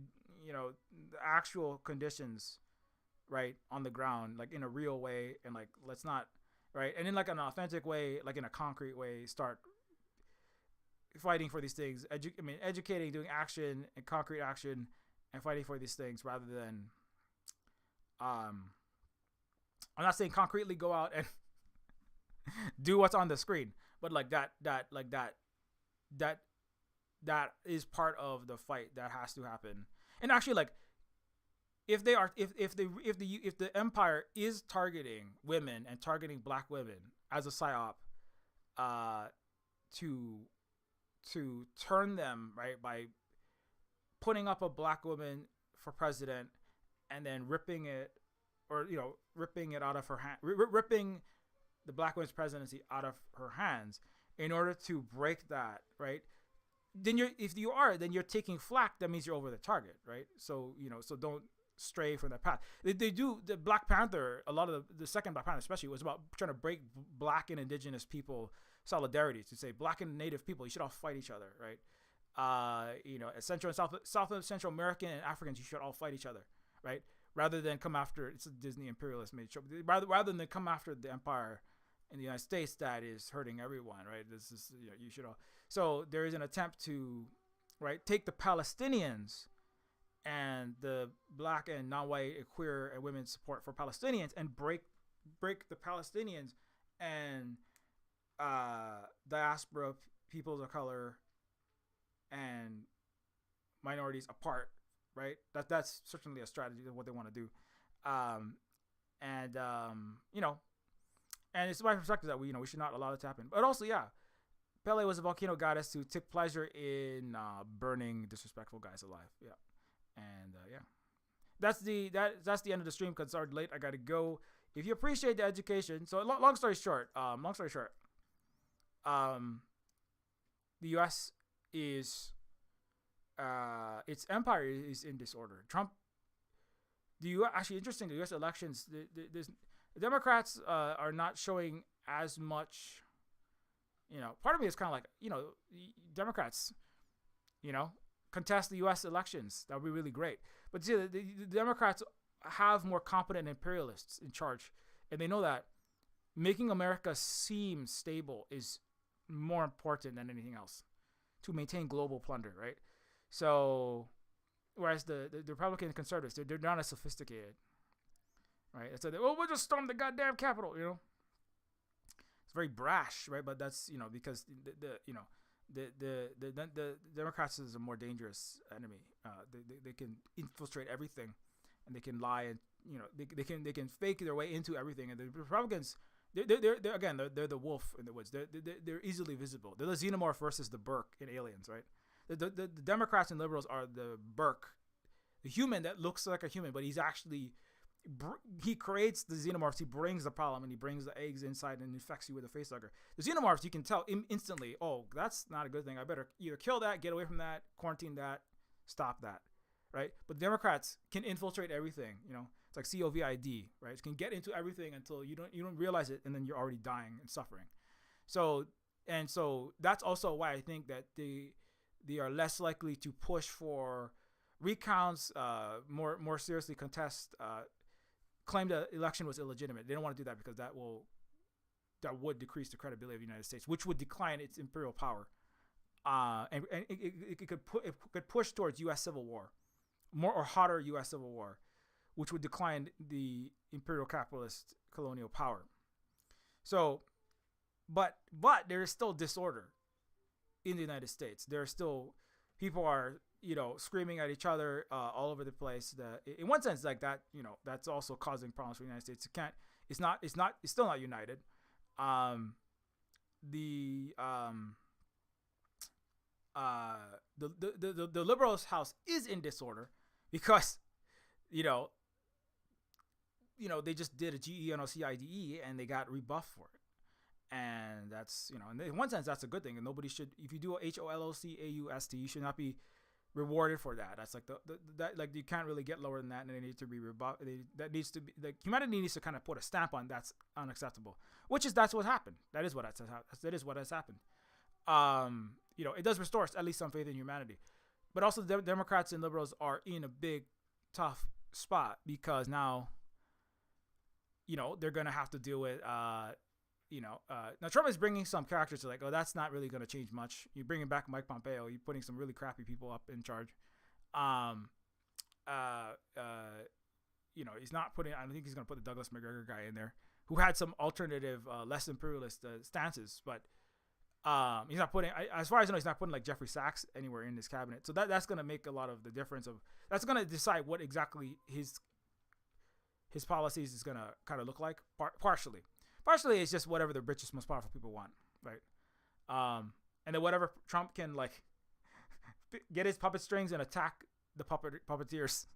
actual conditions, right, on the ground, like in a real way, and like let's not, right, and in like an authentic way, like in a concrete way, start fighting for these things. Educating, doing action and concrete action, and fighting for these things rather than. I'm not saying concretely go out and do what's on the screen, but like that is part of the fight that has to happen. And actually, like if the empire is targeting women and targeting black women as a psyop, to turn them, right, by putting up a black woman for president and then ripping it out of her hand, ripping the black women's presidency out of her hands in order to break that, right? Then you're taking flack. That means you're over the target, right? So so don't stray from that path. They do. The Black Panther, a lot of the second Black Panther especially, was about trying to break black and indigenous people solidarity, to say black and native people, you should all fight each other, right? Central and South and Central American and Africans, you should all fight each other, right? Rather than come after, it's a Disney imperialist made show. Rather than come after the empire in the United States that is hurting everyone, right? This is you should all. So there is an attempt to, right, take the Palestinians and the black and non-white and queer and women's support for Palestinians and break the Palestinians and diaspora peoples of color and minorities apart, right? That's certainly a strategy of what they want to do, and it's my perspective that we should not allow it to happen. But also, yeah, Pele was a volcano goddess who took pleasure in burning disrespectful guys alive. Yeah, and yeah, that's the end of the stream because it's already late. I gotta go. If you appreciate the education, so long story short, the U.S. is its empire is in disorder. Actually interesting. The U.S. elections, the Democrats are not showing as much. Part of me is kind of like Democrats, contest the U.S. elections. That would be really great. But see, the Democrats have more competent imperialists in charge, and they know that making America seem stable is more important than anything else to maintain global plunder, right? So, whereas the Republican conservatives, they're not as sophisticated, right? So we'll just storm the goddamn Capitol, It's very brash, right? But that's because the Democrats is a more dangerous enemy. They can infiltrate everything, and they can lie, and they can fake their way into everything. And the Republicans, they're the wolf in the woods. They're easily visible. They're the xenomorph versus the Burke in Aliens, right? The Democrats and liberals are the Burke, the human that looks like a human, but he's actually he creates the xenomorphs. He brings the problem, and he brings the eggs inside and infects you with a facehugger. The xenomorphs, you can tell instantly, oh, that's not a good thing. I better either kill that, get away from that, quarantine that, stop that, right? But Democrats can infiltrate everything. It's like COVID, right? It can get into everything until you don't realize it, and then you're already dying and suffering. So that's also why I think that they are less likely to push for recounts, more seriously contest, claim the election was illegitimate. They don't want to do that because that would decrease the credibility of the United States, which would decline its imperial power, and it could push towards U.S. civil war, more or hotter U.S. civil war, which would decline the imperial capitalist colonial power. So, but there is still disorder in the United States. There are still people are screaming at each other all over the place. In one sense, like that, that's also causing problems for the United States. It's still not united. The liberals' house is in disorder because they just did a GENOCIDE and they got rebuffed for it. And that's, in one sense, that's a good thing. And nobody should, if you do a HOLOCAUST, you should not be rewarded for that. That's like that you can't really get lower than that, and they need to be rebuffed. That needs to be, like, humanity needs to kind of put a stamp on that's unacceptable. That's what happened. That is what has happened. It does restore at least some faith in humanity, but also the Democrats and liberals are in a big, tough spot because now, they're gonna have to deal with now Trump is bringing some characters to, like, oh, that's not really going to change much. You're bringing back Mike Pompeo. You're putting some really crappy people up in charge. He's not putting, I think he's going to put the Douglas McGregor guy in there who had some alternative, less imperialist stances, but he's not putting, as far as I know, he's not putting like Jeffrey Sachs anywhere in his cabinet. So that's going to make a lot of the difference that's going to decide what exactly his policies is going to kind of look like partially. Partially, it's just whatever the richest, most powerful people want, right? And then whatever Trump can, like, get his puppet strings and attack the puppeteers.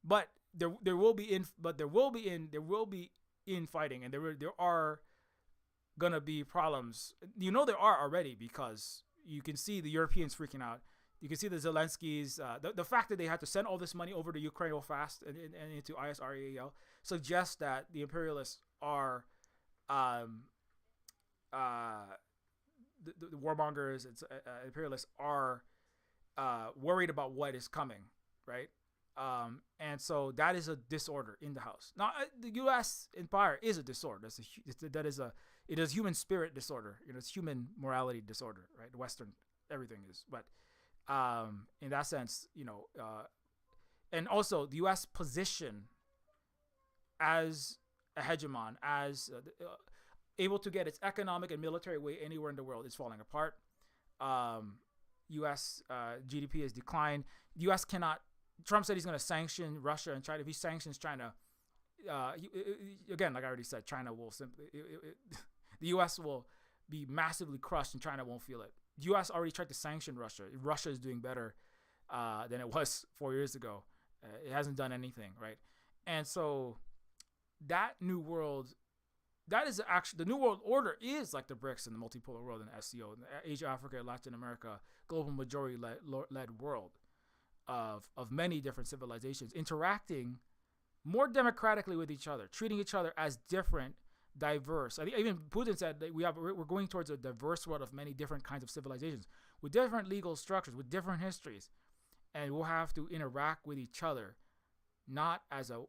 But there will be infighting, and there are gonna be problems. There are already, because you can see the Europeans freaking out. You can see the Zelenskys, the fact that they had to send all this money over to Ukraine real fast and into ISRAEL suggests that the imperialists are, the warmongers, imperialists are worried about what is coming, right? And so that is a disorder in the house. Now, the U.S. empire is a disorder. It is human spirit disorder. It's human morality disorder, right? The Western, everything is, but. In that sense, and also the U.S. position as a hegemon, as able to get its economic and military weight anywhere in the world, is falling apart. U.S. GDP has declined. The U.S. cannot. Trump said he's going to sanction Russia and China. If he sanctions China, again, like I already said, China will simply. The U.S. will be massively crushed, and China won't feel it. The U.S. already tried to sanction Russia. Russia is doing better than it was 4 years ago. It hasn't done anything, right? And so that new world, that is actually, the new world order is like the BRICS and the multipolar world and SCO, Asia, Africa, Latin America, global majority-led world of many different civilizations interacting more democratically with each other, treating each other as different, diverse. I think even Putin said that we're going towards a diverse world of many different kinds of civilizations with different legal structures, with different histories, and we'll have to interact with each other, not as a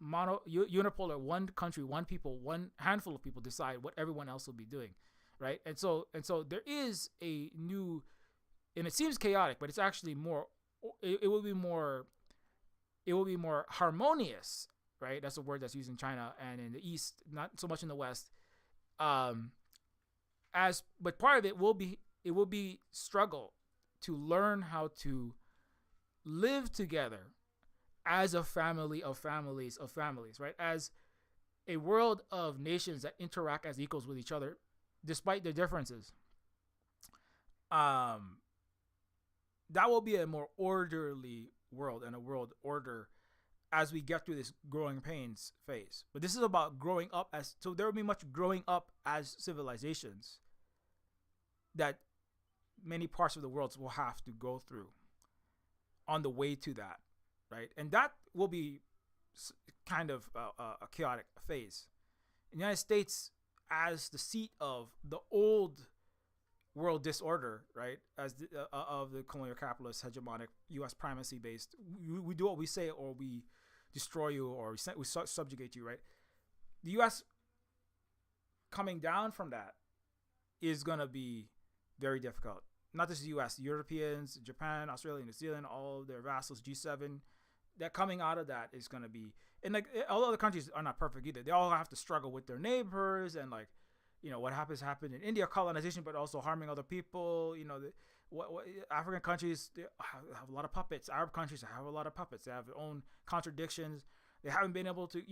unipolar, one country, one people, one handful of people decide what everyone else will be doing, right? And so there is a new, and it seems chaotic, but it's actually more. It will be more harmonious. Right, that's a word that's used in China and in the East, not so much in the West. But part of it will be struggle to learn how to live together as a family of families, right? As a world of nations that interact as equals with each other, despite their differences. That will be a more orderly world and a world order as we get through this growing pains phase. But this is about growing up so there will be much growing up as civilizations that many parts of the world will have to go through on the way to that, right? And that will be kind of a chaotic phase. In the United States, as the seat of the old world disorder, right, as of the colonial capitalist hegemonic U.S. primacy based, we do what we say or we destroy you or we subjugate you, right? The U.S. coming down from that is going to be very difficult. not just the U.S., Europeans, Japan, Australia, New Zealand, all of their vassals, G7, that coming out of that is going to be, and like all other countries are not perfect either. They all have to struggle with their neighbors and like, what happened in India, colonization, but also harming other people. What African countries, they have a lot of puppets. Arab countries have a lot of puppets. They have their own contradictions. They haven't been able to,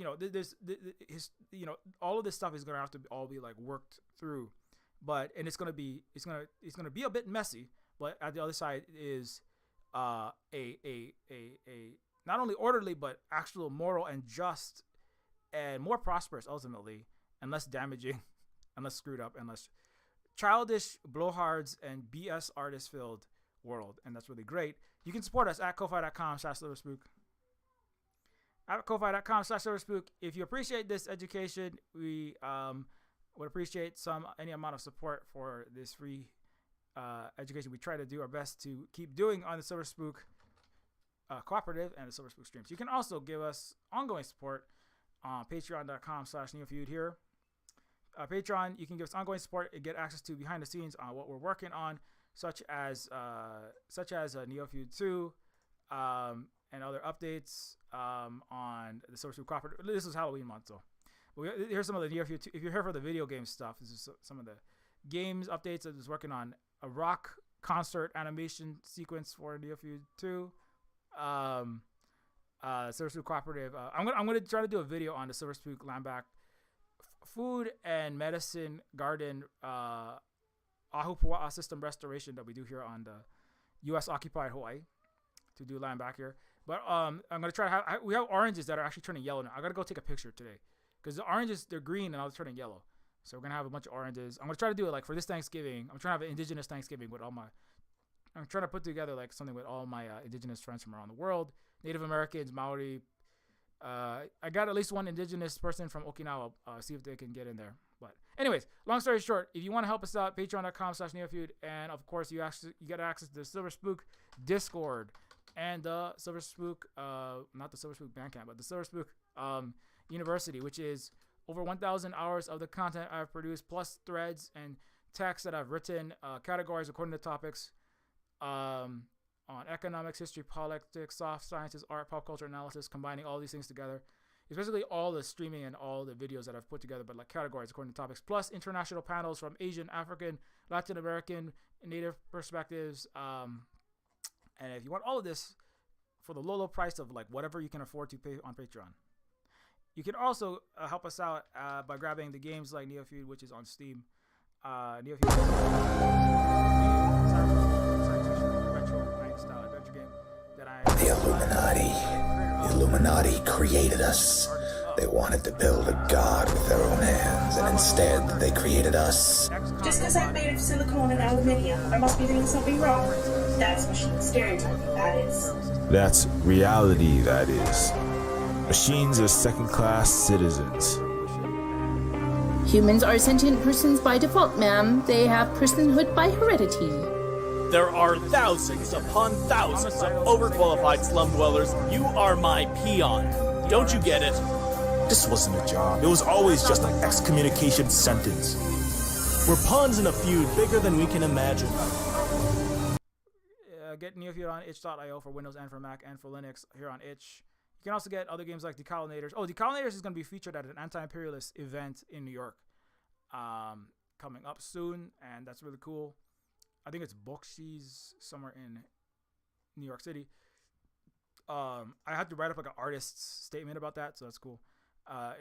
all of this stuff is going to have to all be like worked through, and it's going to be a bit messy, but at the other side is a not only orderly, but actual moral and just and more prosperous ultimately, and less damaging and less screwed up and less childish, blowhards, and BS artist filled world. And that's really great. You can support us at ko-fi.com/silverspook. At ko-fi.com/silverspook. If you appreciate this education, we would appreciate any amount of support for this free education. We try to do our best to keep doing on the Silver Spook cooperative and the Silver Spook streams. You can also give us ongoing support on patreon.com/neofeud here. Patreon, you can give us ongoing support and get access to behind the scenes on what we're working on, such as Neofeud 2 and other updates on the Silver Spook cooperative. This is Halloween month, so here's some of the Neofeud 2. If you're here for the video game stuff, this is some of the games updates. I was working on a rock concert animation sequence for Neofeud 2. Silver Spook cooperative. I'm gonna try to do a video on the Silver Spook Landback food and medicine garden ahupua'a system restoration that we do here on the U.S. occupied Hawaii to do land back here. But I'm gonna try to we have oranges that are actually turning yellow now. I gotta go take a picture today because the oranges, they're green and now they're turning yellow. So we're gonna have a bunch of oranges. I'm gonna try to do it like for this Thanksgiving. I'm trying to have an indigenous Thanksgiving with I'm trying to put together like something with all my indigenous friends from around the world, Native Americans, Maori. I got at least one indigenous person from Okinawa. See if they can get in there. But anyways, long story short, if you want to help us out, patreon.com/neofeud, and of course you get access to the Silver Spook Discord and the Silver Spook, not the Silver Spook Bandcamp, but the Silver Spook University, which is over 1,000 hours of the content I've produced, plus threads and texts that I've written, categories according to topics, on economics, history, politics, soft sciences, art, pop culture analysis, combining all these things together. It's basically all the streaming and all the videos that I've put together, but like categories according to topics, plus international panels from Asian, African, Latin American, Native perspectives. And if you want all of this for the low price of like whatever you can afford to pay on Patreon, you can also help us out by grabbing the games like Neofeud, which is on Steam. Neofeud style adventure game that The Illuminati created us. They wanted to build a god with their own hands, and instead they created us. Just because I'm made of silicone and aluminium, I must be doing something wrong. That's machine stereotyping, that is. That's reality, that is. Machines are second-class citizens. Humans are sentient persons by default, ma'am. They have personhood by heredity. There are thousands upon thousands of overqualified slum dwellers. You are my peon. Don't you get it? This wasn't a job. It was always just an excommunication sentence. We're pawns in a feud bigger than we can imagine. Get Neofeud on itch.io for Windows and for Mac and for Linux here on itch. You can also get other games like Decolonators. Decolonators is going to be featured at an anti-imperialist event in New York coming up soon, and that's really cool. I think it's Boxies somewhere in New York City. I had to write up like an artist's statement about that, so that's cool.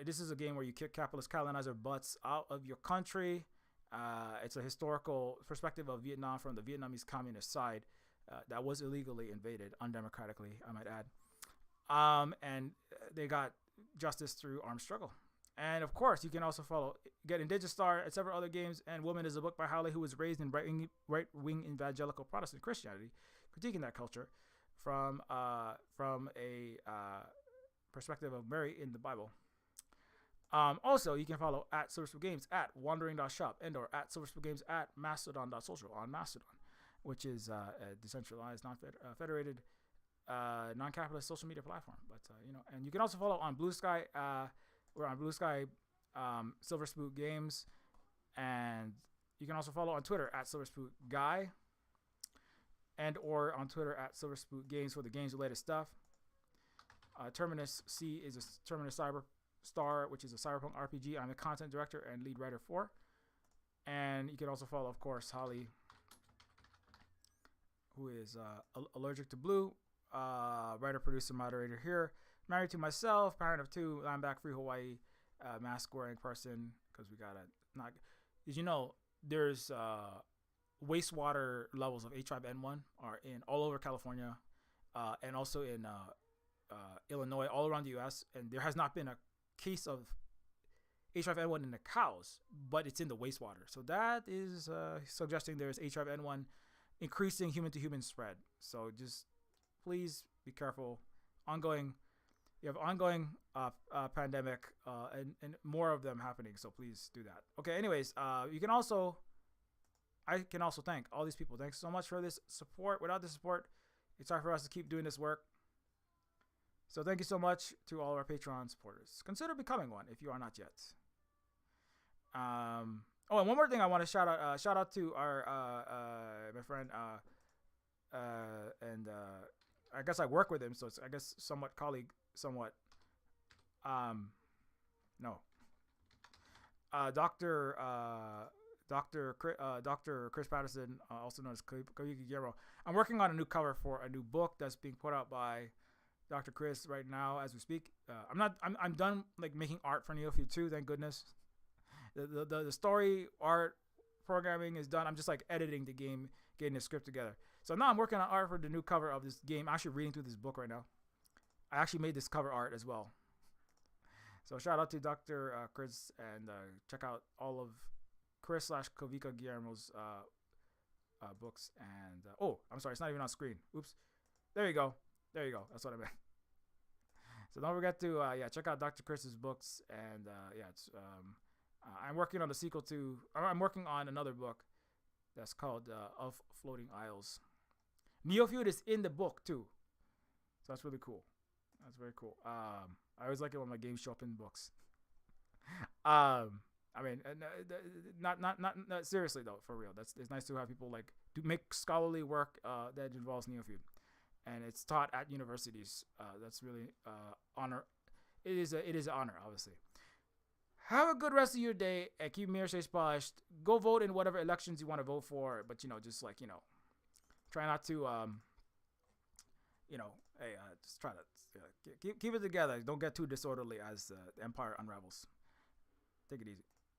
This is a game where you kick capitalist colonizer butts out of your country. It's a historical perspective of Vietnam from the Vietnamese communist side that was illegally invaded, undemocratically, I might add. And they got justice through armed struggle. And of course, you can also get Indigenous Star and several other games. And Woman is a book by Howley, who was raised in right-wing evangelical Protestant Christianity, critiquing that culture from a perspective of Mary in the Bible. Also, you can follow at Silver Spook Games at wandering.shop and/or at Silver Spook Games at mastodon.social on Mastodon, which is a decentralized, non-federated, non-capitalist social media platform. But and you can also follow on Blue Sky. We're on Blue Sky, Silver Spook Games, and you can also follow on Twitter at Silver Spook Guy. and or on Twitter at Silverspoot Games for the games related stuff. Terminus C is a Terminus Cyber Star, which is a cyberpunk RPG. I'm the content director and lead writer for. And you can also follow, of course, Holly, who is allergic to blue, writer, producer, moderator here. Married to myself, parent of 2, Lineback Free Hawaii, mask wearing person, because we gotta not. Did you know there's wastewater levels of H5N1 are in all over California, and also in Illinois, all around the U.S. And there has not been a case of H5N1 in the cows, but it's in the wastewater. So that is suggesting there's H5N1 increasing human-to-human spread. So just please be careful. You have ongoing pandemic and more of them happening. So please do that. Okay. Anyways, I can also thank all these people. Thanks so much for this support. Without the support, it's hard for us to keep doing this work. So thank you so much to all of our Patreon supporters. Consider becoming one if you are not yet. And one more thing I want to shout out to our my friend and I guess I work with him, so it's I guess somewhat colleague, somewhat Dr. Chris Patterson, also known as Koyuki Guillermo. I'm working on a new cover for a new book that's being put out by Dr. Chris right now as we speak. I'm done like making art for Neofeud 2, thank goodness. The story art programming is done. I'm just like editing the game, getting the script together. So now I'm working on art for the new cover of this game. I'm actually reading through this book right now. I actually made this cover art as well. So shout out to Dr. Chris, and check out all of Chris/Kovika Guillermo's books. And I'm sorry, it's not even on screen. Oops. There you go. That's what I meant. So don't forget to check out Dr. Chris's books, and it's I'm working on the sequel to. I'm working on another book that's called Of Floating Isles. Neofeud is in the book too, so that's really cool. That's very cool. I always like it when my games show up in books. I mean, not seriously though, for real. It's nice to have people like to make scholarly work that involves Neofeud. And it's taught at universities. That's really honor. It is an honor, obviously. Have a good rest of your day and keep mirror shades polished. Go vote in whatever elections you want to vote for, but just like try not to just try to keep it together. Don't get too disorderly as the empire unravels. Take it easy.